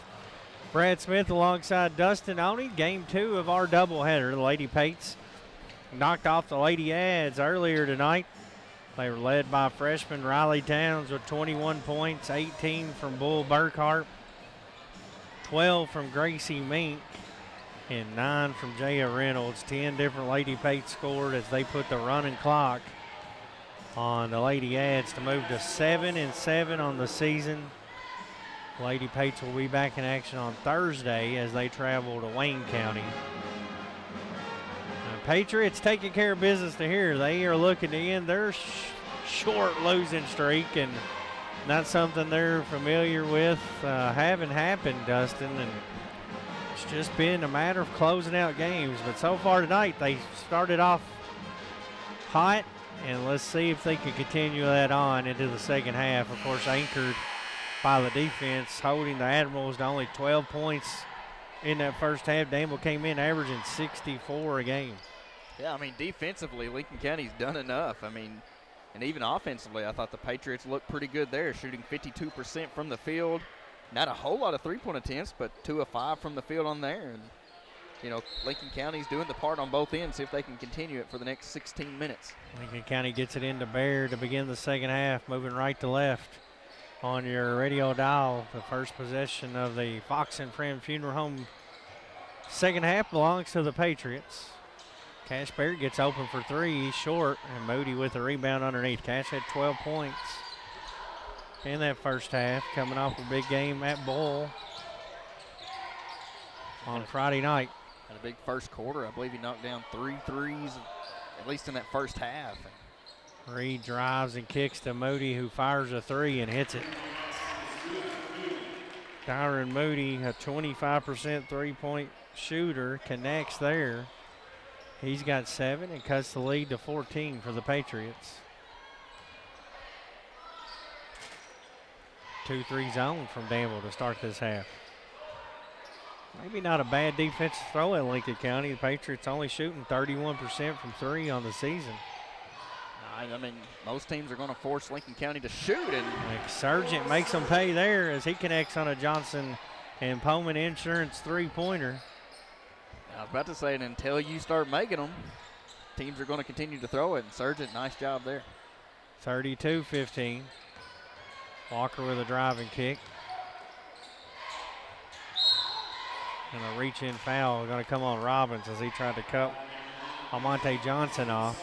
Brad Smith alongside Dustin Oney. Game 2 of our doubleheader. The Lady Pates knocked off the Lady Ads earlier tonight. They were led by freshman Riley Towns with 21 points, 18 from Bull Burkhart, 12 from Gracie Mink, and 9 from Jaya Reynolds. 10 different Lady Pates scored as they put the running clock on the Lady Ads to move to 7-7 on the season. Lady Pates will be back in action on Thursday as they travel to Wayne County. Patriots taking care of business to here. They are looking to end their short losing streak, and not something they're familiar with having happened, Dustin. And it's just been a matter of closing out games. But so far tonight, they started off hot, and let's see if they can continue that on into the second half. Of course, anchored by the defense, holding the Admirals to only 12 points in that first half. Danville came in averaging 64 a game. Yeah, I mean, defensively, Lincoln County's done enough. I mean, and even offensively, I thought the Patriots looked pretty good there, shooting 52% from the field. Not a whole lot of three-point attempts, but 2 of 5 from the field on there. And you know, Lincoln County's doing the part on both ends. See if they can continue it for the next 16 minutes. Lincoln County gets it into Baird to begin the second half, moving right to left on your radio dial. The first possession of the Fox and Friend Funeral Home second half belongs to the Patriots. Cash Baird gets open for three. He's short, and Moody with the rebound underneath. Cash had 12 points in that first half, coming off a big game at Bull on Friday night. Had a big first quarter. I believe he knocked down 3 threes, at least in that first half. Reed drives and kicks to Moody, who fires a three and hits it. Tyron Moody, a 25% three-point shooter, connects there. He's got 7 and cuts the lead to 14 for the Patriots. 2-3 zone from Danville to start this half. Maybe not a bad defensive throw at Lincoln County. The Patriots only shooting 31% from three on the season. I mean, most teams are going to force Lincoln County to shoot. And Sargent makes them pay there as he connects on a Johnson and Pullman Insurance three-pointer. I was about to say, and until you start making them, teams are going to continue to throw it. And Sargent, nice job there. 32-15. Walker with a driving kick. And a reach-in foul going to come on Robbins as he tried to cut Almonte Johnson off.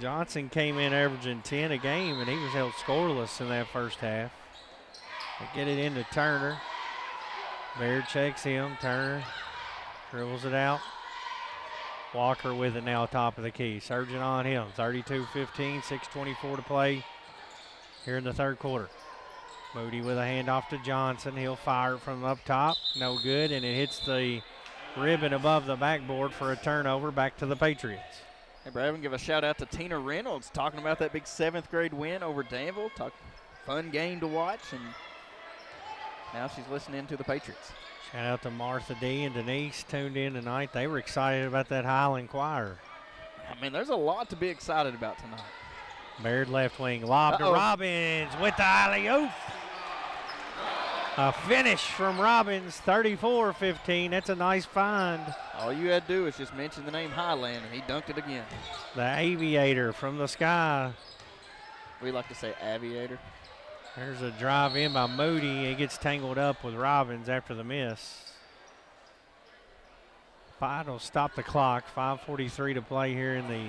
Johnson came in averaging 10 a game, and he was held scoreless in that first half. They get it into Turner. Baird checks him. Turner dribbles it out. Walker with it now top of the key. Surging on him. 32-15, 6:24 to play here in the third quarter. Moody with a handoff to Johnson. He'll fire it from up top. No good, and it hits the ribbon above the backboard for a turnover back to the Patriots. Hey, Brad, we give a shout out to Tina Reynolds talking about that big 7th grade win over Danville. Fun game to watch, and now she's listening to the Patriots. Shout out to Martha D and Denise tuned in tonight. They were excited about that Highland Choir. I mean, there's a lot to be excited about tonight. Baird left wing lob to Robbins with the alley-oop. A finish from Robbins, 34-15. That's a nice find. All you had to do is just mention the name Highland, and he dunked it again. The aviator from the sky. We like to say aviator. There's a drive in by Moody. He gets tangled up with Robbins after the miss. Final stop the clock. 5:43 to play here in the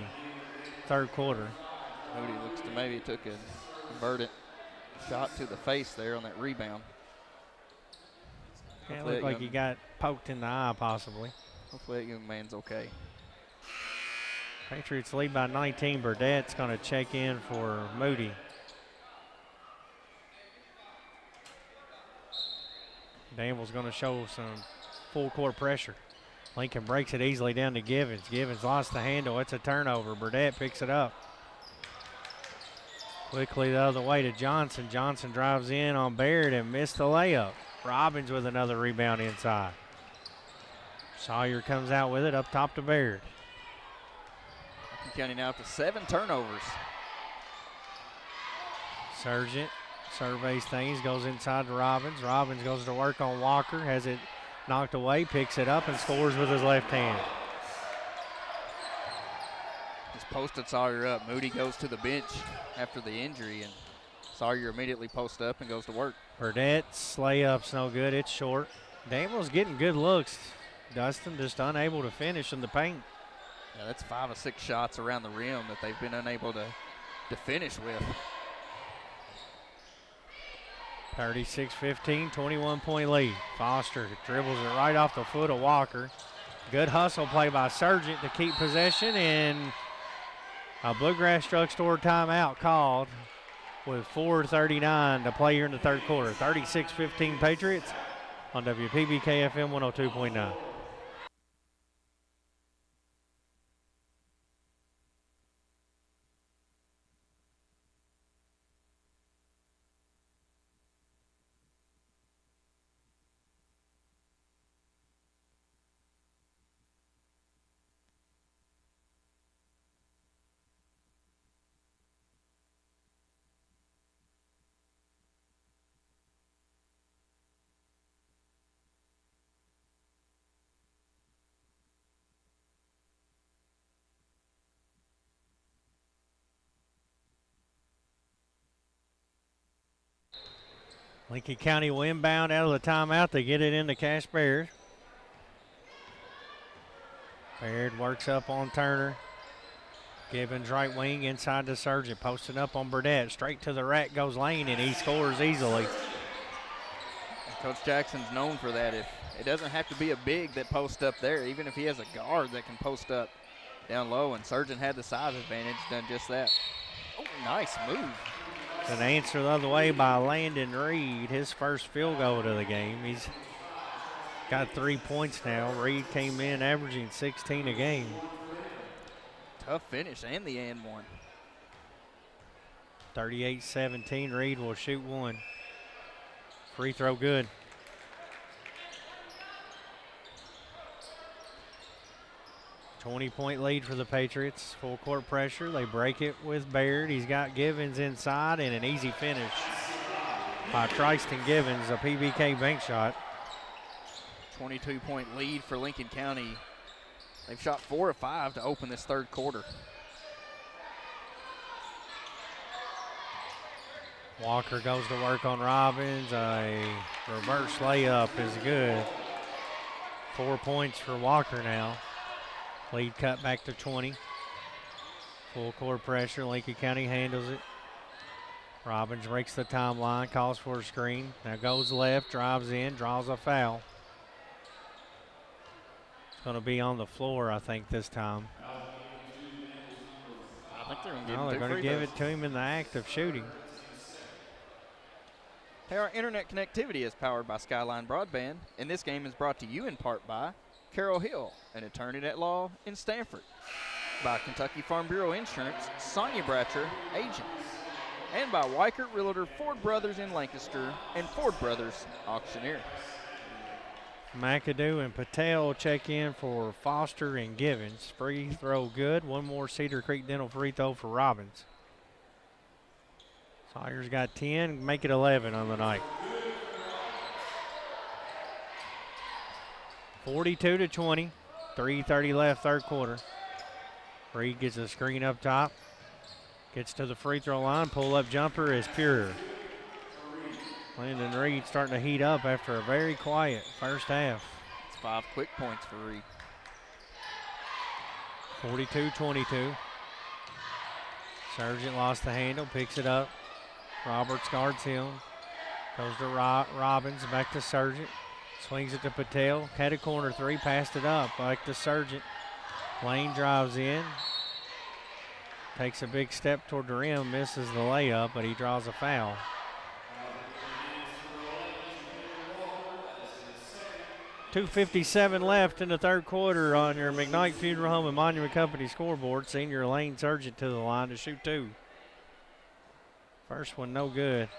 third quarter. Moody looks to maybe took a converted shot to the face there on that rebound. Yeah, it looked like he got poked in the eye possibly. Hopefully that young man's okay. Patriots lead by 19. Burdett's going to check in for Moody. Danville's going to show some full court pressure. Lincoln breaks it easily down to Givens. Givens lost the handle. It's a turnover. Burdett picks it up. Quickly the other way to Johnson. Johnson drives in on Baird and missed the layup. Robbins with another rebound inside. Sawyer comes out with it up top to Baird. Lincoln County now up to 7 turnovers. Sargent surveys things, goes inside to Robbins. Robbins goes to work on Walker, has it knocked away, picks it up and scores with his left hand. Just posted Sawyer up. Moody goes to the bench after the injury, and Sawyer immediately posts up and goes to work. Burdett's layup's no good. It's short. Danville's getting good looks. Dustin just unable to finish in the paint. Yeah, that's 5 of 6 shots around the rim that they've been unable to finish with. 36-15, 21-point lead. Foster dribbles it right off the foot of Walker. Good hustle play by Sargent to keep possession, and a Bluegrass Drugstore timeout called with 4:39 to play here in the third quarter. 36-15 Patriots on WPBK FM 102.9. Lincoln County will inbound out of the timeout. They get it into Cash Baird. Baird works up on Turner. Givens right wing inside to Sargent. Posting up on Burdett. Straight to the rack goes Lane, and he scores easily. Coach Jackson's known for that. If it doesn't have to be a big that posts up there, even if he has a guard that can post up down low, and Sargent had the size advantage, done just that. Oh, nice move. An answer the other way by Landon Reed, his first field goal of the game. He's got 3 points now. Reed came in averaging 16 a game. Tough finish and the and one. 38-17, Reed will shoot one. Free throw good. .20 lead for the Patriots. Full court pressure. They break it with Baird. He's got Givens inside and an easy finish by Tristan Givens, a PBK bank shot. 22-point lead for Lincoln County. They've shot 4 of 5 to open this third quarter. Walker goes to work on Robbins. A reverse layup is good. 4 points for Walker now. Lead cut back to 20. Full court pressure. Lincoln County handles it. Robbins breaks the timeline, calls for a screen. Now goes left, drives in, draws a foul. It's going to be on the floor, I think, this time. I think They're going to give it to him in the act of shooting. Hey, our internet connectivity is powered by Skyline Broadband, and this game is brought to you in part by Carol Hill, an attorney at law in Stanford, by Kentucky Farm Bureau Insurance, Sonia Bratcher, agent, and by Weichert Realtor Ford Brothers in Lancaster and Ford Brothers Auctioneer. McAdoo and Patel check in for Foster and Givens. Free throw good. One more Cedar Creek Dental free throw for Robbins. Sawyer's got 10, make it 11 on the night. 42-20, 3:30 left, third quarter. Reed gets a screen up top, gets to the free throw line, pull-up jumper is pure. Landon Reed starting to heat up after a very quiet first half. It's 5 quick points for Reed. 42-22. Sargent lost the handle, picks it up. Roberts guards him. Goes to Robbins, back to Sargent. Swings it to Patel. Had a corner three, passed it up. Back to Sargent. Lane drives in. Takes a big step toward the rim, misses the layup, but he draws a foul. .257 left in the third quarter on your McKnight Funeral Home and Monument Company scoreboard. Senior Lane Sargent to the line to shoot two. First one no good.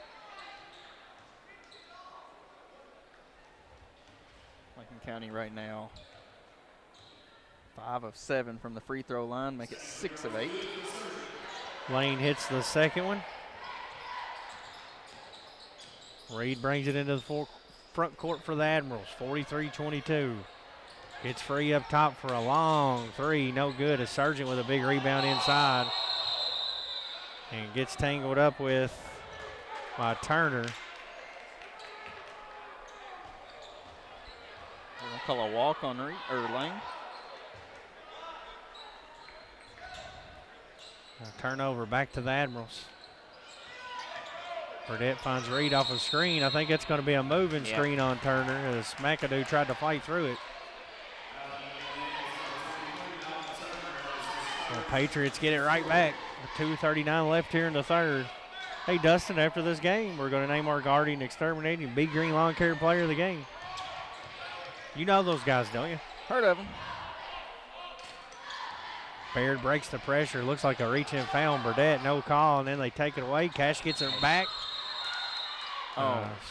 Lincoln County right now 5 of 7 from the free throw line, make it 6 of 8. Lane hits the second one. Reed brings it into the front court for the Admirals, 43-22. Gets free up top for a long three, no good. A Sargent with a big rebound inside. And gets tangled up with by Turner. We'll call a walk on Lane. A turnover back to the Admirals. Burdett finds Reed off a screen. I think it's going to be a moving screen on Turner as McAdoo tried to fight through it. The Patriots get it right back. 2:39 left here in the third. Hey, Dustin, after this game, we're going to name our guardian exterminating Big Green Lawn Care player of the game. You know those guys, don't you? Heard of them. Baird breaks the pressure. Looks like a reach-in foul on Burdett. No call, and then they take it away. Cash gets it back.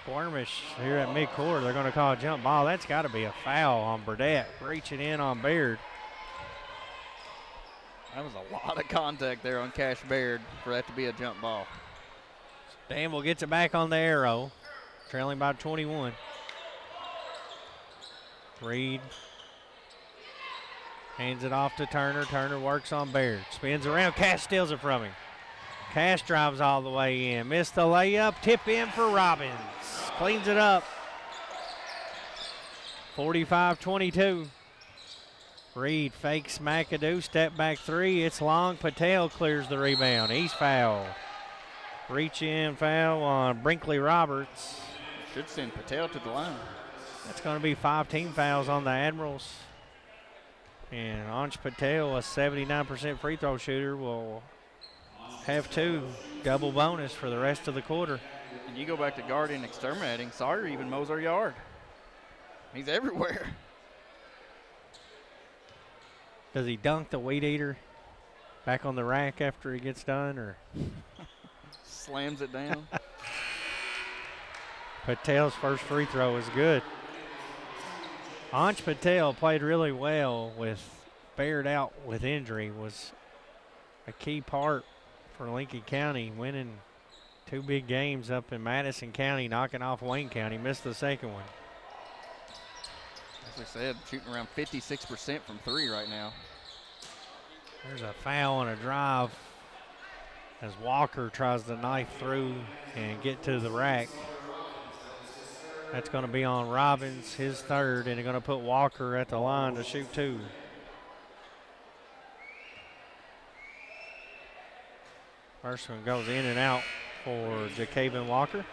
Squirmish here at midcourt. They're going to call a jump ball. That's got to be a foul on Burdett. Reaching in on Baird. That was a lot of contact there on Cash Baird for that to be a jump ball. Danville gets it back on the arrow, trailing by 21. Reed hands it off to Turner. Turner works on Baird. Spins around. Cash steals it from him. Cash drives all the way in. Missed the layup. Tip in for Robbins. cleans it up. 45-22. Reed fakes McAdoo, step back three. It's long. Patel clears the rebound. He's fouled. Reach in foul on Brinkley Roberts. Should send Patel to the line. That's going to be 5 team fouls on the Admirals. And Ansh Patel, a 79% free throw shooter, will have 2. Double bonus for the rest of the quarter. And you go back to guarding, exterminating. Sawyer even mows our yard. He's everywhere. Does he dunk the weed eater back on the rack after he gets done, or slams it down? Patel's first free throw is good. Ansh Patel played really well with Baird out with injury, was a key part for Lincoln County, winning 2 big games up in Madison County, knocking off Wayne County. Missed the second one. As I said, shooting around 56% from 3 right now. There's a foul and a drive as Walker tries to knife through and get to the rack. That's going to be on Robbins, his third, and they're going to put Walker at the line to shoot 2. First one goes in and out for Jacaven Walker.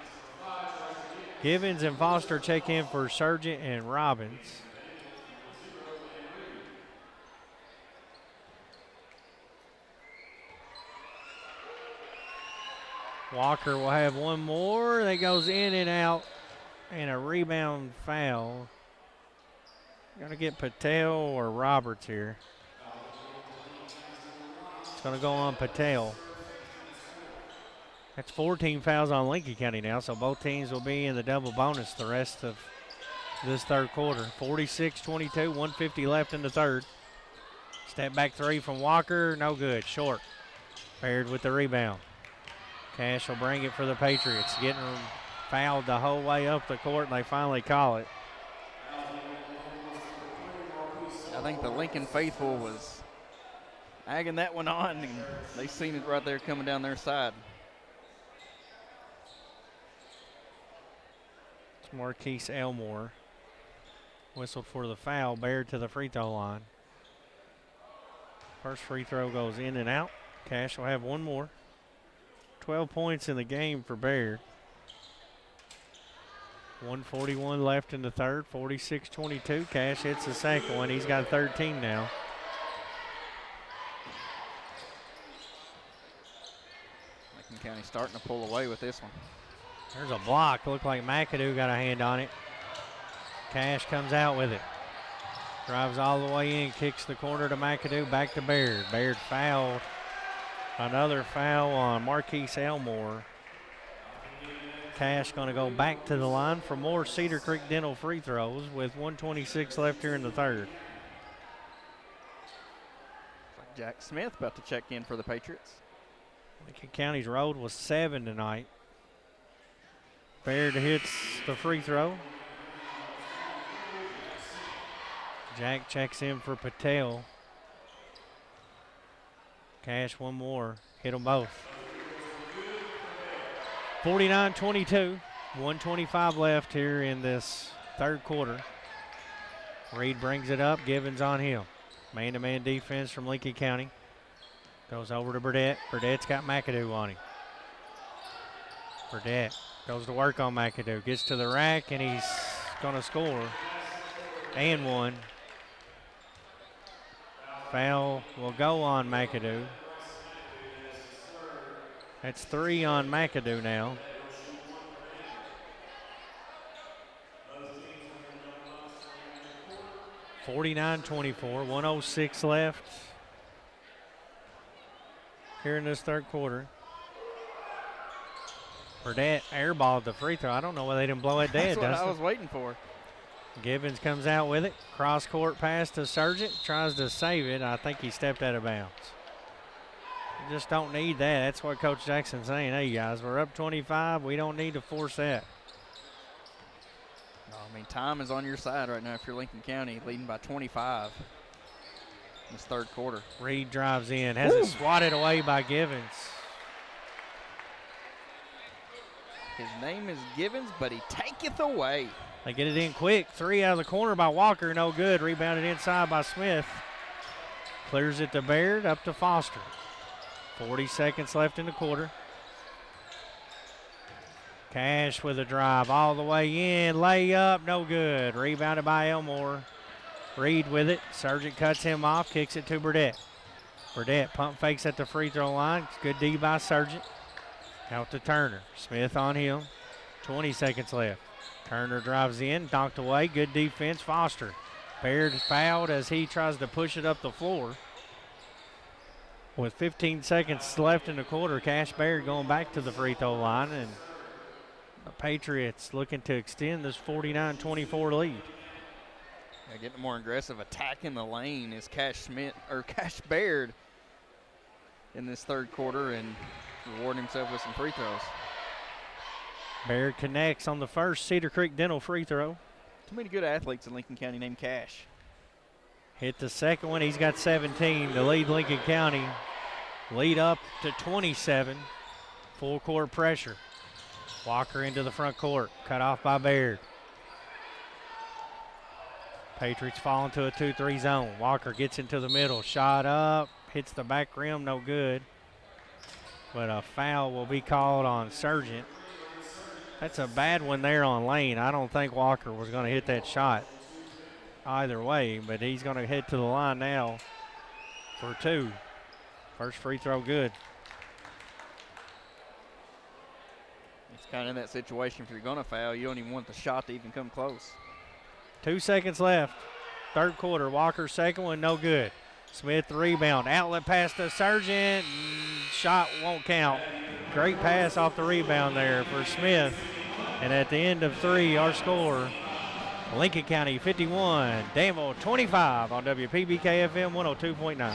Givens and Foster check in for Sargent and Robbins. Walker will have one more. That goes in and out, and a rebound foul. Going to get Patel or Roberts here. It's going to go on Patel. That's 14 fouls on Lincoln County now, so both teams will be in the double bonus the rest of this third quarter. 46-22, 150 left in the third. Step back three from Walker, no good, short. Baird with the rebound. Cash will bring it for the Patriots, getting fouled the whole way up the court, and they finally call it. I think the Lincoln faithful was agging that one on, and they seen it right there coming down their side. It's Marquise Elmore. Whistled for the foul. Baird to the free throw line. First free throw goes in and out. Cash will have one more. 12 points in the game for Baird. 141 left in the third. 46-22. Cash hits the second one. He's got 13 now. Lincoln County starting to pull away with this one. There's a block. Looked like McAdoo got a hand on it. Cash comes out with it. Drives all the way in, kicks the corner to McAdoo, back to Baird. Baird fouled. Another foul on Marquise Elmore. Cash going to go back to the line for more Cedar Creek Dental free throws with 1:26 left here in the third. Jack Smith about to check in for the Patriots. Lincoln County's road was 7 tonight. Baird hits the free throw. Jack checks in for Patel. Cash one more. Hit them both. 49-22. 1:25 left here in this third quarter. Reed brings it up. Givens on him. Man-to-man defense from Lincoln County. Goes over to Burdett. Burdett's got McAdoo on him. Burdett goes to work on McAdoo. Gets to the rack, and he's going to score. And one. Foul will go on McAdoo. That's 3 on McAdoo now. (49-24). 1:06 left here in this third quarter. Burdett airballed the free throw. I don't know why they didn't blow it dead. That's what I was waiting for. Givens comes out with it. Cross court pass to Sargent. Tries to save it. I think he stepped out of bounds. You just don't need that. That's what Coach Jackson's saying. Hey, guys, we're up 25. We don't need to force that. No, I mean, time is on your side right now if you're Lincoln County, leading by 25 in this third quarter. Reed drives in. Has it swatted away by Givens. His name is Givens, but he taketh away. They get it in quick. 3 out of the corner by Walker. No good. Rebounded inside by Smith. Clears it to Baird. Up to Foster. 40 seconds left in the quarter. Cash with a drive all the way in. Layup. No good. Rebounded by Elmore. Reed with it. Sargent cuts him off. Kicks it to Burdett. Burdett pump fakes at the free throw line. Good D by Sargent. Out to Turner. Smith on him. 20 seconds left. Turner drives in. Knocked away. Good defense. Foster. Baird fouled as he tries to push it up the floor. With 15 seconds left in the quarter, Cash Baird going back to the free throw line, and the Patriots looking to extend this 49-24 lead. Yeah, getting a more aggressive attack in the lane is Cash Baird in this third quarter, and rewarding himself with some free throws. Baird connects on the first Cedar Creek Dental free throw. Too many good athletes in Lincoln County named Cash. Hit the second one. He's got 17 to lead Lincoln County. Lead up to 27. Full court pressure. Walker into the front court. Cut off by Baird. Patriots fall into a 2-3 zone. Walker gets into the middle. Shot up. Hits the back rim. No good. But a foul will be called on Sargent. That's a bad one there on Lane. I don't think Walker was going to hit that shot either way, but he's going to head to the line now for 2. First free throw good. It's kind of in that situation, if you're going to foul, you don't even want the shot to even come close. 2 seconds left. Third quarter. Walker's second one, no good. Smith rebound. Outlet pass to Sargent. Shot won't count. Great pass off the rebound there for Smith. And at the end of 3, our score, Lincoln County 51, Danville 25 on WPBK FM 102.9.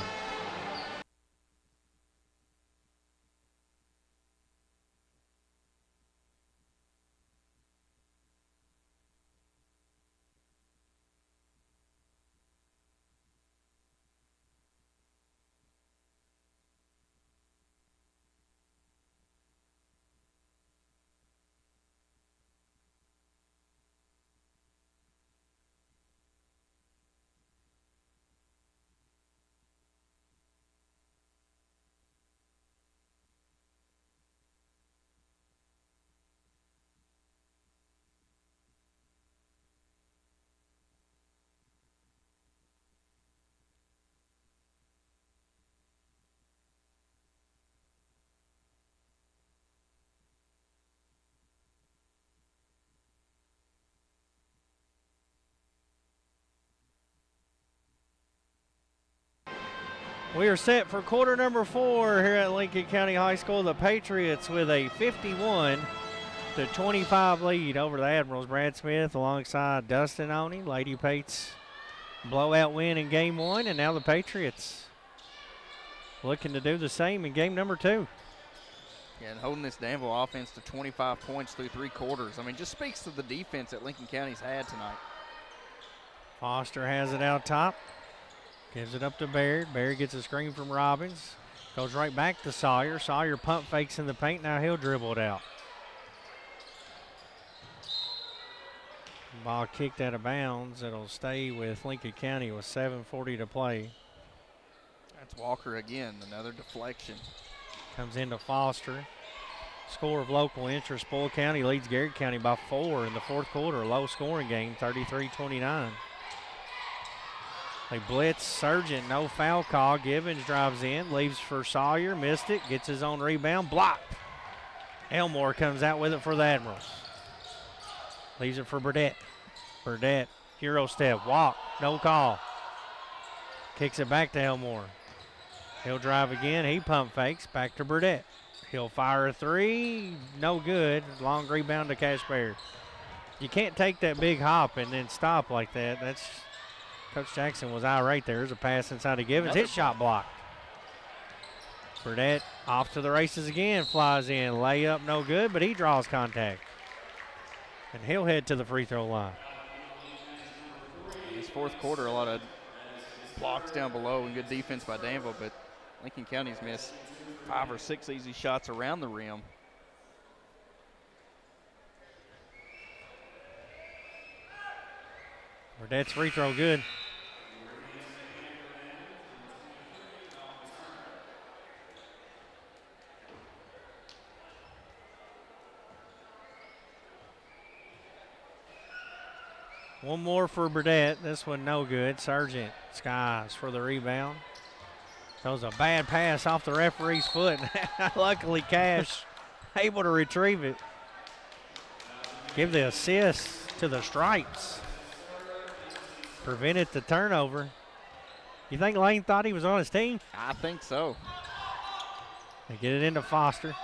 We are set for quarter number 4 here at Lincoln County High School. The Patriots with a 51-25 lead over the Admirals. Brad Smith alongside Dustin Oney. Lady Pates blowout win in game 1, and now the Patriots looking to do the same in game number 2. Yeah, and holding this Danville offense to 25 points through 3 quarters. I mean, just speaks to the defense that Lincoln County's had tonight. Foster has it out top. Gives it up to Baird. Baird gets a screen from Robbins. Goes right back to Sawyer. Sawyer pump fakes in the paint. Now he'll dribble it out. Ball kicked out of bounds. It'll stay with Lincoln County with 7:40 to play. That's Walker again. Another deflection. Comes into Foster. Score of local interest. Bull County leads Garrett County by 4 in the fourth quarter. Low scoring game, 33-29. They blitz Sargent, no foul call. Givens drives in, leaves for Sawyer, missed it, gets his own rebound, blocked. Elmore comes out with it for the Admirals. Leaves it for Burdett. Burdett, hero step, walk, no call. Kicks it back to Elmore. He'll drive again, he pump fakes, back to Burdett. He'll fire a 3, no good. Long rebound to Cash Baird. You can't take that big hop and then stop like that. That's Coach Jackson was irate there. There's a pass inside of Givens. His shot blocked. Burdett off to the races again. Flies in. Layup no good, but he draws contact. And he'll head to the free throw line. This fourth quarter, a lot of blocks down below and good defense by Danville, but Lincoln County's missed 5 or 6 easy shots around the rim. Burdett's free throw good. One more for Burdett. This one no good. Sargent skies for the rebound. That was a bad pass off the referee's foot. Luckily, Cash able to retrieve it. Give the assist to the Stripes. Prevented the turnover. You think Lane thought he was on his team? I think so. They get it into Foster.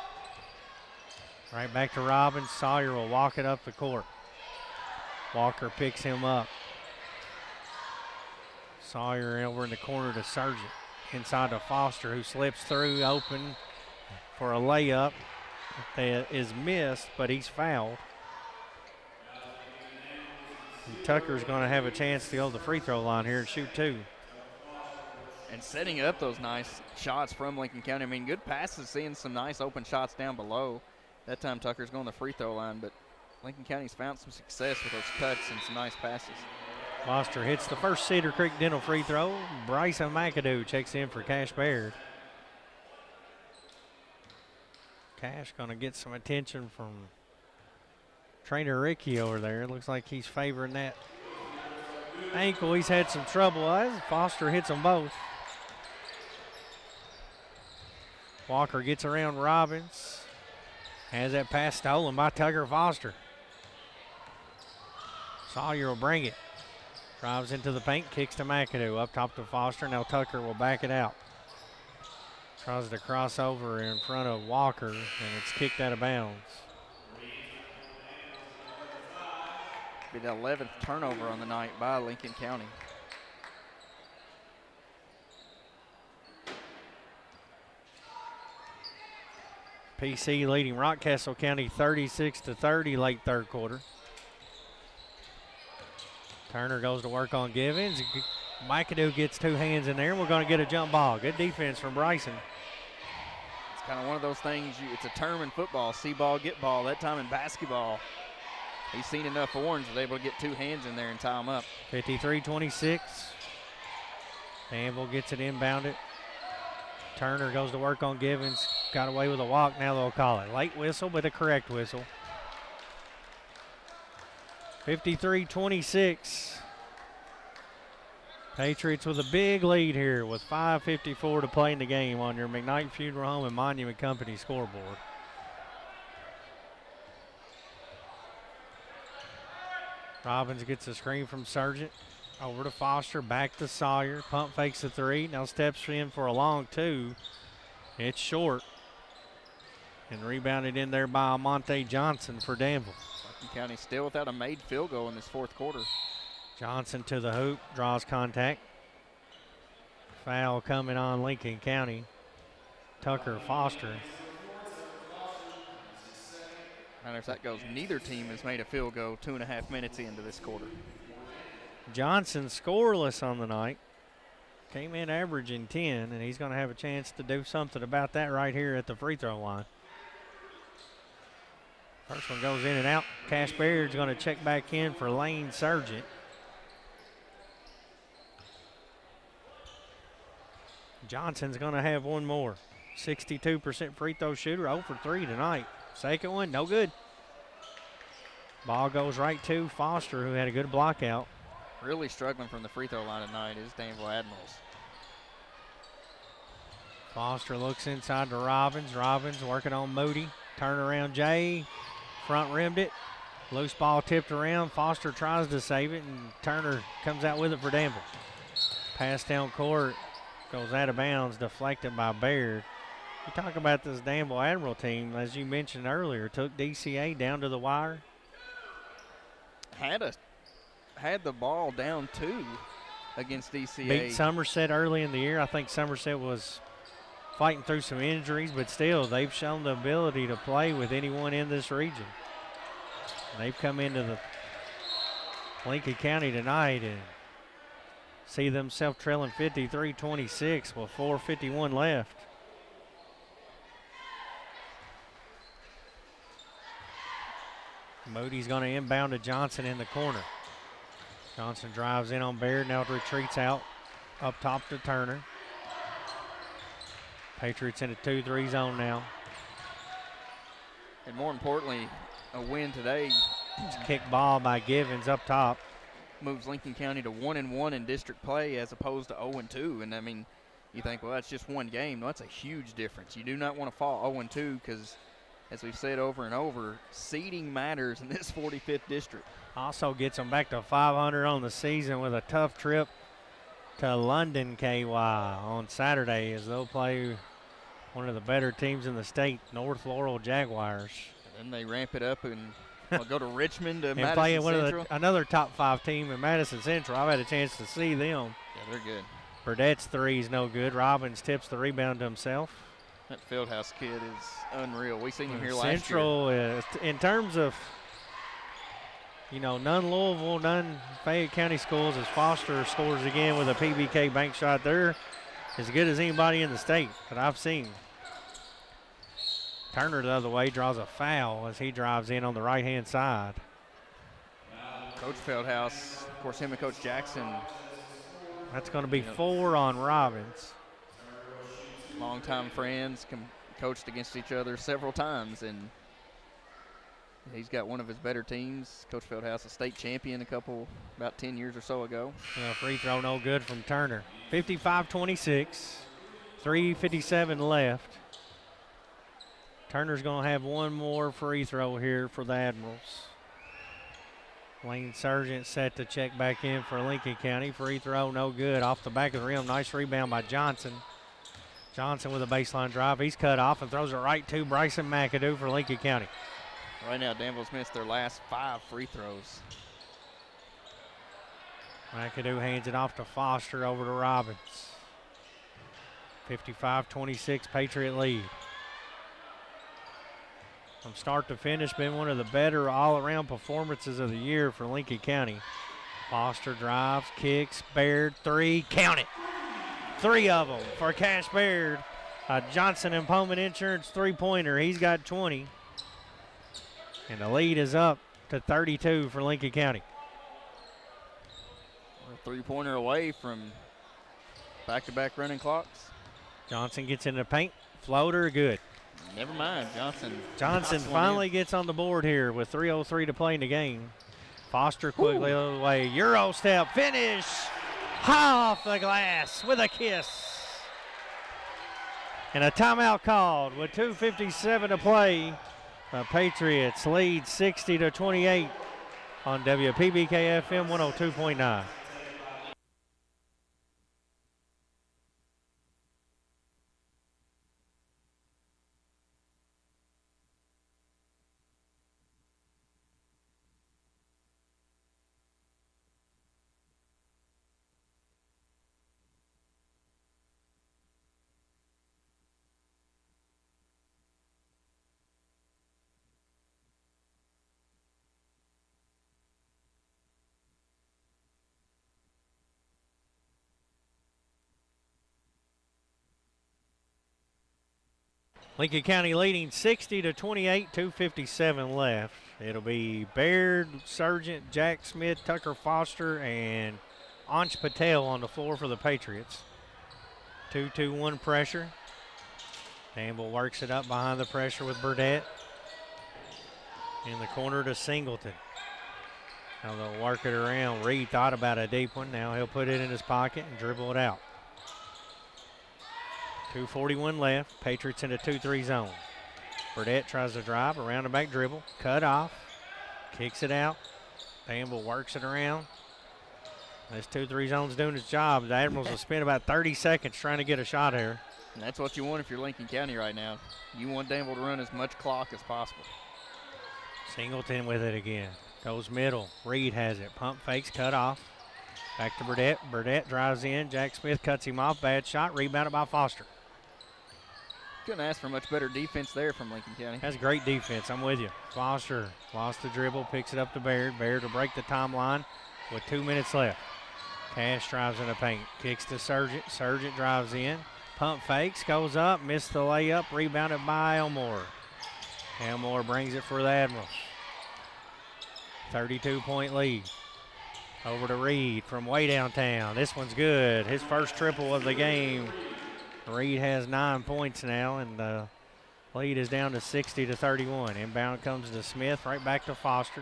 Right back to Robbins. Sawyer will walk it up the court. Walker picks him up. Sawyer over in the corner to Sargent. Inside to Foster, who slips through open for a layup. That is missed, but he's fouled. And Tucker's going to have a chance to go to the free throw line here and shoot two. And setting up those nice shots from Lincoln County. I mean, good passes, seeing some nice open shots down below. That time Tucker's going to the free throw line, but Lincoln County's found some success with those cuts and some nice passes. Foster hits the first Cedar Creek Dental free throw. Bryson McAdoo checks in for Cash Baird. Cash going to get some attention from trainer Ricky over there. Looks like he's favoring that ankle. He's had some trouble. Foster hits them both. Walker gets around Robbins. Has that pass stolen by Tucker Foster. Sawyer will bring it. Drives into the paint, kicks to McAdoo. Up top to Foster. Now Tucker will back it out. Tries to cross over in front of Walker, and it's kicked out of bounds. Be the 11th turnover on the night by Lincoln County. PC leading Rockcastle County 36-30 late third quarter. Turner goes to work on Givens. McAdoo gets two hands in there. We're going to get a jump ball. Good defense from Bryson. It's kind of one of those things, it's a term in football, see ball, get ball. That time in basketball, he's seen enough orange, was able to get two hands in there and tie them up. 53-26. Danville gets it inbounded. Turner goes to work on Givens. Got away with a walk. Now they'll call it. Late whistle, but a correct whistle. 53-26. Patriots with a big lead here with 5:54 to play in the game on your McKnight Funeral Home and Monument Company scoreboard. Robbins gets a screen from Sargent. Over to Foster, back to Sawyer. Pump fakes the three. Now steps in for a long two. It's short. And rebounded in there by Monte Johnson for Danville. Lincoln County still without a made field goal in this fourth quarter. Johnson to the hoop, draws contact. Foul coming on Lincoln County. Tucker Foster. And as that goes, neither team has made a field goal 2.5 minutes into this quarter. Johnson scoreless on the night. Came in averaging 10, and he's going to have a chance to do something about that right here at the free throw line. First one goes in and out. Cash Baird's going to check back in for Lane Sargent. Johnson's going to have one more. 62% free throw shooter, 0 for 3 tonight. Second one, no good. Ball goes right to Foster, who had a good block out. Really struggling from the free throw line tonight is Danville Admirals. Foster looks inside to Robbins. Robbins working on Moody. Turnaround Jay. Front rimmed it. Loose ball tipped around. Foster tries to save it, and Turner comes out with it for Danville. Pass down court. Goes out of bounds. Deflected by Baird. You talk about this Danville Admiral team, as you mentioned earlier, took DCA down to the wire. Had the ball down 2 against DCA. Beat Somerset early in the year. I think Somerset was fighting through some injuries, but still they've shown the ability to play with anyone in this region. They've come into the Lincoln County tonight and see themselves trailing 53-26 with 4:51 left. Moody's going to inbound to Johnson in the corner. Johnson drives in on Baird, now retreats out up top to Turner. Patriots in a 2-3 zone now. And more importantly, a win today. It's a kick ball by Givens up top. Moves Lincoln County to 1-1 in district play as opposed to 0-2. And I mean, you think, well, that's just one game. No, that's a huge difference. You do not want to fall 0-2 because, as we've said over and over, seeding matters in this 45th district. Also gets them back to 500 on the season with a tough trip to London, KY, on Saturday as they'll play one of the better teams in the state, North Laurel Jaguars. And then they ramp it up and go to Richmond to and Madison play Central. Another top 5 team in Madison Central. I've had a chance to see them. Yeah, they're good. Burdett's three is no good. Robbins tips the rebound to himself. That Fieldhouse kid is unreal. We seen him here last Central, year. in terms of, none Louisville, none Fayette County schools, as Foster scores again with a PBK bank shot. They're as good as anybody in the state that I've seen. Turner the other way draws a foul as he drives in on the right-hand side. Coach Fieldhouse, of course, him and Coach Jackson. That's going to be 4 on Robbins. Longtime friends, coached against each other several times, and he's got one of his better teams. Coach Fieldhouse, a state champion about 10 years or so ago. Free throw no good from Turner. 55-26, 3:57 left. Turner's going to have one more free throw here for the Admirals. Lane Sargent set to check back in for Lincoln County. Free throw no good. Off the back of the rim. Nice rebound by Johnson. Johnson with a baseline drive. He's cut off and throws it right to Bryson McAdoo for Lincoln County. Right now, Danville's missed their last 5 free throws. McAdoo hands it off to Foster, over to Robbins. 55-26, Patriot lead. From start to finish, been one of the better all-around performances of the year for Lincoln County. Foster drives, kicks, Baird, 3, count it. 3 of them for Cash Baird. Johnson and Pullman Insurance three-pointer. He's got 20. And the lead is up to 32 for Lincoln County. We're a three-pointer away from back-to-back running clocks. Johnson gets in the paint. Floater, good. Never mind, Johnson finally gets on the board here with 3:03 to play in the game. Foster quickly the other way. Euro step, finish. High off the glass with a kiss. And a timeout called with 2:57 to play. The Patriots lead 60-28 on WPBK FM 102.9. Lincoln County leading 60-28, 2:57 left. It'll be Baird, Sargent, Jack Smith, Tucker Foster, and Ansh Patel on the floor for the Patriots. 2-2-1 pressure. Danville works it up behind the pressure with Burdett. In the corner to Singleton. Now they'll work it around. Reed thought about a deep one. Now he'll put it in his pocket and dribble it out. 2:41 left. Patriots in a 2-3 zone. Burdett tries to drive, around the back dribble, cut off, kicks it out. Danville works it around. This 2-3 zone's doing its job. The Admirals will spend about 30 seconds trying to get a shot here. And that's what you want if you're Lincoln County right now. You want Danville to run as much clock as possible. Singleton with it again. Goes middle. Reed has it. Pump fakes, cut off. Back to Burdett. Burdett drives in. Jack Smith cuts him off. Bad shot. Rebounded by Foster. Couldn't ask for much better defense there from Lincoln County. That's great defense. I'm with you. Foster lost the dribble, picks it up to Baird. Baird will break the timeline with 2 minutes left. Cash drives in the paint. Kicks to Sargent. Sargent drives in. Pump fakes, goes up, missed the layup. Rebounded by Elmore. Elmore brings it for the Admirals. 32-point lead. Over to Reed from way downtown. This one's good. His first triple of the game. Reed has 9 points now, and the lead is down to 60-31. Inbound comes to Smith, right back to Foster.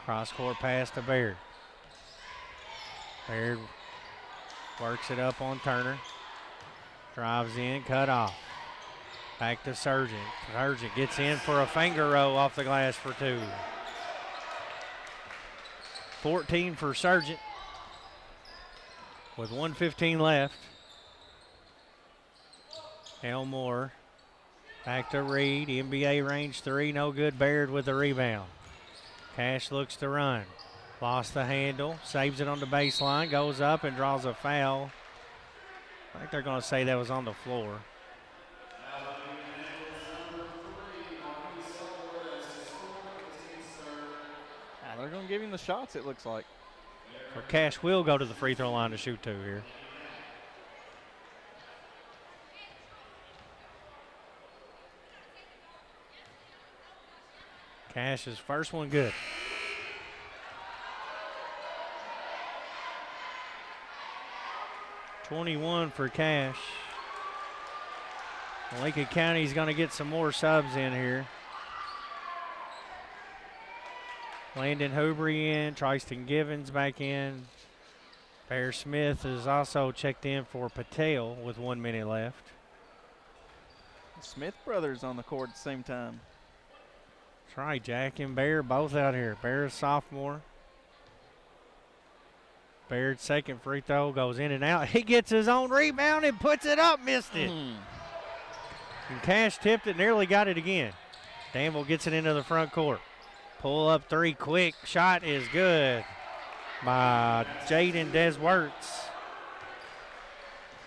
Cross-court pass to Baird. Baird works it up on Turner. Drives in, cut off. Back to Surgeon. Surgeon gets in for a finger roll off the glass for 2. 14 for Surgeon with 1:15 left. Elmore back to Reed. NBA range 3, no good. Baird with the rebound. Cash looks to run. Lost the handle, saves it on the baseline, goes up and draws a foul. I think they're going to say that was on the floor. They're going to give him the shots, it looks like. Or Cash will go to the free throw line to shoot 2 here. Cash's first one good. .21 for Cash. Lincoln County's going to get some more subs in here. Landon Hoobrey in, Tristan Givens back in. Bear Smith is also checked in for Patel with 1 minute left. Smith brothers on the court at the same time. That's right, Jack and Bear both out here. Bear is sophomore. Baird's second free throw goes in and out. He gets his own rebound and puts it up, missed it. And Cash tipped it, nearly got it again. Danville gets it into the front court. Pull up 3 quick. Shot is good by Jaden Deswertz.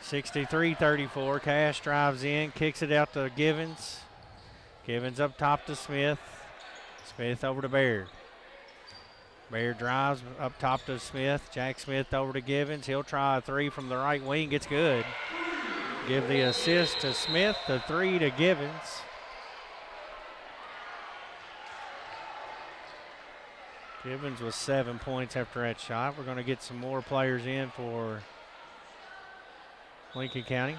63-34. Cash drives in, kicks it out to Givens. Givens up top to Smith. Smith over to Baird. Baird drives up top to Smith. Jack Smith over to Givens. He'll try a 3 from the right wing. Gets good. Give the assist to Smith. The 3 to Givens. Givens with 7 points after that shot. We're going to get some more players in for Lincoln County.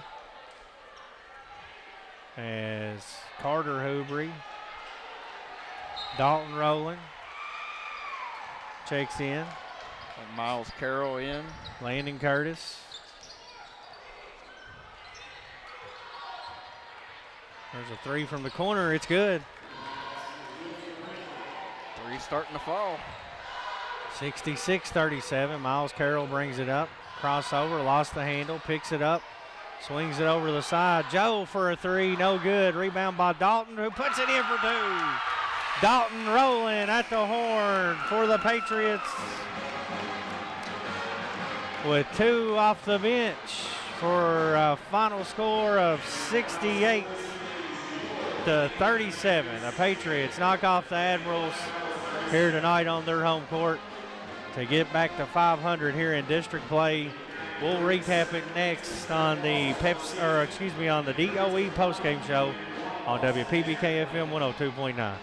As Carter Hoobrey, Dalton Rowland checks in. And Miles Carroll in. Landon Curtis. There's a 3 from the corner. It's good. 3 starting to fall. 66-37. Miles Carroll brings it up. Crossover, lost the handle, picks it up, swings it over the side. Joe for a 3, no good. Rebound by Dalton, who puts it in for 2. Dalton rolling at the horn for the Patriots with 2 off the bench for a final score of 68-37. The Patriots knock off the Admirals here tonight on their home court to get back to 500 here in district play. We'll recap it next on the on the DOE postgame show on WPBK FM 102.9.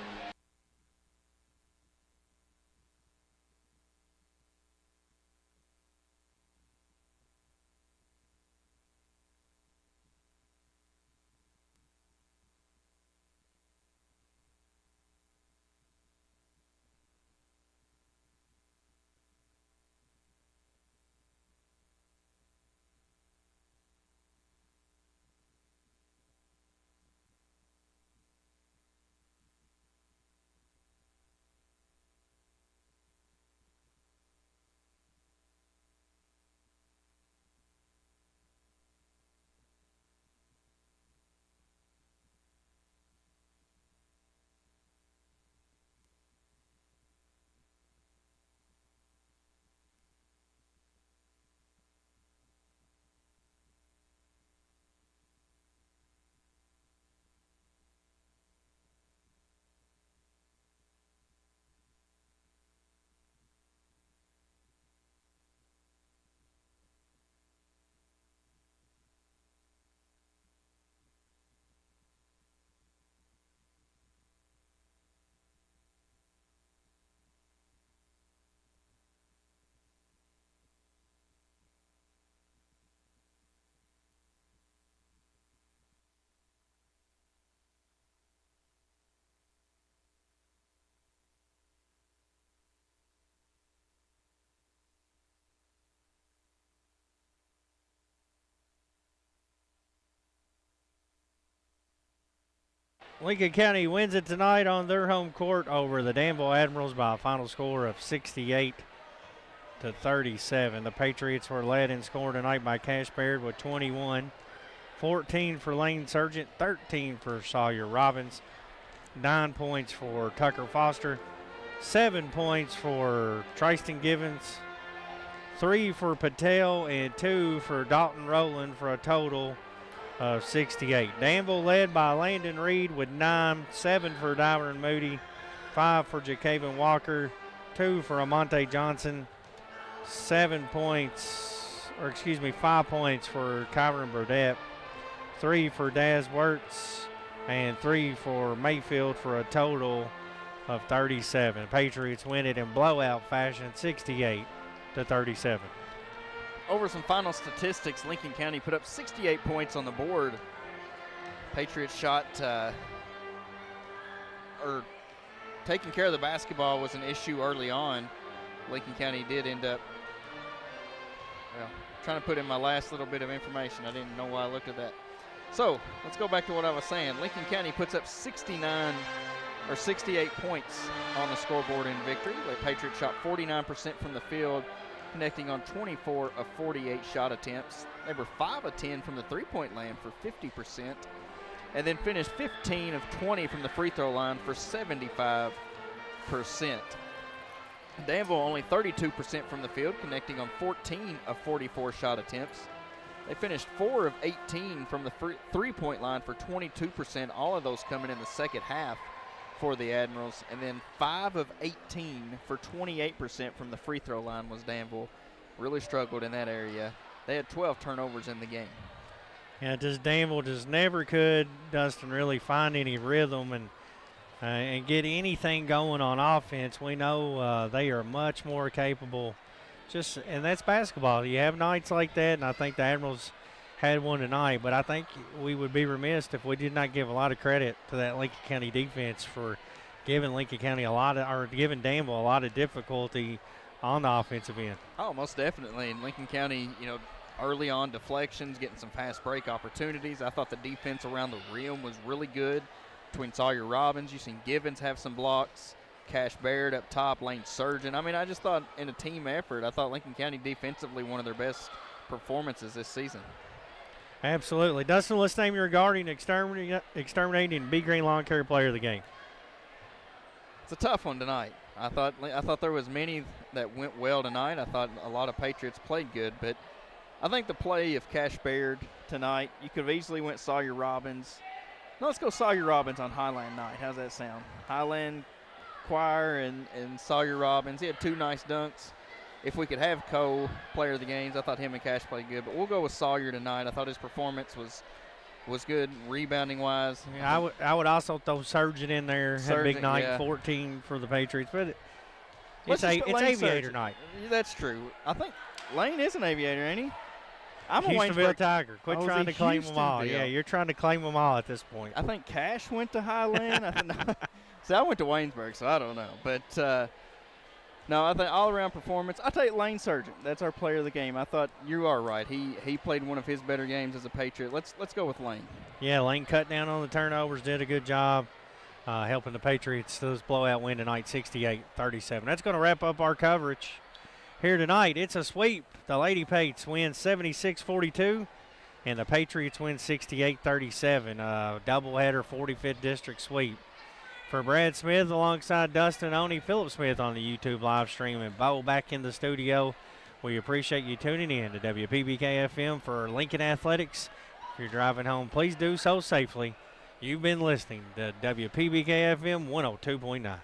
Lincoln County wins it tonight on their home court over the Danville Admirals by a final score of 68-37. The Patriots were led in scoring tonight by Cash Baird with 21, 14 for Lane Sargent, 13 for Sawyer Robbins, 9 points for Tucker Foster, 7 points for Tristan Givens, 3 for Patel, and 2 for Dalton Rowland for a total of 68. Danville led by Landon Reed with 9, 7 for Dyron Moody, 5 for Jacaven Walker, 2 for Amante Johnson, 5 points for Kyron Burdette, 3 for Daz Wirtz, and 3 for Mayfield for a total of 37. Patriots win it in blowout fashion, 68-37. Over some final statistics, Lincoln County put up 68 points on the board. Patriots shot, taking care of the basketball was an issue early on. Lincoln County did end up, trying to put in my last little bit of information. I didn't know why I looked at that. So let's go back to what I was saying. Lincoln County puts up 68 points on the scoreboard in victory. The Patriots shot 49% from the field, connecting on 24 of 48 shot attempts. They were 5 of 10 from the three-point land for 50%, and then finished 15 of 20 from the free throw line for 75%. Danville only 32% from the field, connecting on 14 of 44 shot attempts. They finished 4 of 18 from the three-point line for 22%, all of those coming in the second half for the Admirals, and then 5 of 18 for 28% from the free throw line was Danville. Really struggled in that area. They had 12 turnovers in the game. Yeah, Danville just never could, Dustin, really find any rhythm and get anything going on offense. We know they are much more capable. And that's basketball. You have nights like that, and I think the Admirals had one tonight, but I think we would be remiss if we did not give a lot of credit to that Lincoln County defense for giving Lincoln County giving Danville a lot of difficulty on the offensive end. Oh, most definitely. And Lincoln County, early on deflections, getting some fast break opportunities. I thought the defense around the rim was really good between Sawyer Robbins. You've seen Givens have some blocks. Cash Baird up top, Lane Surgeon. I just thought in a team effort, I thought Lincoln County defensively one of their best performances this season. Absolutely. Dustin, let's name your guardian exterminating B Green Lawn Care player of the game. It's a tough one tonight. I thought there was many that went well tonight. I thought a lot of Patriots played good, but I think the play of Cash Baird tonight, you could have easily went Sawyer Robbins. No, let's go Sawyer Robbins on Highland night. How's that sound? Highland Choir and Sawyer Robbins. He had 2 nice dunks. If we could have Cole player of the games, I thought him and Cash played good, but we'll go with Sawyer tonight. I thought his performance was good rebounding wise. Yeah, I would also throw Surgeon in there. Had a big night, yeah. 14 for the Patriots, but it's Aviator Surgeon night. That's true. I think Lane is an Aviator, ain't he? I'm a Houstonville Tiger. Quit Oh, trying to claim them all. Houstonville. Yeah, you're trying to claim them all at this point. I think Cash went to Highland. See, I went to Waynesburg, so I don't know. But, no, I think all-around performance. I take Lane Surgeon. That's our player of the game. I thought you are right. He played one of his better games as a Patriot. Let's go with Lane. Yeah, Lane cut down on the turnovers, did a good job helping the Patriots to this blowout win tonight, 68-37. That's going to wrap up our coverage here tonight. It's a sweep. The Lady Pates win 76-42, and the Patriots win 68-37. Doubleheader 45th District sweep. For Brad Smith alongside Dustin Oney, Philip Smith on the YouTube live stream, and Bo back in the studio. We appreciate you tuning in to WPBK-FM for Lincoln Athletics. If you're driving home, please do so safely. You've been listening to WPBK-FM 102.9.